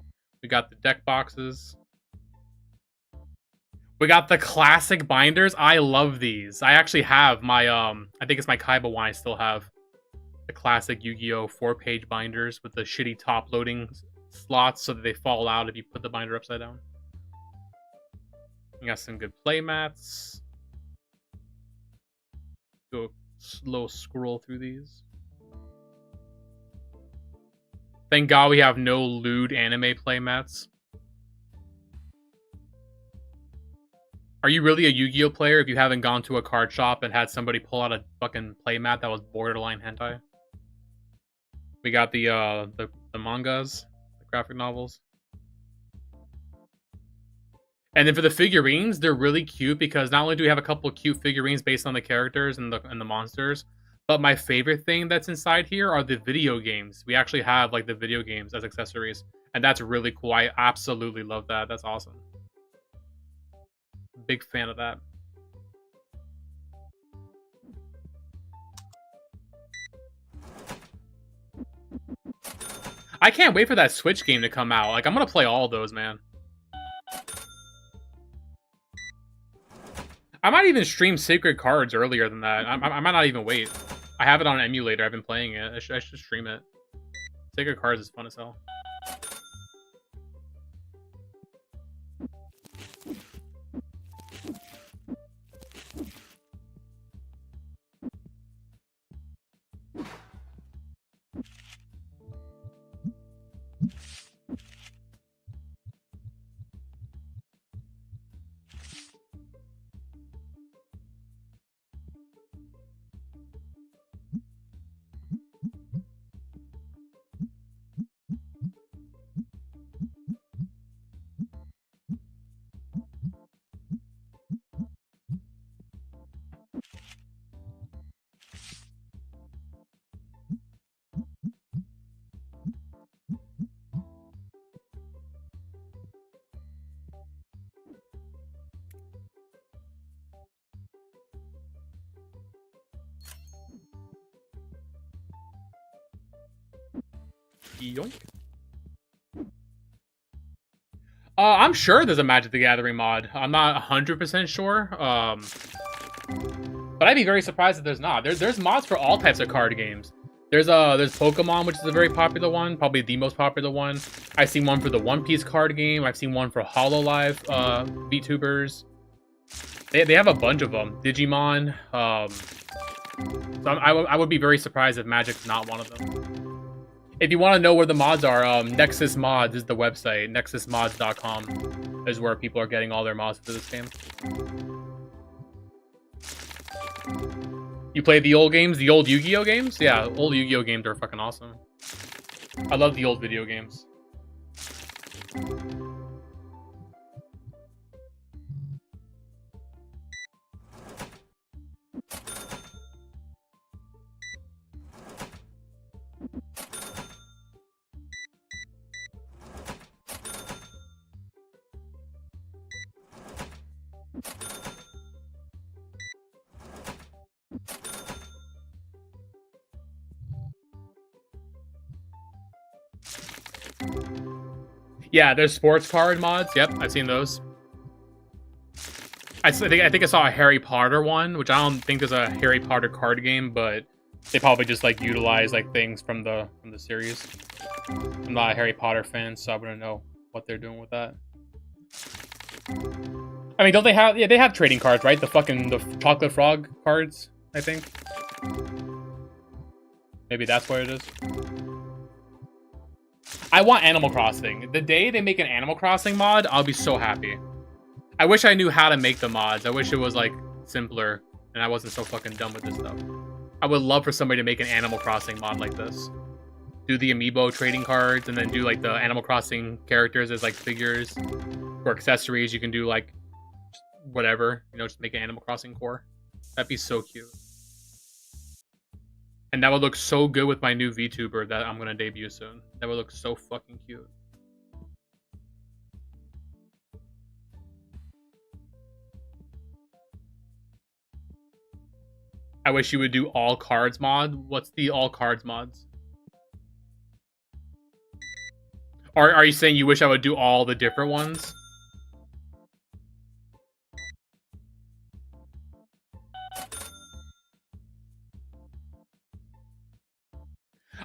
We got the deck boxes. We got the classic binders. I love these. I actually have my I think it's my Kaiba one I still have. The classic Yu-Gi-Oh 4-page binders with the shitty top loading slots so that they fall out if you put the binder upside down. We got some good play mats. Do a slow scroll through these. Thank God we have no lewd anime play mats. Are you really a Yu-Gi-Oh player if you haven't gone to a card shop and had somebody pull out a fucking playmat that was borderline hentai? We got the mangas, the graphic novels. And then for the figurines, they're really cute because not only do we have a couple of cute figurines based on the characters and the monsters, but my favorite thing that's inside here are the video games. We actually have like the video games as accessories, and that's really cool. I absolutely love that. That's awesome. Big fan of that. I can't wait for that Switch game to come out. Like, I'm gonna play all those, man. I might even stream Sacred Cards earlier than that. I might not even wait. I have it on an emulator. I've been playing it. I should stream it. Sacred Cards is fun as hell. Yoink. I'm sure there's a Magic the Gathering mod. I'm not 100% sure. But I'd be very surprised if there's not. There's mods for all types of card games. There's Pokemon, which is a very popular one, probably the most popular one. I've seen one for the One Piece card game. I've seen one for HoloLive VTubers. They have a bunch of them. Digimon. So I would be very surprised if Magic's not one of them. If you want to know where the mods are, Nexus Mods is the website. NexusMods.com is where people are getting all their mods for this game. You play the old games? The old Yu-Gi-Oh games? Yeah, old Yu-Gi-Oh games are fucking awesome. I love the old video games. Yeah, there's sports card mods. Yep, I've seen those. I think I saw a Harry Potter one, which I don't think there's a Harry Potter card game, but they probably just like utilize like things from the series. I'm not a Harry Potter fan, so I wouldn't know what they're doing with that. I mean, don't they have? Yeah, they have trading cards, right? The chocolate frog cards, I think. Maybe that's what it is. I want Animal Crossing. The day they make an Animal Crossing mod, I'll be so happy. I wish I knew how to make the mods. I wish it was like simpler and I wasn't so fucking dumb with this stuff. I would love for somebody to make an Animal Crossing mod like this. Do the amiibo trading cards and then do like the Animal Crossing characters as like figures. For accessories, you can do like whatever, you know, just make an Animal Crossing core. That'd be so cute. And that would look so good with my new VTuber that I'm gonna debut soon. That would look so fucking cute. I wish you would do all cards mod. What's the all cards mods? Are you saying you wish I would do all the different ones?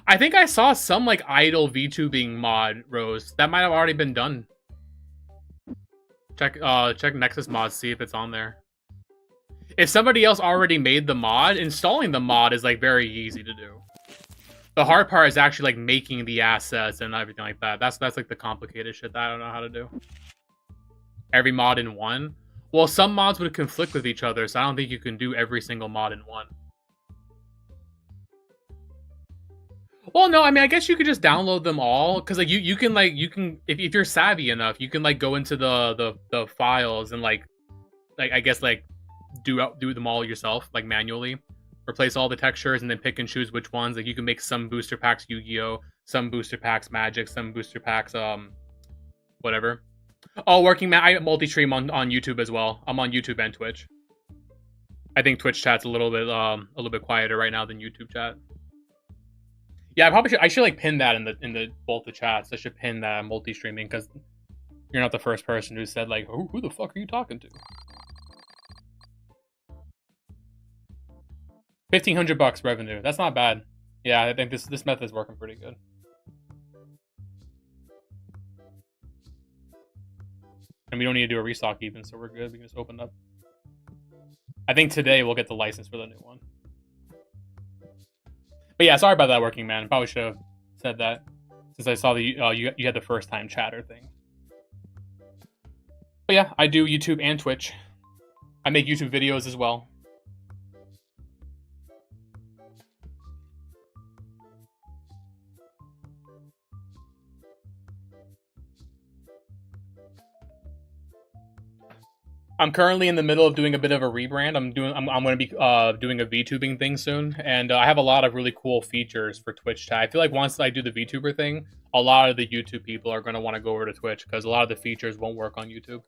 I think I saw some like idle VTubing mod, Rose. That might have already been done. Check Nexus Mods, see if it's on there. If somebody else already made the mod, installing the mod is like very easy to do. The hard part is actually like making the assets and everything like that. That's like the complicated shit that I don't know how to do. Every mod in one? Well, some mods would conflict with each other, so I don't think you can do every single mod in one. Well, no, I mean, I guess you could just download them all, because like you can if you're savvy enough, you can like go into the files and like I guess like do them all yourself, like manually. Replace all the textures and then pick and choose which ones. Like you can make some booster packs Yu-Gi-Oh, some booster packs Magic, some booster packs whatever. Oh, I multi-stream on YouTube as well. I'm on YouTube and Twitch. I think Twitch chat's a little bit quieter right now than YouTube chat. Yeah, I should like pin that in the both the chats. I should pin that multi-streaming because you're not the first person who said like, who the fuck are you talking to? $1,500 revenue. That's not bad. Yeah, I think this method is working pretty good. And we don't need to do a restock even, so we're good. We can just open up. I think today we'll get the license for the new one. But yeah, sorry about that, working man. Probably should have said that since I saw the you had the first time chatter thing. But yeah, I do YouTube and Twitch. I make YouTube videos as well. I'm currently in the middle of doing a bit of a rebrand. I'm going to be doing a VTubing thing soon, and I have a lot of really cool features for Twitch chat. I feel like once I do the VTuber thing, a lot of the YouTube people are going to want to go over to Twitch because a lot of the features won't work on YouTube,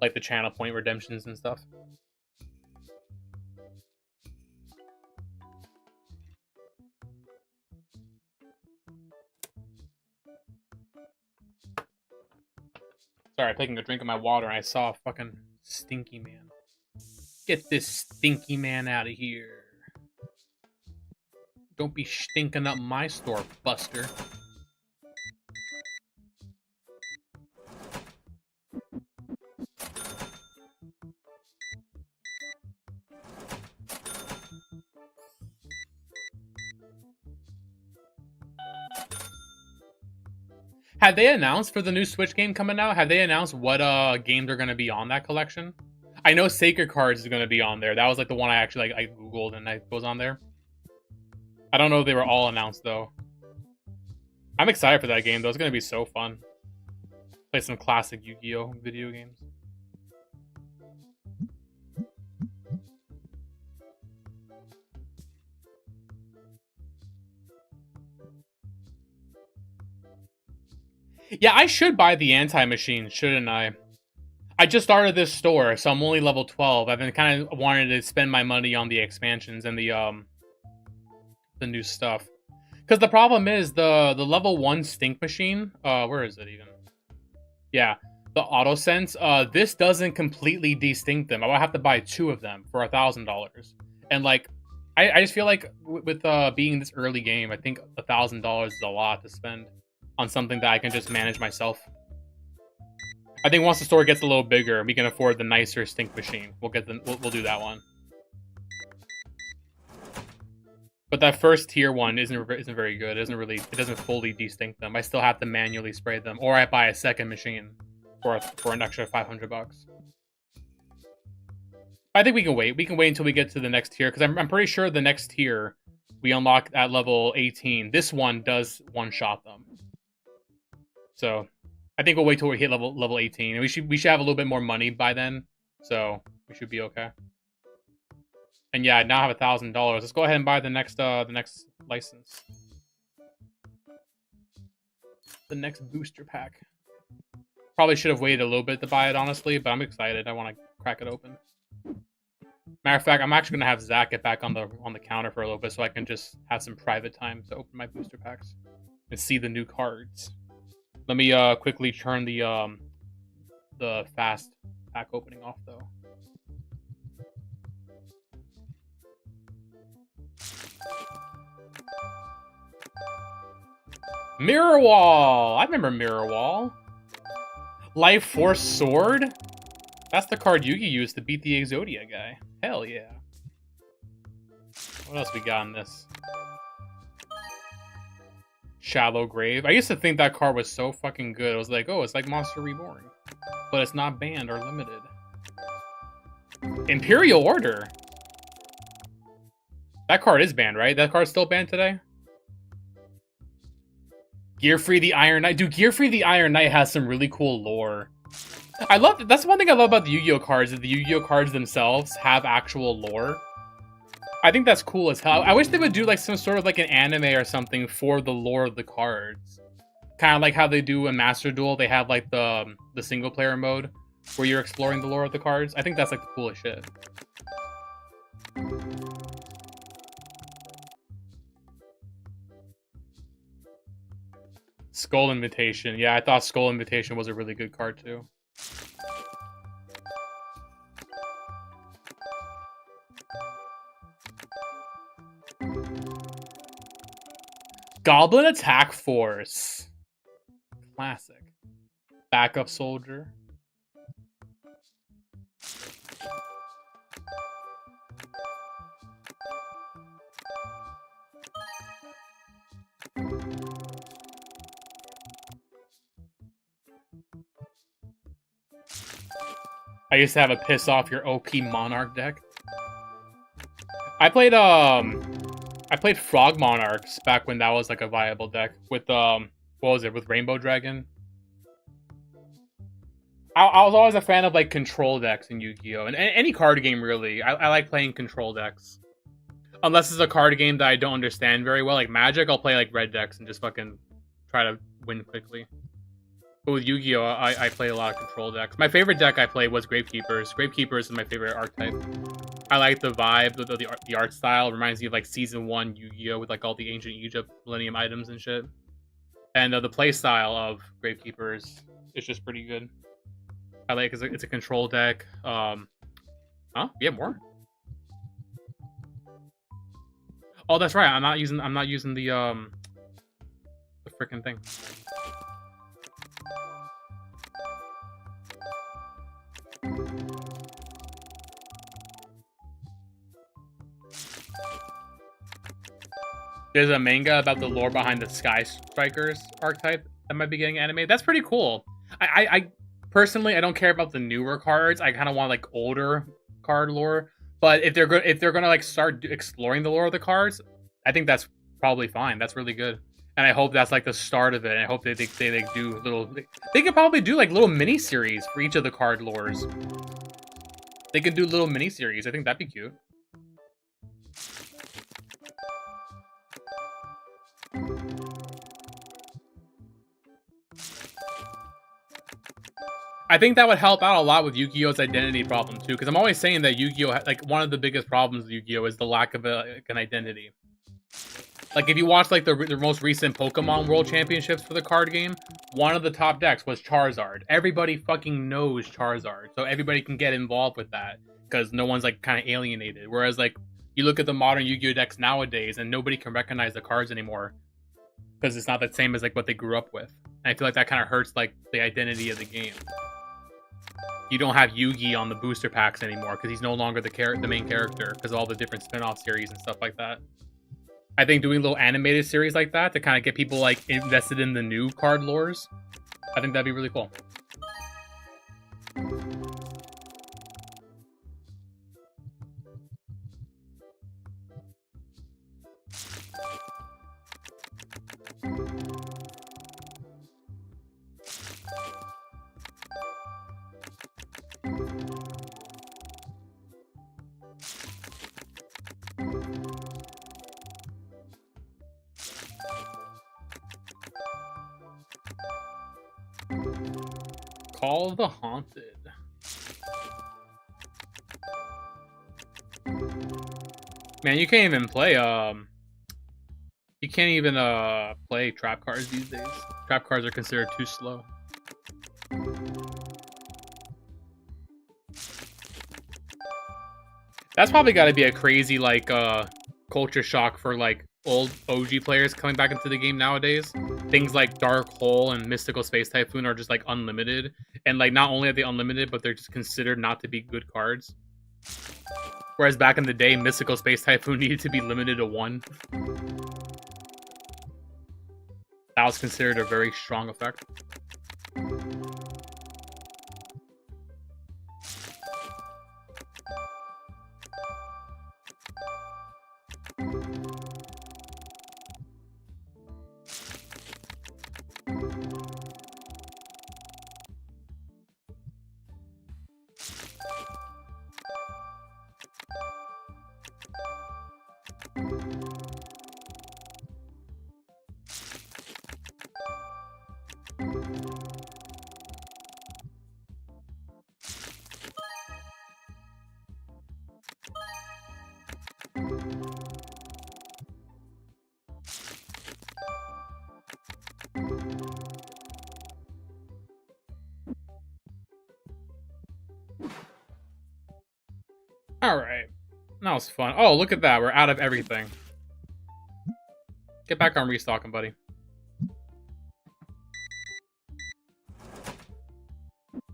like the channel point redemptions and stuff. Sorry, I'm taking a drink of my water and I saw a fucking stinky man. Get this stinky man out of here. Don't be stinking up my store, Buster. Have they announced for the new Switch game coming out? Have they announced what games are going to be on that collection? I know Sacred Cards is going to be on there. That was like the one I actually I googled and it was on there. I don't know if they were all announced though. I'm excited for that game though. It's going to be so fun. Play some classic Yu-Gi-Oh video games. Yeah, I should buy the anti-machine, shouldn't I? I just started this store, so I'm only level 12. I've been kind of wanting to spend my money on the expansions and the new stuff. Because the problem is the level 1 stink machine. Where is it even? Yeah, the auto sense. This doesn't completely de-stink them. I will have to buy 2 of them for $1,000. And like, I just feel like with being this early game, I think $1,000 is a lot to spend on something that I can just manage myself. I think once the store gets a little bigger, we can afford the nicer stink machine. We'll do that one. But that first tier one isn't very good. It doesn't fully de-stink them. I still have to manually spray them, or I buy a second machine for an extra $500. I think we can wait. We can wait until we get to the next tier because I'm pretty sure the next tier we unlock at level 18. This one does one-shot them. So I think we'll wait till we hit level 18, and we should have a little bit more money by then, so we should be okay. And yeah, I now have $1,000. Let's go ahead and buy the next license, the next booster pack. Probably should have waited a little bit to buy it, honestly, but I'm excited. I want to crack it open. Matter of fact, I'm actually gonna have Zach get back on the counter for a little bit, so I can just have some private time to open my booster packs and see the new cards. Let me quickly turn the fast pack opening off though. Mirror Wall! I remember Mirror Wall. Life Force Sword? That's the card Yugi used to beat the Exodia guy. Hell yeah. What else we got in this? Shallow Grave. I used to think that card was so fucking good. I was like, oh, it's like Monster Reborn. But it's not banned or limited. Imperial Order. That card is banned, right? That card's still banned today? Gearfree the Iron Knight. Dude, Gearfree the Iron Knight has some really cool lore. That's one thing I love about the Yu-Gi-Oh cards, is the Yu-Gi-Oh cards themselves have actual lore. I think that's cool as hell. I wish they would do like some sort of like an anime or something for the lore of the cards. Kind of like how they do in Master Duel. They have like the single player mode where you're exploring the lore of the cards. I think that's like the coolest shit. Skull Invitation. Yeah, I thought Skull Invitation was a really good card too. Goblin Attack Force. Classic. Backup Soldier. I used to have a piss off your OP Monarch deck. I played Frog Monarchs back when that was like a viable deck with what was it, with Rainbow Dragon. I was always a fan of like control decks in Yu-Gi-Oh! And any card game really. I like playing control decks. Unless it's a card game that I don't understand very well, like Magic, I'll play like red decks and just fucking try to win quickly. But with Yu-Gi-Oh! I play a lot of control decks. My favorite deck I played was Gravekeepers. Gravekeepers is my favorite archetype. I like the vibe, the art style. It reminds me of like Season 1 Yu-Gi-Oh! With like all the ancient Egypt Millennium items and shit. And the play style of Gravekeepers is just pretty good. I like it's a control deck. Huh? Yeah, more. Oh, that's right. I'm not using the freaking thing. There's a manga about the lore behind the Sky Strikers archetype that might be getting animated. That's pretty cool. I personally, I don't care about the newer cards. I kind of want like older card lore. But if they're gonna like start exploring the lore of the cards, I think that's probably fine. That's really good. And I hope that's like the start of it. I hope they do little. They could probably do like little mini series for each of the card lores. They could do little mini series. I think that'd be cute. I think that would help out a lot with Yu-Gi-Oh's identity problem too, because I'm always saying that Yu-Gi-Oh, like one of the biggest problems with Yu-Gi-Oh is the lack of an identity. Like if you watch like the most recent Pokemon World Championships for the card game, one of the top decks was Charizard. Everybody fucking knows Charizard, so everybody can get involved with that because no one's like kind of alienated. Whereas like you look at the modern Yu-Gi-Oh decks nowadays, and nobody can recognize the cards anymore because it's not the same as like what they grew up with. And I feel like that kind of hurts like the identity of the game. You don't have Yugi on the booster packs anymore because he's no longer the main character because of all the different spin-off series and stuff like that. I think doing little animated series like that to kind of get people like invested in the new card lores, I think that'd be really cool. Call of the Haunted. Man, you can't even play you can't even play trap cards these days. Trap cards are considered too slow. That's probably got to be a crazy like culture shock for like old OG players coming back into the game nowadays. Things like Dark Hole and Mystical Space Typhoon are just like unlimited, and like not only are they unlimited, but they're just considered not to be good cards. Whereas back in the day, Mystical Space Typhoon needed to be limited to 1. That was considered a very strong effect. Alright. That was fun. Oh, look at that. We're out of everything. Get back on restocking, buddy.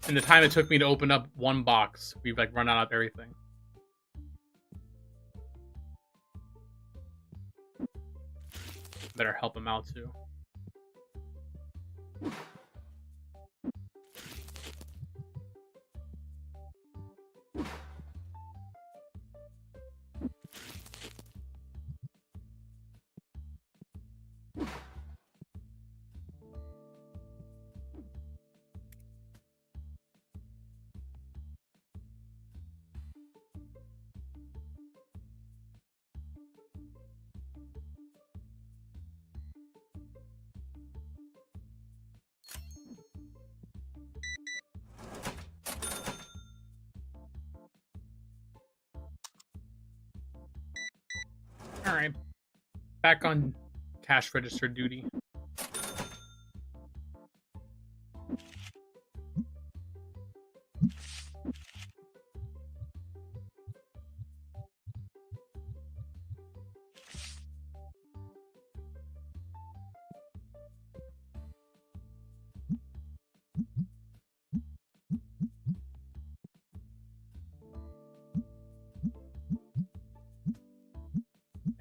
In the time it took me to open up 1 box, we've like run out of everything. Better help him out too. Alright. Back on cash register duty.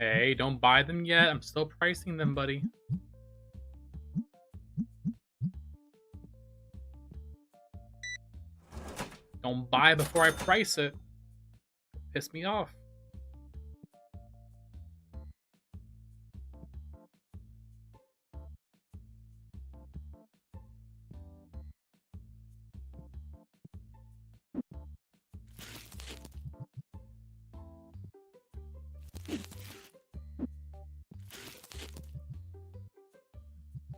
Hey, don't buy them yet. I'm still pricing them, buddy. Don't buy before I price it. Piss me off.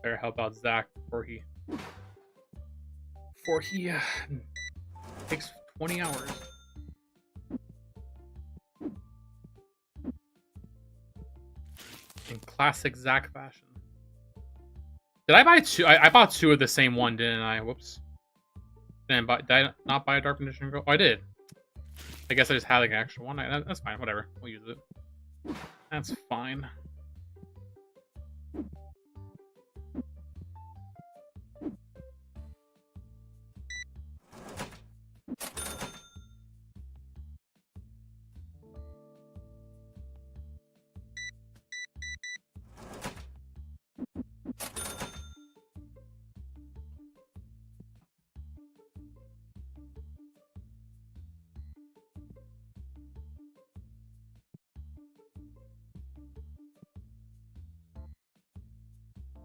Better help out Zach before he takes 20 hours. In classic Zach fashion. Did I buy two? I bought two of the same one, didn't I? Whoops. Did I not buy a Dark Magician Girl? Oh, I did. I guess I just had like an extra one. That's fine. Whatever. We'll use it. That's fine.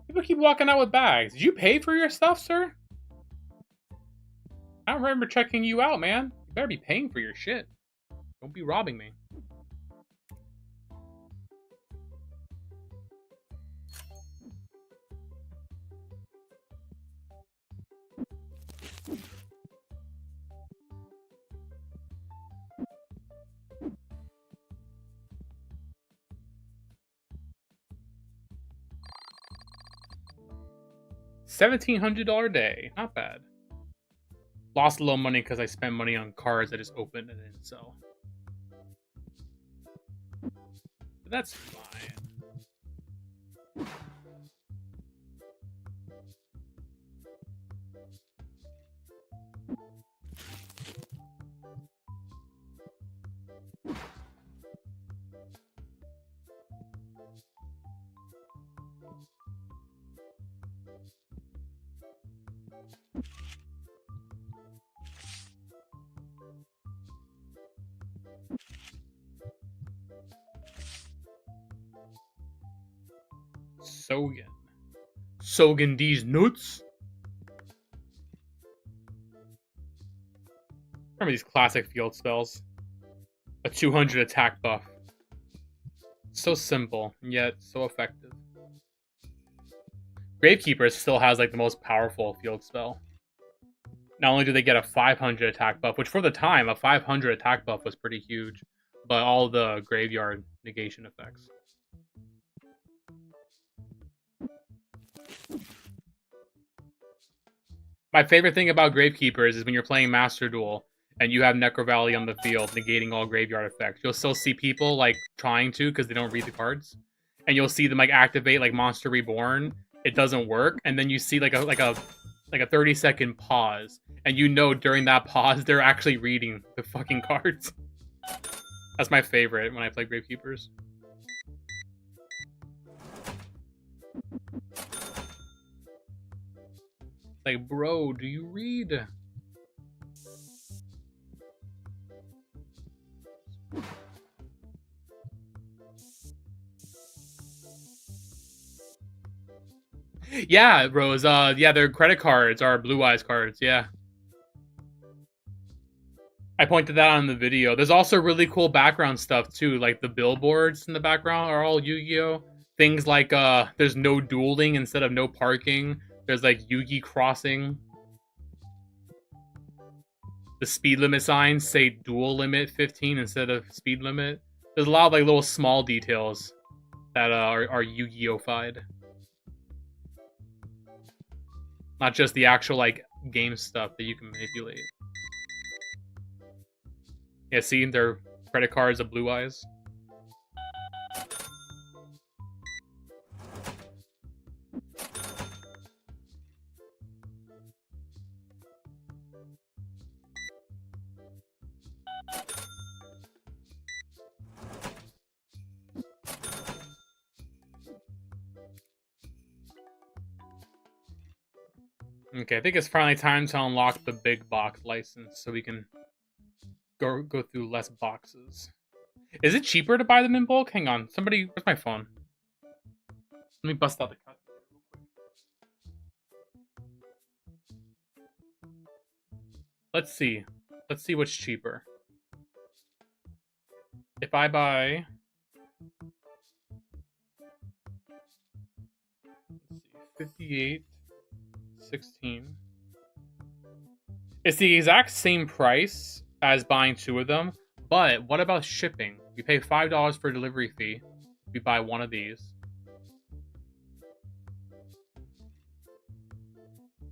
People keep walking out with bags. Did you pay for your stuff, sir? I don't remember checking you out, man. You better be paying for your shit. Don't be robbing me. $1,700 day. Not bad. Lost a little money because I spent money on cards I just opened and didn't sell. But that's fine. Sogen these nuts. Remember these classic field spells? A 200 attack buff. So simple, and yet so effective. Gravekeeper still has like the most powerful field spell. Not only do they get a 500 attack buff, which for the time, a 500 attack buff was pretty huge, but all the graveyard negation effects. My favorite thing about Gravekeepers is when you're playing Master Duel and you have Necro Valley on the field negating all graveyard effects. You'll still see people like trying to because they don't read the cards, and you'll see them like activate like Monster Reborn. It doesn't work, and then you see like a 30-second pause, and you know during that pause they're actually reading the fucking cards. That's my favorite when I play Gravekeepers. Like, bro, do you read? Yeah, Rose. Yeah, their credit cards are Blue Eyes cards. Yeah. I pointed that out in the video. There's also really cool background stuff too, like the billboards in the background are all Yu-Gi-Oh. Things like there's no dueling instead of no parking. There's like Yugi crossing. The speed limit signs say dual limit 15 instead of speed limit. There's a lot of like little small details that are Yu-Gi-Oh-fied. Not just the actual like game stuff that you can manipulate. Yeah, see, their credit cards of Blue Eyes. Okay, I think it's finally time to unlock the big box license so we can go through less boxes. Is it cheaper to buy them in bulk? Hang on, somebody, where's my phone? Let me bust out the cut. Let's see. Let's see what's cheaper. If I buy... Let's see, 58, 16. It's the exact same price as buying 2 of them, but what about shipping? We pay $5 for a delivery fee. We buy 1 of these.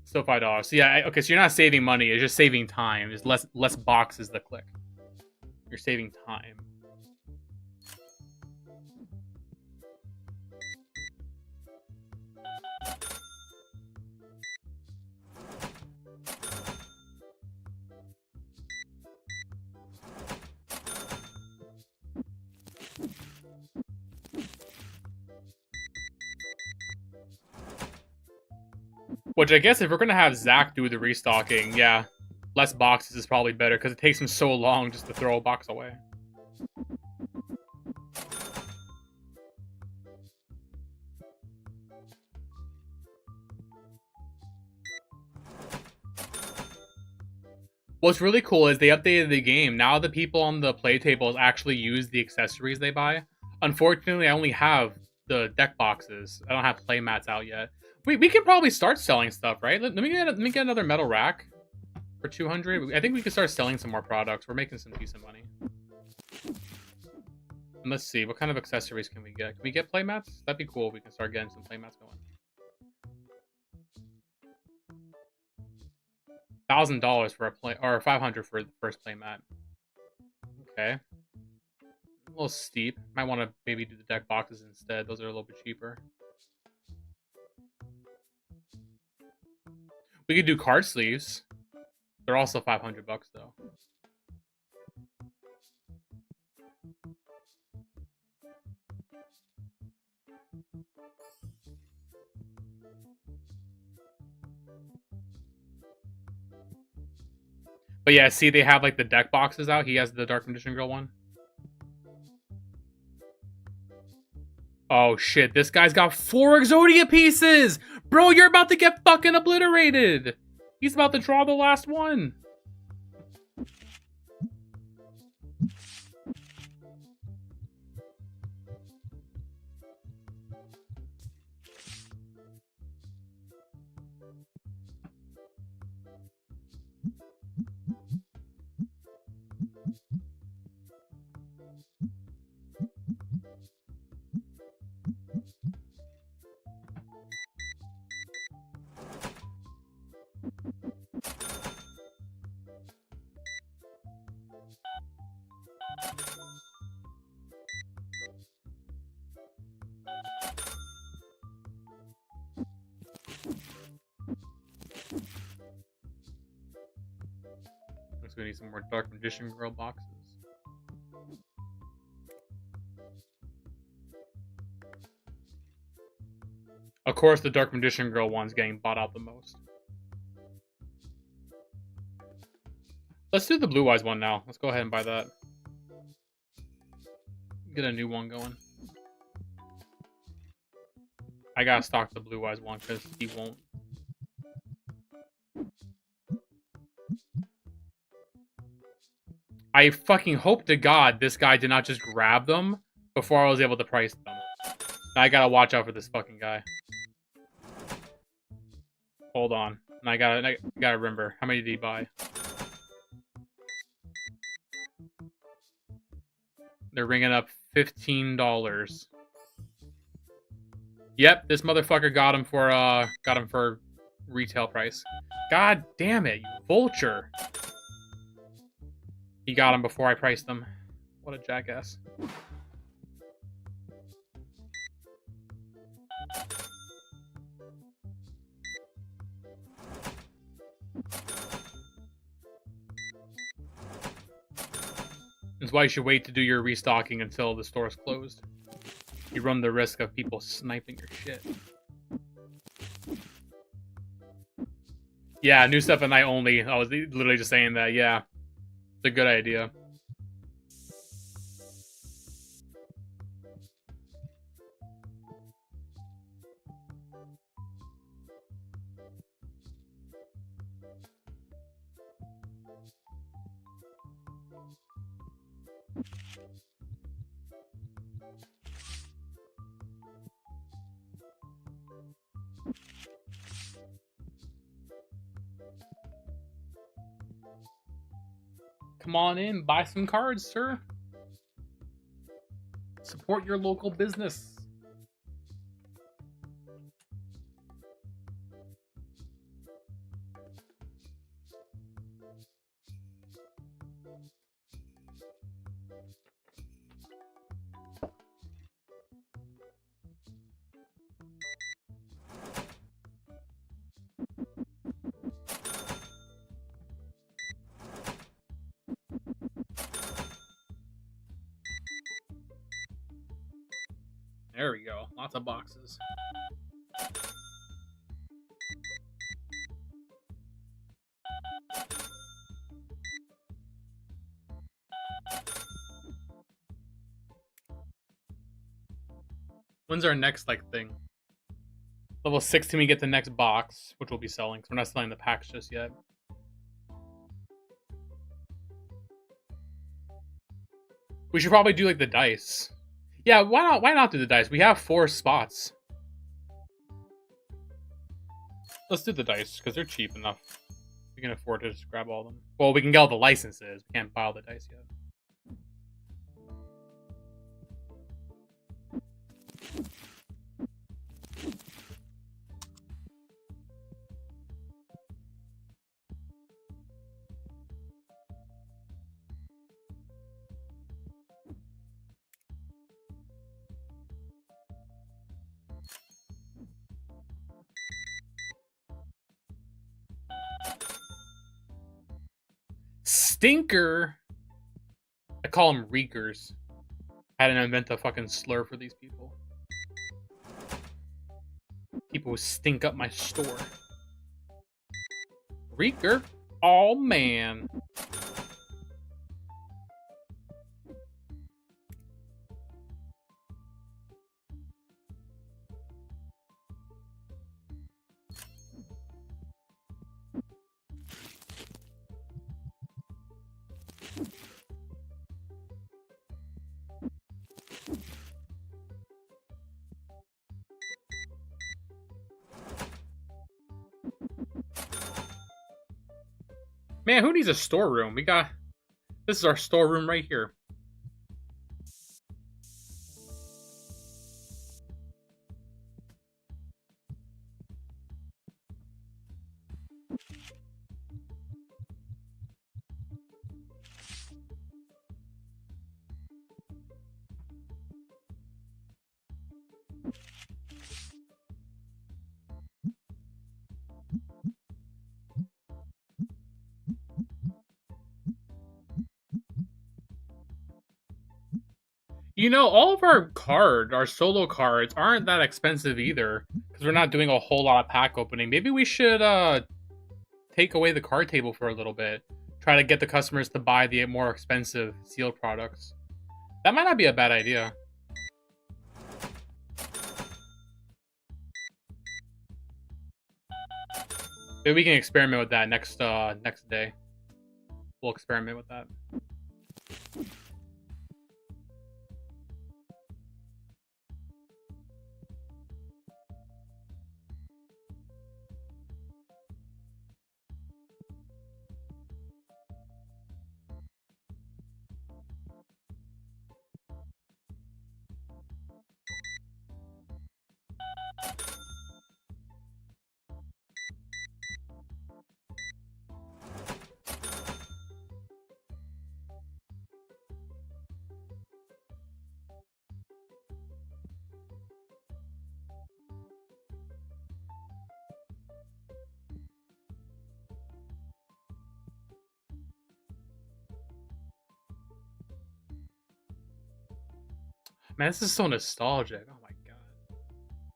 Still $5. So yeah, okay, so you're not saving money, it's just saving time. It's less boxes to click. You're saving time. Which I guess if we're gonna have Zach do the restocking, yeah, less boxes is probably better because it takes him so long just to throw a box away. What's really cool is they updated the game. Now the people on the play tables actually use the accessories they buy. Unfortunately, I only have the deck boxes. I don't have play mats out yet. We could probably start selling stuff, right? Let me get another metal rack for 200. I think we could start selling some more products. We're making some decent money. And let's see, what kind of accessories can we get? Can we get play mats? That'd be cool. We can start getting some play mats going. $1,000 for a play, or $500 for the first play mat. Okay, a little steep. Might want to maybe do the deck boxes instead. Those are a little bit cheaper. We could do card sleeves. They're also $500 though. But yeah, see, they have like the deck boxes out. He has the Dark Magician Girl one. Oh shit, this guy's got 4 Exodia pieces! Bro, you're about to get fucking obliterated! He's about to draw the last one. We need some more Dark Magician Girl boxes. Of course, the Dark Magician Girl one's getting bought out the most. Let's do the Blue Eyes one now. Let's go ahead and buy that. Get a new one going. I gotta stock the Blue Eyes one because he won't. I fucking hope to God this guy did not just grab them before I was able to price them. I gotta watch out for this fucking guy. Hold on. And I gotta remember. How many did he buy? They're ringing up $15. Yep, this motherfucker got him for retail price. God damn it, you vulture. He got him before I priced them. What a jackass. That's why you should wait to do your restocking until the store is closed. You run the risk of people sniping your shit. Yeah, new stuff at night only. I was literally just saying that. Yeah, it's a good idea. Come on in, buy some cards, sir. Support your local business. There we go. Lots of boxes. When's our next thing? Level 16 we get the next box, which we'll be selling, because we're not selling the packs just yet. We should probably do the dice. Yeah, why not do the dice? We have 4 spots. Let's do the dice, because they're cheap enough. We can afford to just grab all of them. Well, we can get all the licenses. We can't buy all the dice yet. Stinker? I call them reekers. I had to invent a fucking slur for these people. People who stink up my store. Reeker? Oh, man. Man, who needs a storeroom? This is our storeroom right here. You know, all of our solo cards aren't that expensive either, because we're not doing a whole lot of pack opening. Maybe we should take away the card table for a little bit. Try to get the customers to buy the more expensive sealed products. That might not be a bad idea. Maybe we can experiment with that next day. We'll experiment with that. Man, this is so nostalgic. Oh my god.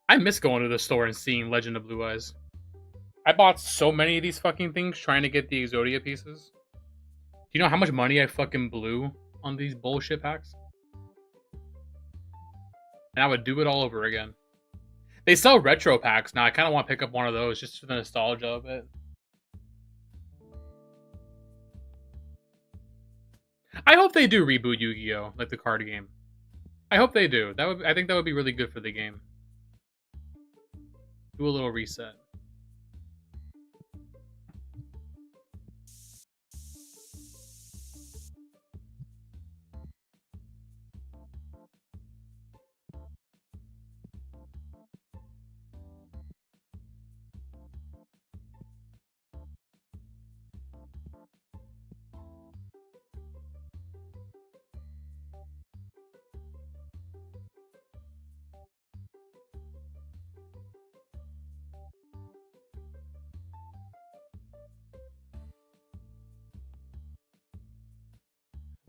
I miss going to the store and seeing Legend of Blue Eyes. I bought so many of these fucking things trying to get the Exodia pieces. Do you know how much money I fucking blew on these bullshit packs? And I would do it all over again. They sell retro packs now. I kind of want to pick up one of those just for the nostalgia of it. I hope they do reboot Yu-Gi-Oh! Like the card game. I hope they do. I think that would be really good for the game. Do a little reset.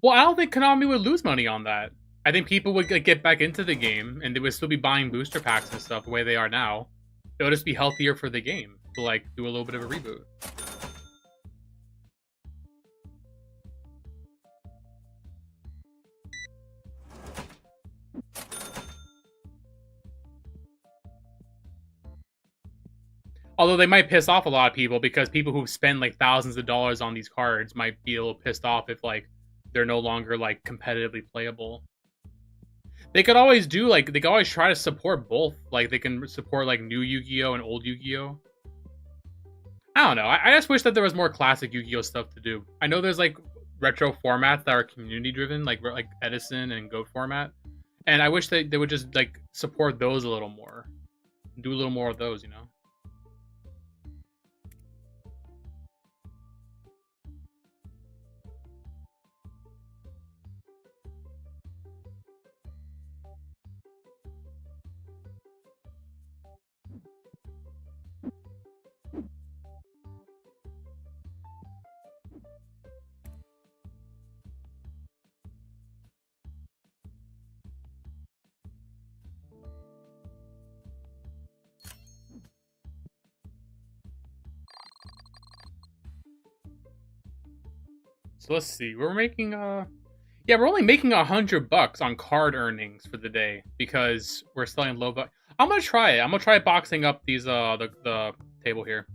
Well, I don't think Konami would lose money on that. I think people would get back into the game, and they would still be buying booster packs and stuff the way they are now. It would just be healthier for the game to like do a little bit of a reboot. Although they might piss off a lot of people because people who spend like thousands of dollars on these cards might be a little pissed off if like they're no longer like competitively playable. They could always do like they could always try to support both. Like they can support like new Yu-Gi-Oh and old Yu-Gi-Oh. I don't know. I just wish that there was more classic Yu-Gi-Oh stuff to do. I know there's like retro formats that are community driven, like Edison and Goat format, and I wish that they would just like support those a little more, do a little more of those, you know. So let's see. We're making yeah, we're only making $100 on card earnings for the day because we're selling low. I'm gonna try it. I'm gonna try boxing up these the table here.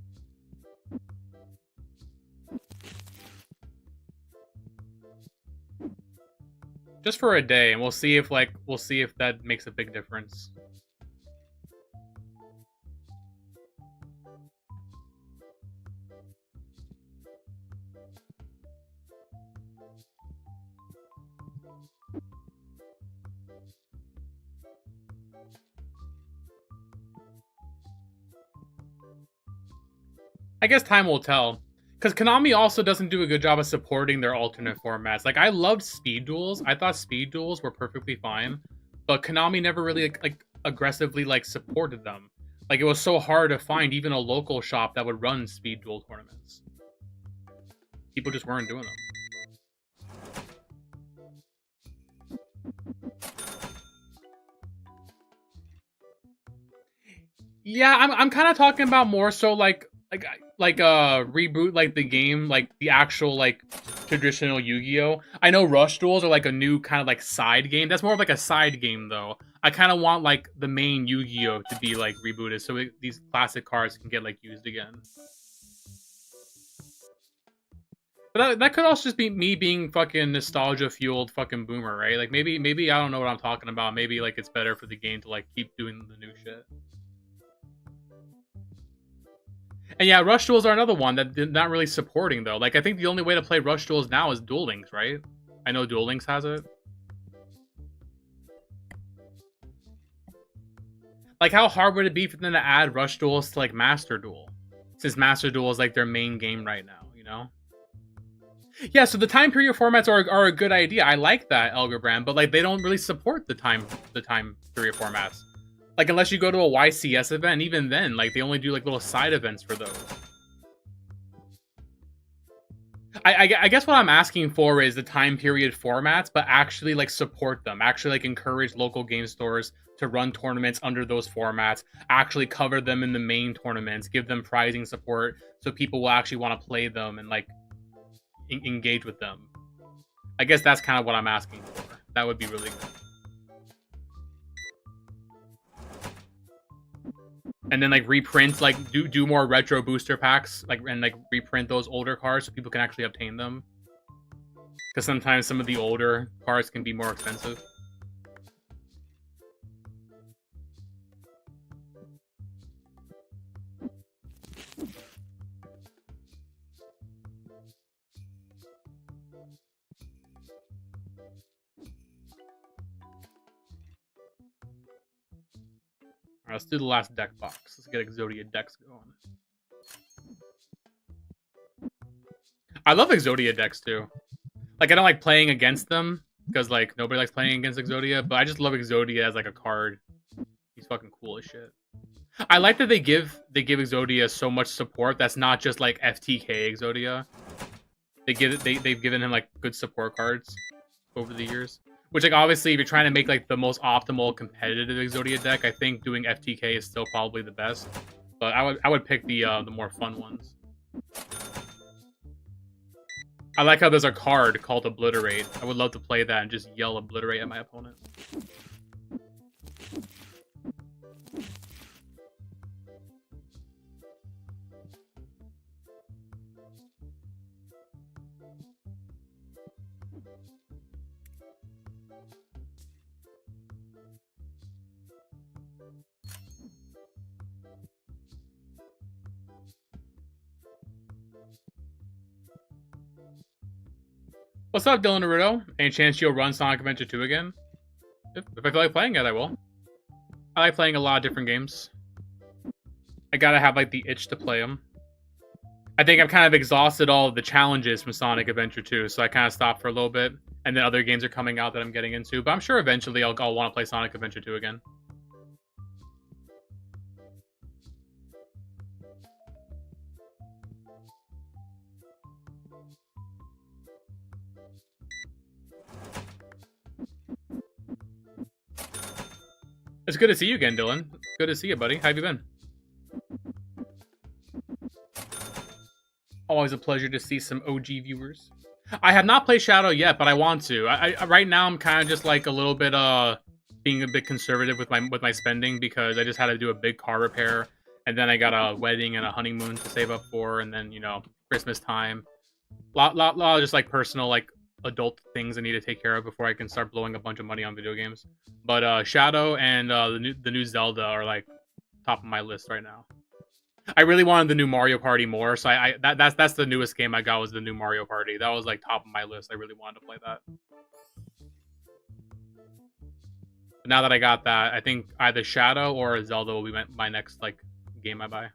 Just for a day, and we'll see if that makes a big difference. I guess time will tell. Because Konami also doesn't do a good job of supporting their alternate formats. Like, I loved Speed Duels. I thought Speed Duels were perfectly fine. But Konami never really, like aggressively, like, supported them. Like, it was so hard to find even a local shop that would run Speed Duel tournaments. People just weren't doing them. Yeah, I'm kind of talking about more so like reboot like the game, like the actual like traditional Yu-Gi-Oh. I know Rush Duels are like a new kind of like side game. That's more of like a side game though. I kind of want like the main Yu-Gi-Oh to be like rebooted so these classic cards can get like used again. But that could also just be me being fucking nostalgia fueled fucking boomer, right? Like maybe I don't know what I'm talking about. Maybe like it's better for the game to like keep doing the new shit. And yeah, Rush Duels are another one that they're not really supporting though. Like I think the only way to play Rush Duels now is Duel Links, right? I know Duel Links has it. Like how hard would it be for them to add Rush Duels to like Master Duel? Since Master Duel is like their main game right now, you know? Yeah, so the time period formats are a good idea. I like that, Elgerbrand, but like they don't really support the time period formats. Like unless you go to a YCS event, even then, like they only do like little side events for those. I guess what I'm asking for is the time period formats, but actually like support them. Actually like encourage local game stores to run tournaments under those formats. Actually cover them in the main tournaments. Give them prizing support so people will actually want to play them and like engage with them. I guess that's kind of what I'm asking for. That would be really good. And then like reprint, like do more retro booster packs, like and like reprint those older cards so people can actually obtain them. Because sometimes some of the older cards can be more expensive. Alright, let's do the last deck box. Let's get Exodia decks going. I love Exodia decks too. Like, I don't like playing against them, because, like, nobody likes playing against Exodia, but I just love Exodia as, like, a card. He's fucking cool as shit. I like that they give Exodia so much support that's not just, like, FTK Exodia. They've given him, like, good support cards over the years. Which, like, obviously, if you're trying to make, like, the most optimal competitive Exodia deck, I think doing FTK is still probably the best. But I would pick the more fun ones. I like how there's a card called Obliterate. I would love to play that and just yell Obliterate at my opponent. What's up, Dylan Naruto? Any chance you'll run Sonic Adventure 2 again? If I feel like playing it, I will. I like playing a lot of different games. I gotta have, like, the itch to play them. I think I've kind of exhausted all of the challenges from Sonic Adventure 2, so I kind of stopped for a little bit. And then other games are coming out that I'm getting into, but I'm sure eventually I'll want to play Sonic Adventure 2 again. It's good to see you again, Dylan. Good to see you, buddy. How have you been? Always a pleasure to see some OG viewers. I have not played Shadow yet, but I want to. I right now I'm kind of just like a little bit being a bit conservative with my spending because I just had to do a big car repair, and then I got a wedding and a honeymoon to save up for, and then, you know, Christmas time. Lot of just like personal, like, adult things I need to take care of before I can start blowing a bunch of money on video games. But Shadow and the new Zelda are like top of my list right now. I really wanted the new Mario Party more, so that's the newest game I got, was the new Mario Party. That was like top of my list. I really wanted to play that. But now that I got that, I think either Shadow or Zelda will be my next like game I buy.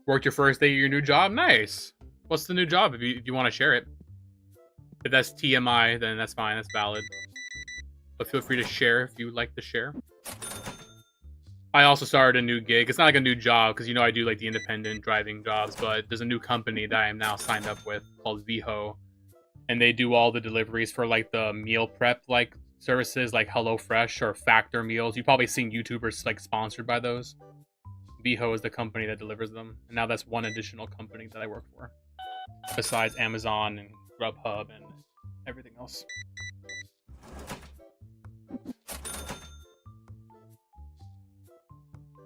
Worked your first day of your new job? Nice. What's the new job, if you want to share it? If that's TMI, then that's fine. That's valid. But feel free to share if you would like to share. I also started a new gig. It's not like a new job, because, you know, I do like the independent driving jobs, but there's a new company that I am now signed up with called YuGiOh. And they do all the deliveries for like the meal prep like services like HelloFresh or Factor Meals. You've probably seen YouTubers like sponsored by those. YuGiOh is the company that delivers them. And now that's one additional company that I work for, besides Amazon and Grubhub and everything else.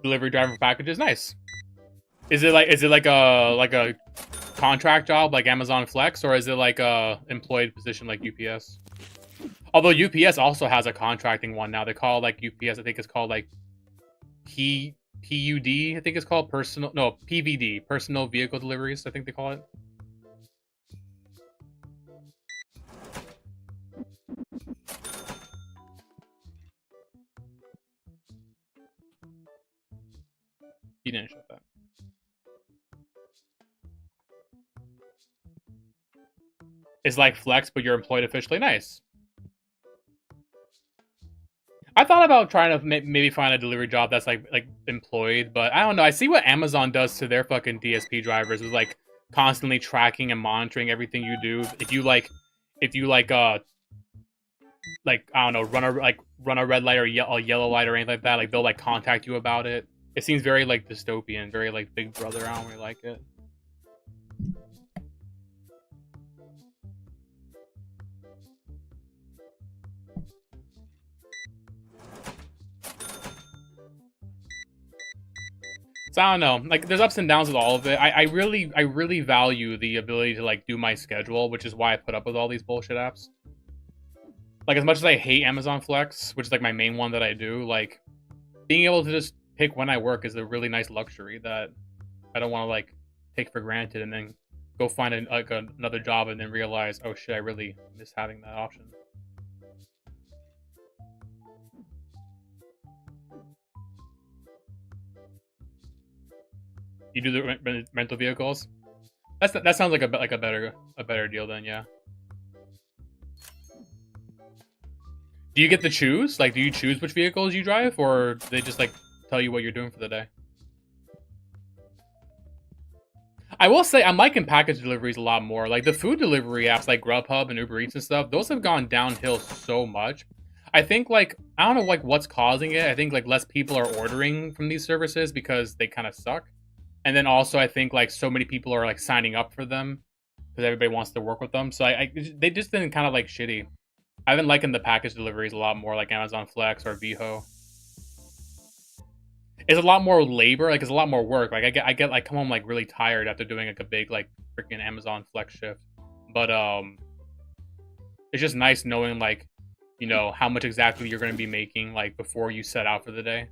Delivery driver packages, nice. Is it like a contract job like Amazon Flex, or is it like a employed position like UPS? Although UPS also has a contracting one now. They call like UPS, I think it's called like PUD, I think it's called PVD, personal vehicle deliveries, I think they call it. He didn't show that. It's like Flex, but you're employed officially. Nice. I thought about trying to maybe find a delivery job that's like employed, but I don't know. I see what Amazon does to their fucking DSP drivers with like constantly tracking and monitoring everything you do. If you like I don't know, run a red light or a yellow light or anything like that, like they'll like contact you about it. It seems very like dystopian, very like Big Brother. I don't really like it. So I don't know. Like there's ups and downs with all of it. I really value the ability to like do my schedule, which is why I put up with all these bullshit apps. Like as much as I hate Amazon Flex, which is like my main one that I do, like being able to just pick when I work is a really nice luxury that I don't want to like take for granted and then go find another job and then realize, oh shit, I really miss having that option. You do the rental vehicles. That sounds like a better deal then, yeah. Do you get to choose? Like, do you choose which vehicles you drive, or do they just like tell you what you're doing for the day? I will say I'm liking package deliveries a lot more. Like the food delivery apps like Grubhub and Uber Eats and stuff, those have gone downhill so much. I think like I don't know like what's causing it. I think like less people are ordering from these services because they kind of suck. And then also I think like so many people are like signing up for them because everybody wants to work with them. So they just been kind of like shitty. I've been liking the package deliveries a lot more, like Amazon Flex or VHO. It's a lot more labor, like it's a lot more work. Like I get like come home like really tired after doing like a big like freaking Amazon Flex shift. But it's just nice knowing like, you know, how much exactly you're gonna be making like before you set out for the day.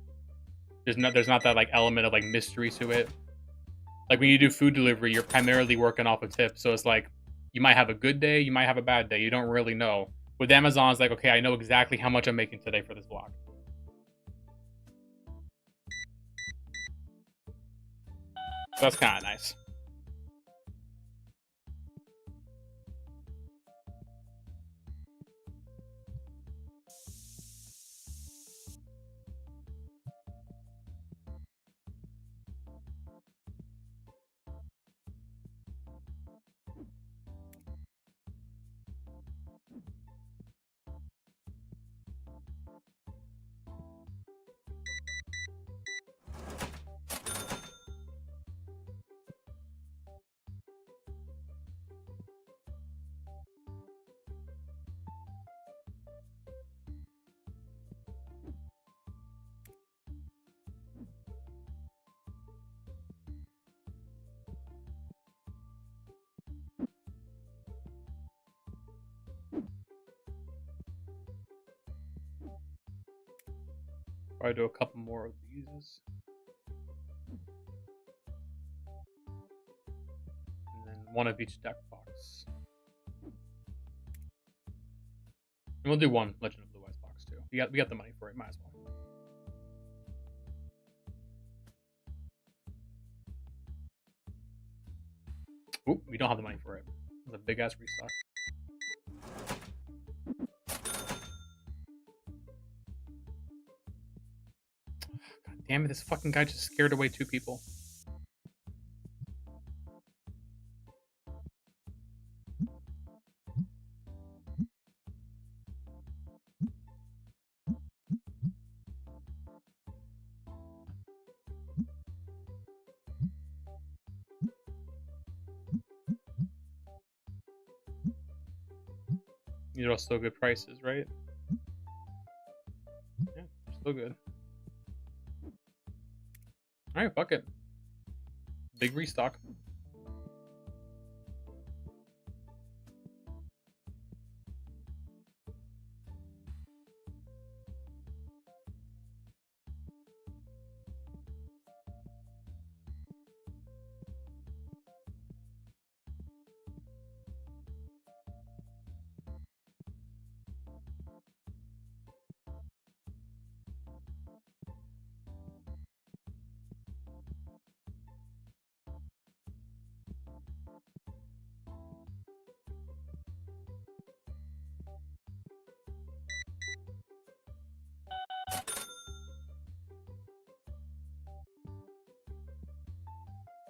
There's not that like element of like mystery to it. Like when you do food delivery, you're primarily working off a tip. So it's like you might have a good day, you might have a bad day. You don't really know. With Amazon, it's like, okay, I know exactly how much I'm making today for this block. So that's kind of nice. Probably do a couple more of these. And then one of each deck box. And we'll do one Legend of Blue Eyes box too. We got the money for it, might as well. Oop, we don't have the money for it. It's a big ass restock. God damn it, this fucking guy just scared away 2 people. These are all still good prices, right? Yeah, still good. Alright, fuck it. Big restock.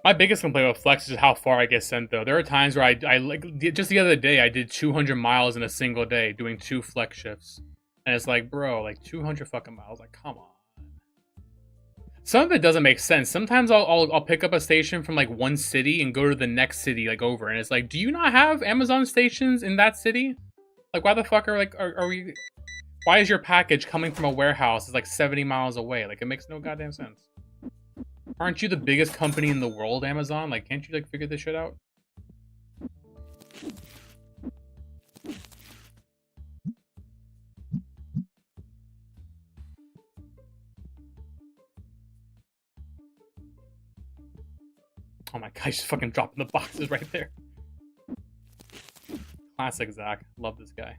My biggest complaint with Flex is how far I get sent, though. There are times where I like, just the other day, I did 200 miles in a single day doing 2 Flex shifts. And it's like, bro, like 200 fucking miles. Like, come on. Some of it doesn't make sense. Sometimes I'll pick up a station from like one city and go to the next city, like over. And it's like, do you not have Amazon stations in that city? Like, why the fuck are we... Why is your package coming from a warehouse? It's like 70 miles away. Like, it makes no goddamn sense. Aren't you the biggest company in the world, Amazon? Like, can't you, like, figure this shit out? Oh my god, he's just fucking dropping the boxes right there. Classic Zach. Love this guy.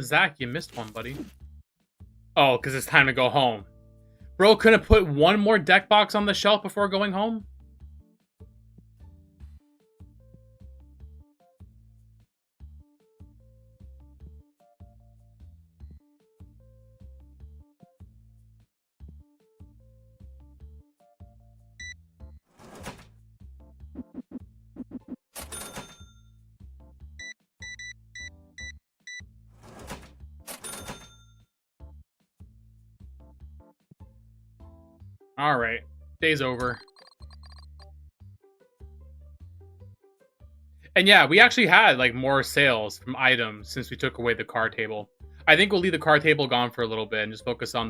Zach, you missed one, buddy. Oh, because it's time to go home. Bro, couldn't put one more deck box on the shelf before going home? Alright. Day's over. And yeah, we actually had like more sales from items since we took away the card table. I think we'll leave the card table gone for a little bit and just focus on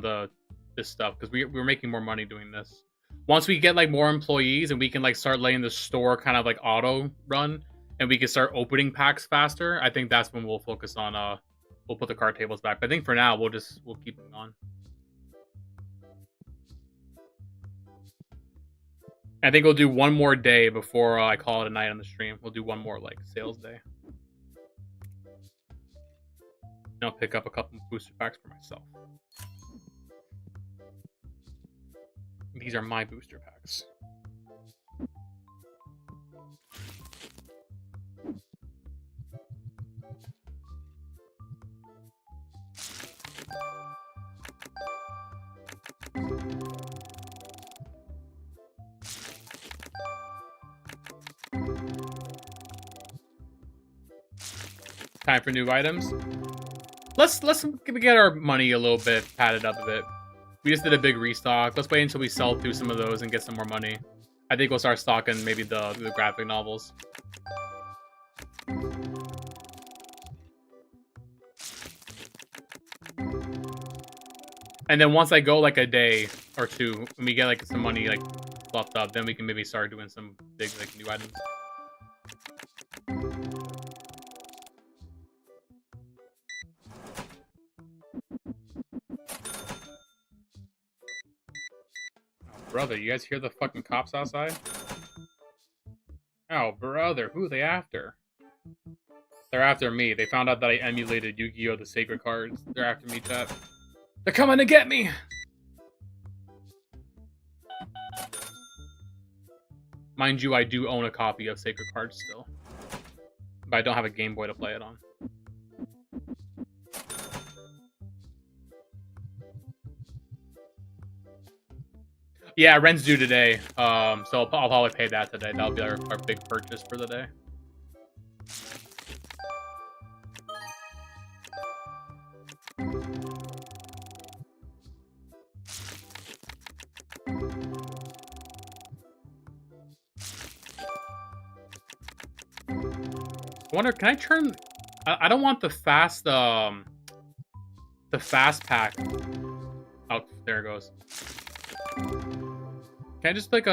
this stuff because we're making more money doing this. Once we get like more employees and we can like start letting the store kind of like auto run and we can start opening packs faster, I think that's when we'll focus on we'll put the card tables back. But I think for now we'll keep them on. I think we'll do one more day before I call it a night on the stream. We'll do one more like sales day. And I'll pick up a couple of booster packs for myself. These are my booster packs. Time for new items. Let's get our money a little bit padded up a bit. We just did a big restock. Let's wait until we sell through some of those and get some more money. I think we'll start stocking maybe the graphic novels. And then once I go like a day or two, and we get like some money like fluffed up, then we can maybe start doing some big like new items. Brother, you guys hear the fucking cops outside? Oh, brother, who are they after? They're after me. They found out that I emulated YuGiOh the Sacred Cards. They're after me, chat. They're coming to get me! Mind you, I do own a copy of Sacred Cards still. But I don't have a Game Boy to play it on. Yeah, rent's due today, so I'll probably pay that today. That'll be our big purchase for the day. I wonder, can I turn... I don't want the fast pack. Oh, there it goes. Can I just like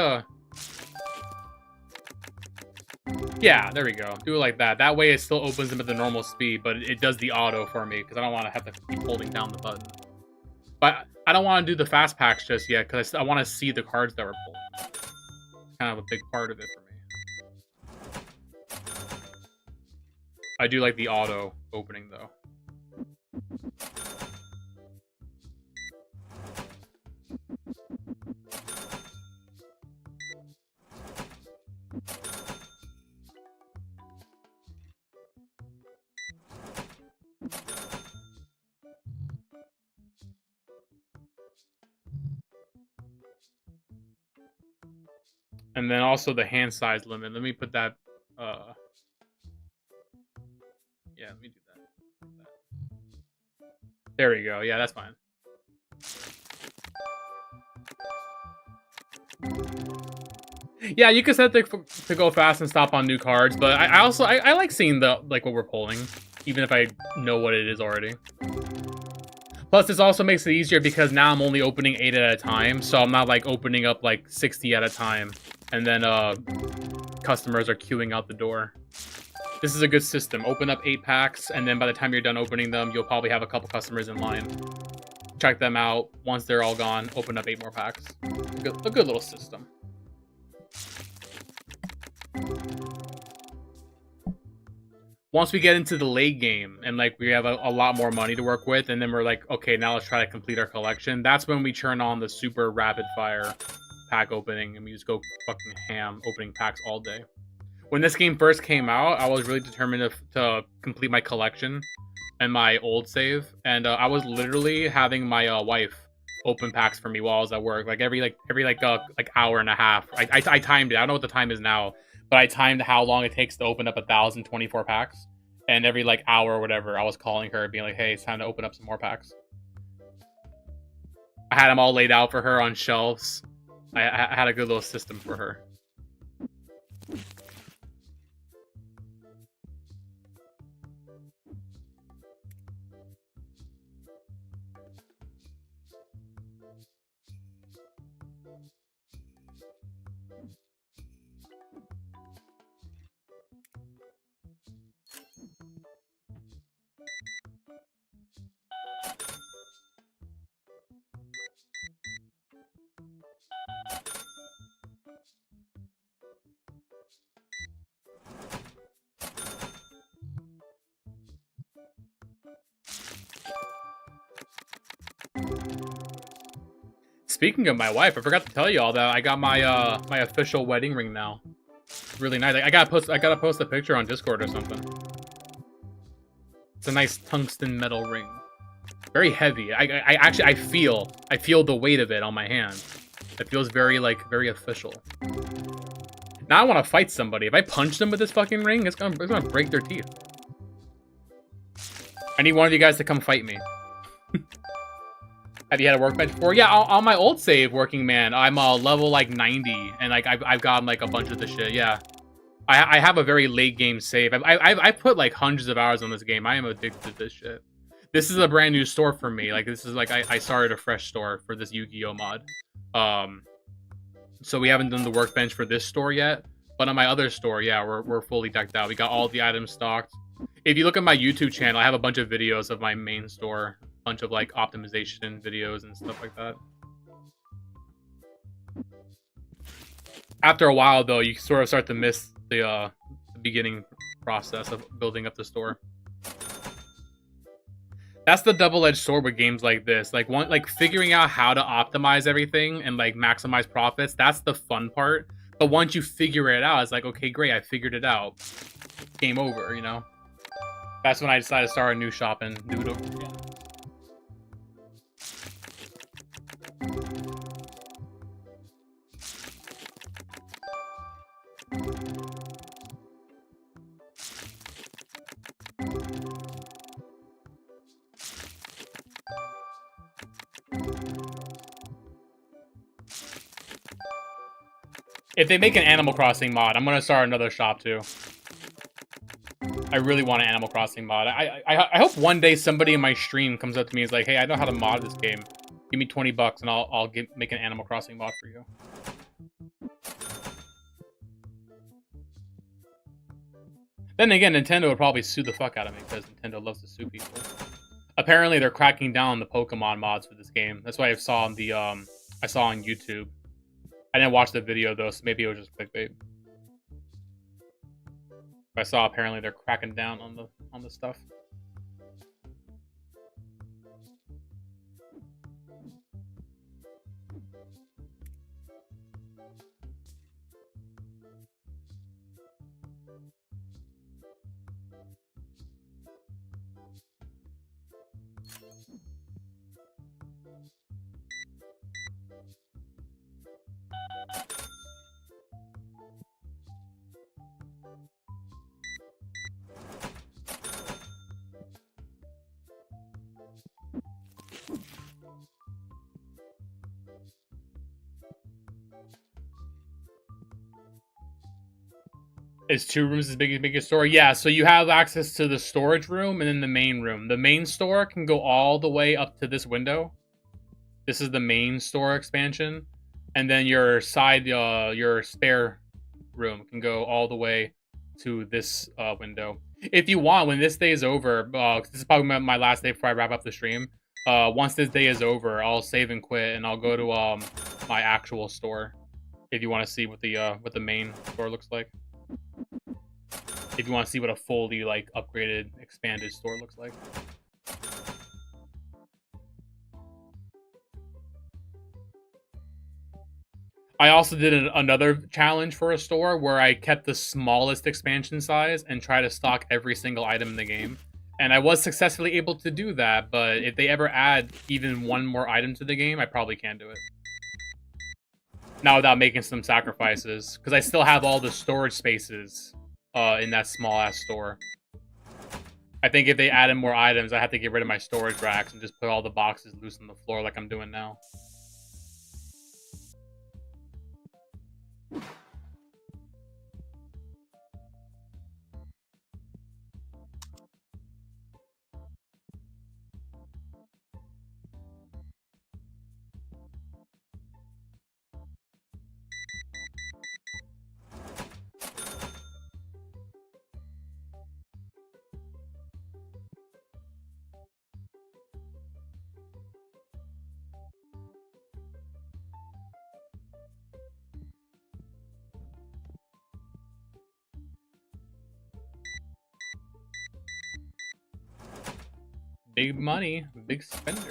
yeah, there we go. Do it like that. That way it still opens them at the normal speed, but it does the auto for me because I don't want to have to keep holding down the button. But I don't want to do the fast packs just yet because I want to see the cards that we're pulling. It's kind of a big part of it for me. I do like the auto opening though. And then also the hand size limit. Let me put that. Yeah, let me do that. There we go. Yeah, that's fine. Yeah, you can set it to go fast and stop on new cards, but I also like seeing the what we're pulling, even if I know what it is already. Plus, this also makes it easier because now I'm only opening 8 at a time, so I'm not like opening up like 60 at a time, and then customers are queuing out the door. This is a good system. Open up 8 packs, and then by the time you're done opening them, you'll probably have a couple customers in line. Check them out. Once they're all gone, open up 8 more packs. A good little system. Once we get into the late game and like we have a lot more money to work with, and then we're like, okay, now let's try to complete our collection. That's when we turn on the super rapid fire pack opening, and we just go fucking ham opening packs all day. When this game first came out, I was really determined to complete my collection and my old save, and I was literally having my wife open packs for me while I was at work, like every hour and a half. I timed it. I don't know what the time is now, but I timed how long it takes to open up 1,024 packs, and every like hour or whatever, I was calling her, being like, "Hey, it's time to open up some more packs." I had them all laid out for her on shelves. I had a good little system for her. Speaking of my wife, I forgot to tell you all that I got my my official wedding ring now. Really nice. I gotta post a picture on Discord or something. It's a nice tungsten metal ring. Very heavy. I feel the weight of it on my hand. It feels very official. Now I want to fight somebody. If I punch them with this fucking ring, it's gonna break their teeth. I need one of you guys to come fight me. Have you had a workbench before? Yeah, on my old save, working man, I'm level like 90, and like I've gotten like a bunch of the shit. Yeah, I have a very late game save. I put like hundreds of hours on this game. I am addicted to this shit. This is a brand new store for me. Like this is like I started a fresh store for this YuGiOh mod. So we haven't done the workbench for this store yet, but on my other store, yeah, we're fully decked out. We got all the items stocked. If you look at my YouTube channel, I have a bunch of videos of my main store. Bunch of like optimization videos and stuff like that. After a while though, you sort of start to miss the beginning process of building up the store. That's the double-edged sword with games like this. Like figuring out how to optimize everything and like maximize profits, that's the fun part. But once you figure it out, it's like, okay, great, I figured it out. Game over, you know? That's when I decided to start a new shop and do it over again. If they make an Animal Crossing mod, I'm gonna start another shop too. I really want an Animal Crossing mod. I hope one day somebody in my stream comes up to me and is like, "Hey, I know how to mod this game. Give me 20 bucks and I'll make an Animal Crossing mod for you." Then again, Nintendo would probably sue the fuck out of me because Nintendo loves to sue people. Apparently, they're cracking down on the Pokemon mods for this game. That's what I saw on the I saw on YouTube. I didn't watch the video though, so maybe it was just clickbait. I saw apparently they're cracking down on the stuff. Is 2 rooms as big as store? Yeah, so you have access to the storage room and then the main room. The main store can go all the way up to this window. This is the main store expansion. And then your your spare room can go all the way to this window. If you want, when this day is over, this is probably my last day before I wrap up the stream. Once this day is over, I'll save and quit, and I'll go to my actual store. If you want to see what the main store looks like. If you want to see what a fully like upgraded, expanded store looks like. I also did another challenge for a store where I kept the smallest expansion size and try to stock every single item in the game. And I was successfully able to do that, but if they ever add even one more item to the game, I probably can't do it. Not without making some sacrifices, because I still have all the storage spaces in that small-ass store. I think if they added more items, I have to get rid of my storage racks and just put all the boxes loose on the floor like I'm doing now. Big money, big spender.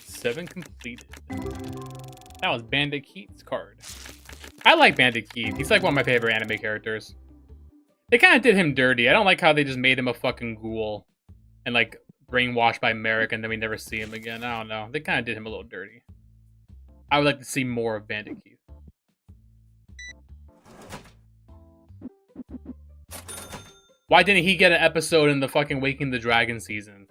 Seven completed. That was Bandit Keith's card. I like Bandit Keith. He's like one of my favorite anime characters. They kind of did him dirty. I don't like how they just made him a fucking ghoul and like brainwashed by Merrick and then we never see him again. I don't know. They kind of did him a little dirty. I would like to see more of Bandit Keith. Why didn't he get an episode in the fucking Waking the Dragon season?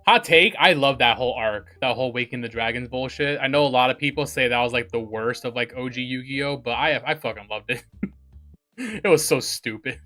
Hot take, I love that whole arc, that whole Waking the Dragons bullshit. I know a lot of people say that was like the worst of like OG Yu-Gi-Oh, but I fucking loved it. It was so stupid.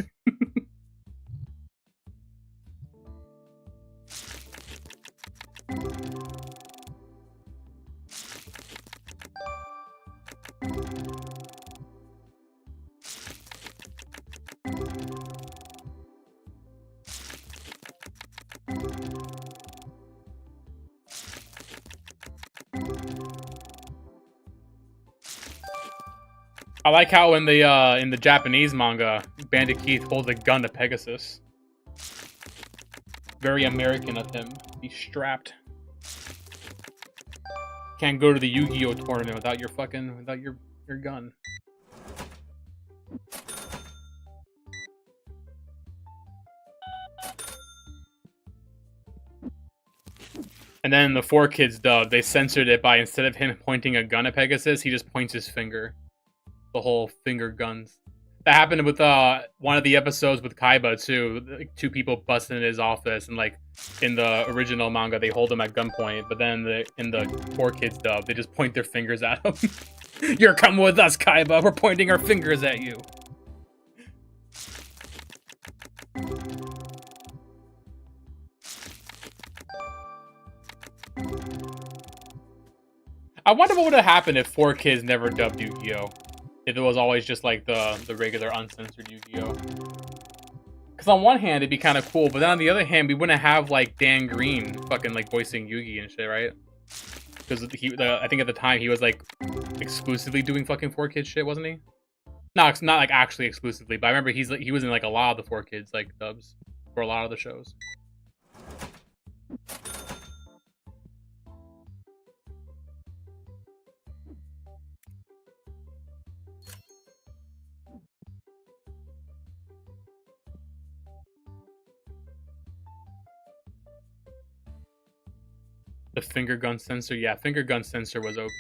I like how in the Japanese manga, Bandit Keith holds a gun to Pegasus. Very American of him. He's strapped. Can't go to the Yu-Gi-Oh tournament without your gun. And then the 4Kids dub, they censored it by instead of him pointing a gun at Pegasus, he just points his finger. The whole finger guns. That happened with one of the episodes with Kaiba too. Like, 2 people busted in his office, and like in the original manga, they hold him at gunpoint. But then in the 4Kids dub, they just point their fingers at him. You're coming with us, Kaiba. We're pointing our fingers at you. I wonder what would have happened if 4Kids never dubbed Yu-Gi-Oh! If it was always just like the regular uncensored Yu-Gi-Oh! Because on one hand, it'd be kind of cool, but then on the other hand, we wouldn't have like Dan Green fucking like voicing Yugi and shit, right? Because I think at the time he was like exclusively doing fucking 4Kids shit, wasn't he? No, it's not like actually exclusively, but I remember he was in like a lot of the 4Kids like dubs for a lot of the shows. The finger gun sensor, yeah, finger gun sensor was OP.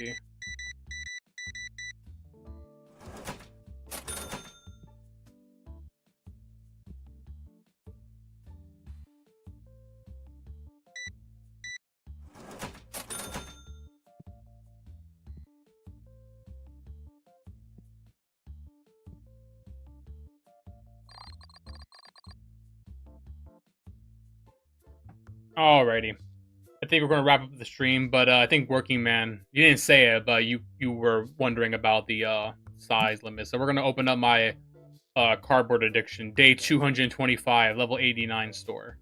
Alrighty. I think we're going to wrap up the stream, but I think Working Man, you didn't say it, but you were wondering about the size limit. So we're going to open up my Cardboard Addiction, day 225, level 89 store.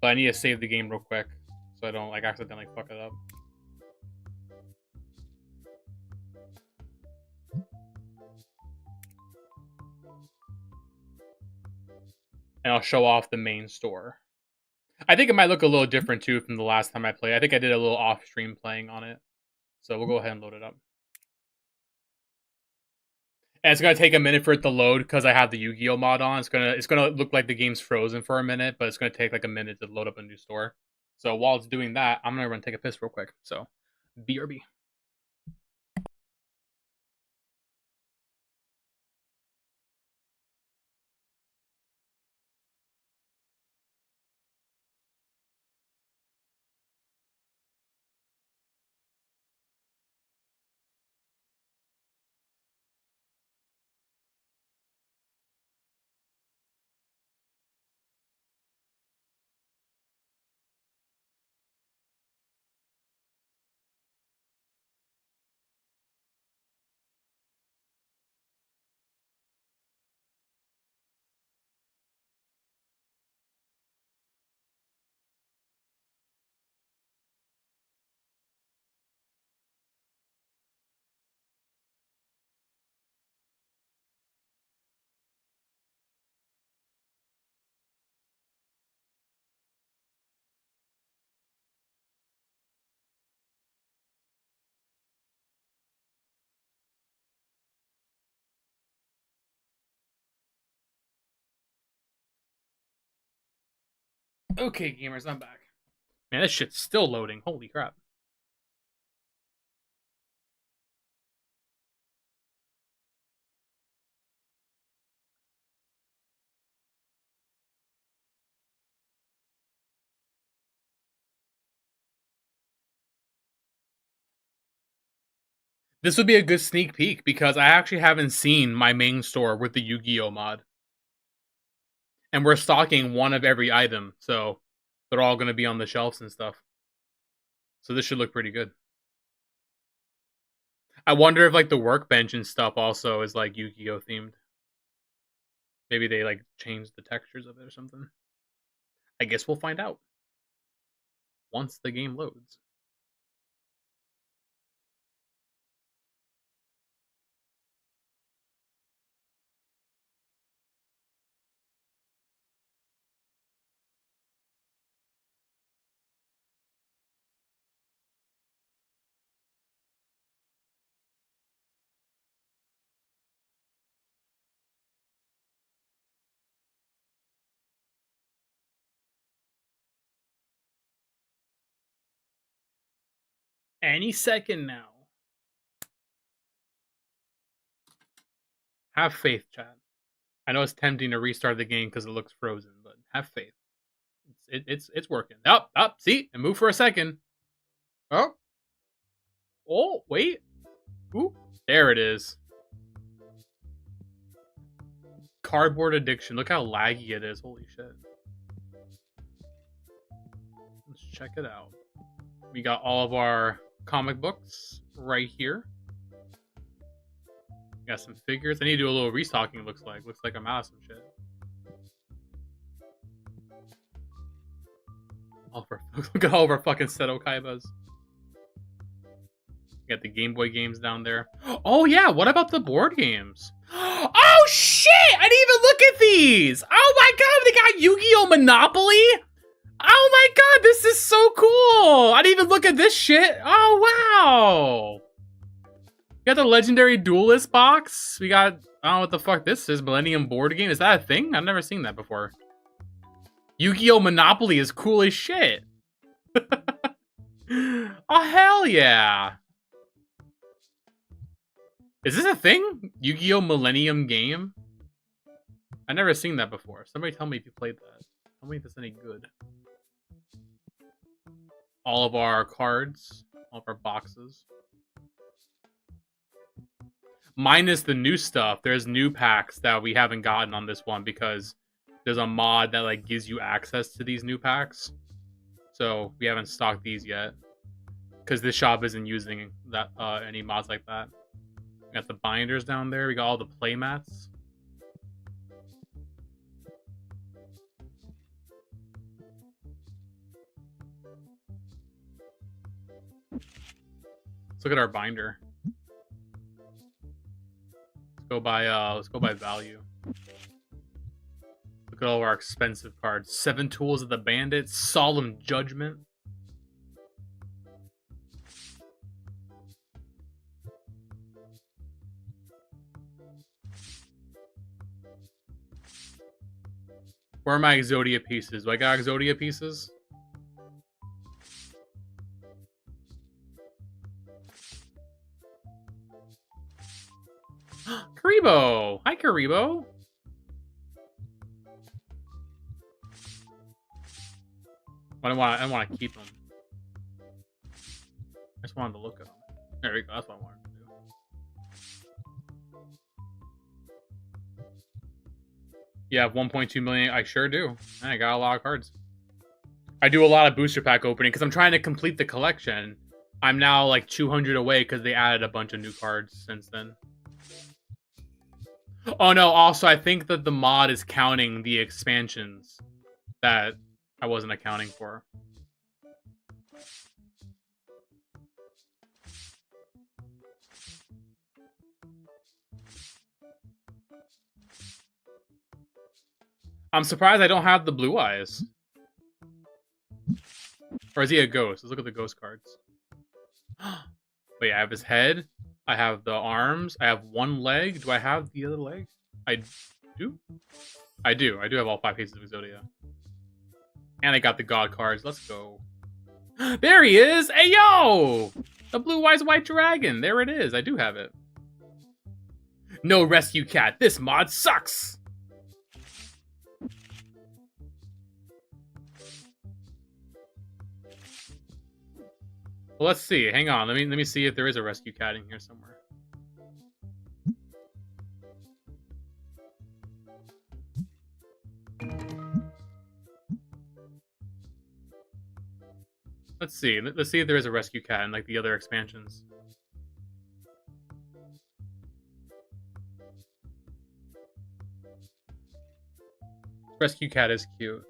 But I need to save the game real quick so I don't like accidentally fuck it up. And I'll show off the main store. I think it might look a little different too from the last time I played. I think I did a little off-stream playing on it. So we'll go ahead and load it up. And it's gonna take a minute for it to load because I have the YuGiOh mod on. It's gonna look like the game's frozen for a minute, but it's gonna take like a minute to load up a new store. So while it's doing that, I'm gonna run take a piss real quick. So BRB. Okay, gamers, I'm back. Man, this shit's still loading. Holy crap. This would be a good sneak peek because I actually haven't seen my main store with the Yu-Gi-Oh mod. And we're stocking one of every item, so they're all going to be on the shelves and stuff. So this should look pretty good. I wonder if like the workbench and stuff also is like Yu-Gi-Oh themed. Maybe they like changed the textures of it or something. I guess we'll find out once the game loads. Any second now. Have faith, chat. I know it's tempting to restart the game because it looks frozen, but have faith. It's working. Up, see? And move for a second. Oh. Oh, wait. Ooh. There it is. Cardboard Addiction. Look how laggy it is. Holy shit. Let's check it out. We got all of our comic books right here. Got some figures. I need to do a little restocking, it looks like. Looks like I'm out of some shit. Look at all of our fucking Seto Kaibas. Got the Game Boy games down there. Oh yeah, what about the board games? Oh shit! I didn't even look at these! Oh my god, they got Yu-Gi-Oh! Monopoly? Oh my god, this is so cool! I didn't even look at this shit. Oh wow! We got the Legendary Duelist box. We got, I don't know what the fuck this is. Millennium board game. Is that a thing? I've never seen that before. Yu-Gi-Oh! Monopoly is cool as shit. Oh, hell yeah. Is this a thing? Yu-Gi-Oh! Millennium game? I've never seen that before. Somebody tell me if you played that. Tell me if it's any good. All of our cards. All of our boxes. Minus the new stuff. There's new packs that we haven't gotten on this one because there's a mod that like gives you access to these new packs. So we haven't stocked these yet. Because this shop isn't using that any mods like that. We got the binders down there. We got all the play mats. Let's look at our binder. Let's go by value. Look at all our expensive cards. 7 Tools of the Bandit, Solemn Judgment. Where are my Exodia pieces? Do I got Exodia pieces? Karibo! Hi, Karibo! I don't want to keep them. I just wanted to look at them. There we go. That's what I wanted to do. Yeah, 1.2 million. I sure do. I got a lot of cards. I do a lot of booster pack opening because I'm trying to complete the collection. I'm now like 200 away because they added a bunch of new cards since then. Oh no, also I think that the mod is counting the expansions that I wasn't accounting for. I'm surprised I don't have the blue eyes. Or is he a ghost? Let's look at the ghost cards. Wait, I have his head. I have the arms. I have one leg. Do I have the other leg? I do? I do. I do have all 5 pieces of Exodia. And I got the god cards. Let's go. There he is! Hey, yo! The Blue Eyes White Dragon. There it is. I do have it. No rescue cat. This mod sucks! Well, let's see. Hang on. Let me see if there is a rescue cat in here somewhere. Let's see. Let's see if there is a rescue cat in like the other expansions. Rescue cat is cute.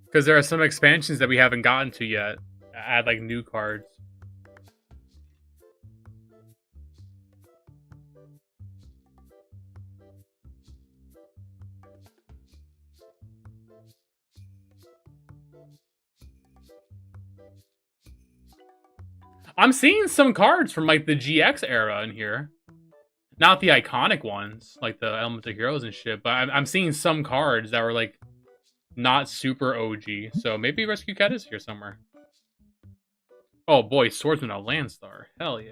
Because there are some expansions that we haven't gotten to yet. Add like new cards. I'm seeing some cards from like the GX era in here. Not the iconic ones, like the Elemental Heroes and shit, but I'm seeing some cards that were like not super OG. So maybe Rescue Cat is here somewhere. Oh boy, Swordsman of Landstar. Hell yeah.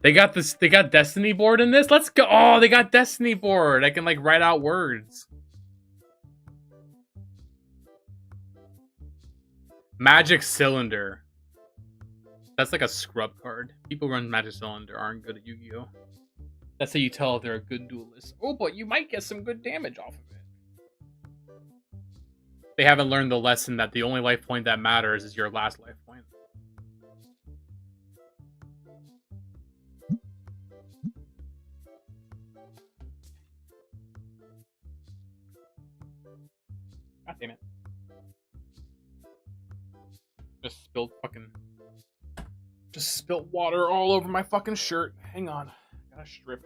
They got this. They got Destiny board in this. Let's go. Oh, they got Destiny board. I can like write out words. Magic Cylinder. That's like a scrub card. People who run Magic Cylinder aren't good at Yu-Gi-Oh. That's how you tell if they're a good duelist. Oh, but you might get some good damage off of it. They haven't learned the lesson that the only life point that matters is your last life point. God damn it. Just spilled water all over my fucking shirt. Hang on. Gotta strip.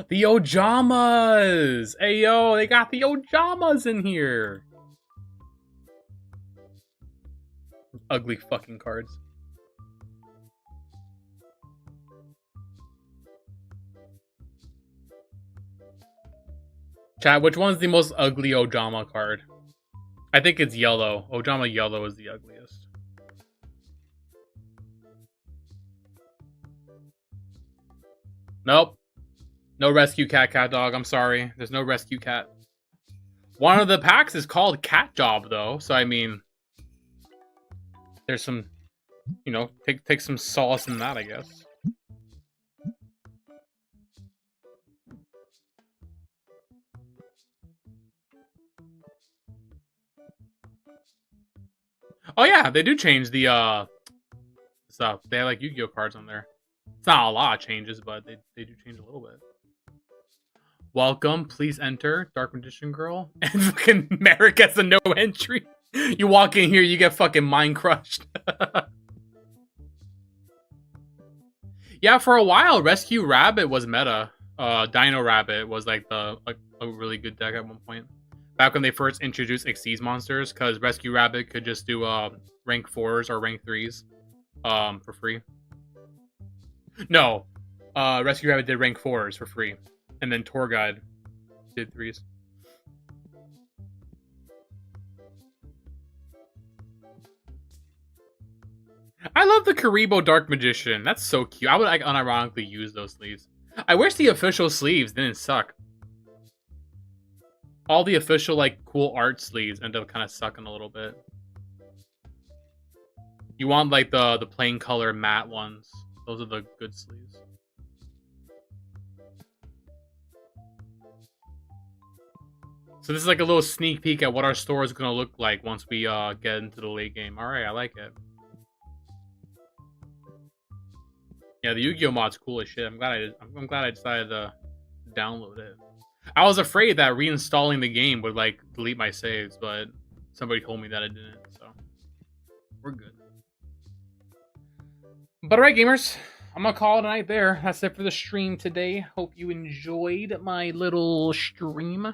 The Ojamas! Hey yo, they got the Ojamas in here! Ugly fucking cards. Chat, which one's the most ugly Ojama card? I think it's yellow. Ojama yellow is the ugliest. Nope. No rescue cat dog. I'm sorry. There's no rescue cat. One of the packs is called Cat Job, though. So, I mean, there's some, you know, take some solace in that, I guess. Oh yeah, they do change the stuff. They have like Yu-Gi-Oh cards on there. It's not a lot of changes, but they do change a little bit. Welcome, please enter, Dark Magician Girl. And fucking Merrick has a no entry. You walk in here, you get fucking mind crushed. Yeah, for a while, Rescue Rabbit was meta. Dino Rabbit was like a really good deck at one point. Back when they first introduced Xyz monsters, because Rescue Rabbit could just do rank 4s or rank 3s for free. No, Rescue Rabbit did rank 4s for free. And then Tour Guide did 3s. I love the Karibo Dark Magician. That's so cute. I would like unironically use those sleeves. I wish the official sleeves didn't suck. All the official, like, cool art sleeves end up kind of sucking a little bit. You want, like, the plain color matte ones. Those are the good sleeves. So this is like a little sneak peek at what our store is going to look like once we get into the late game. Alright, I like it. Yeah, the Yu-Gi-Oh mod's cool as shit. I'm glad I decided to download it. I was afraid that reinstalling the game would like delete my saves, but somebody told me that it didn't, so we're good. But alright, gamers, I'm gonna call it a night there. That's it for the stream today. Hope you enjoyed my little stream.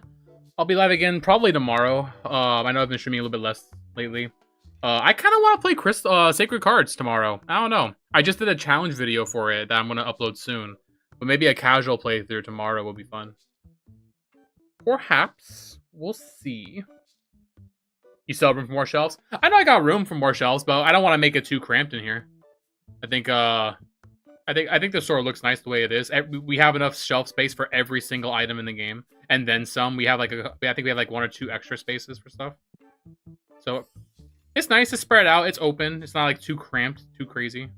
I'll be live again probably tomorrow. I know I've been streaming a little bit less lately. I kind of want to play Sacred Cards tomorrow. I don't know. I just did a challenge video for it that I'm gonna upload soon, but maybe a casual playthrough tomorrow will be fun. Perhaps. We'll see. You still have room for more shelves? I know I got room for more shelves, but I don't want to make it too cramped in here. I think the store looks nice the way it is. We have enough shelf space for every single item in the game, and then some. We have like I think we have like 1 or 2 extra spaces for stuff. So it's nice to spread out. It's open. It's not like too cramped, too crazy.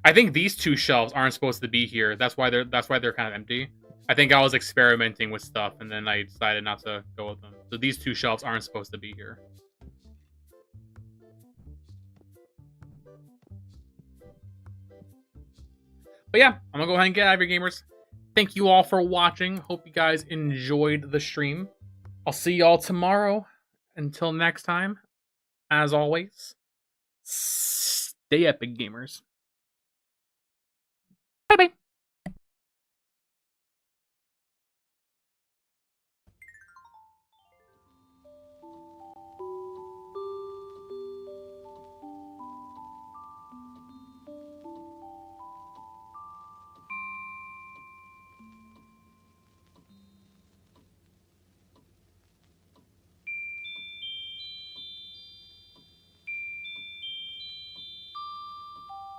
I think these 2 shelves aren't supposed to be here. That's why they're kind of empty. I think I was experimenting with stuff, and then I decided not to go with them. So these 2 shelves aren't supposed to be here. But yeah, I'm gonna go ahead and get out of here, gamers. Thank you all for watching. Hope you guys enjoyed the stream. I'll see y'all tomorrow. Until next time, as always, stay epic, gamers. Bye-bye.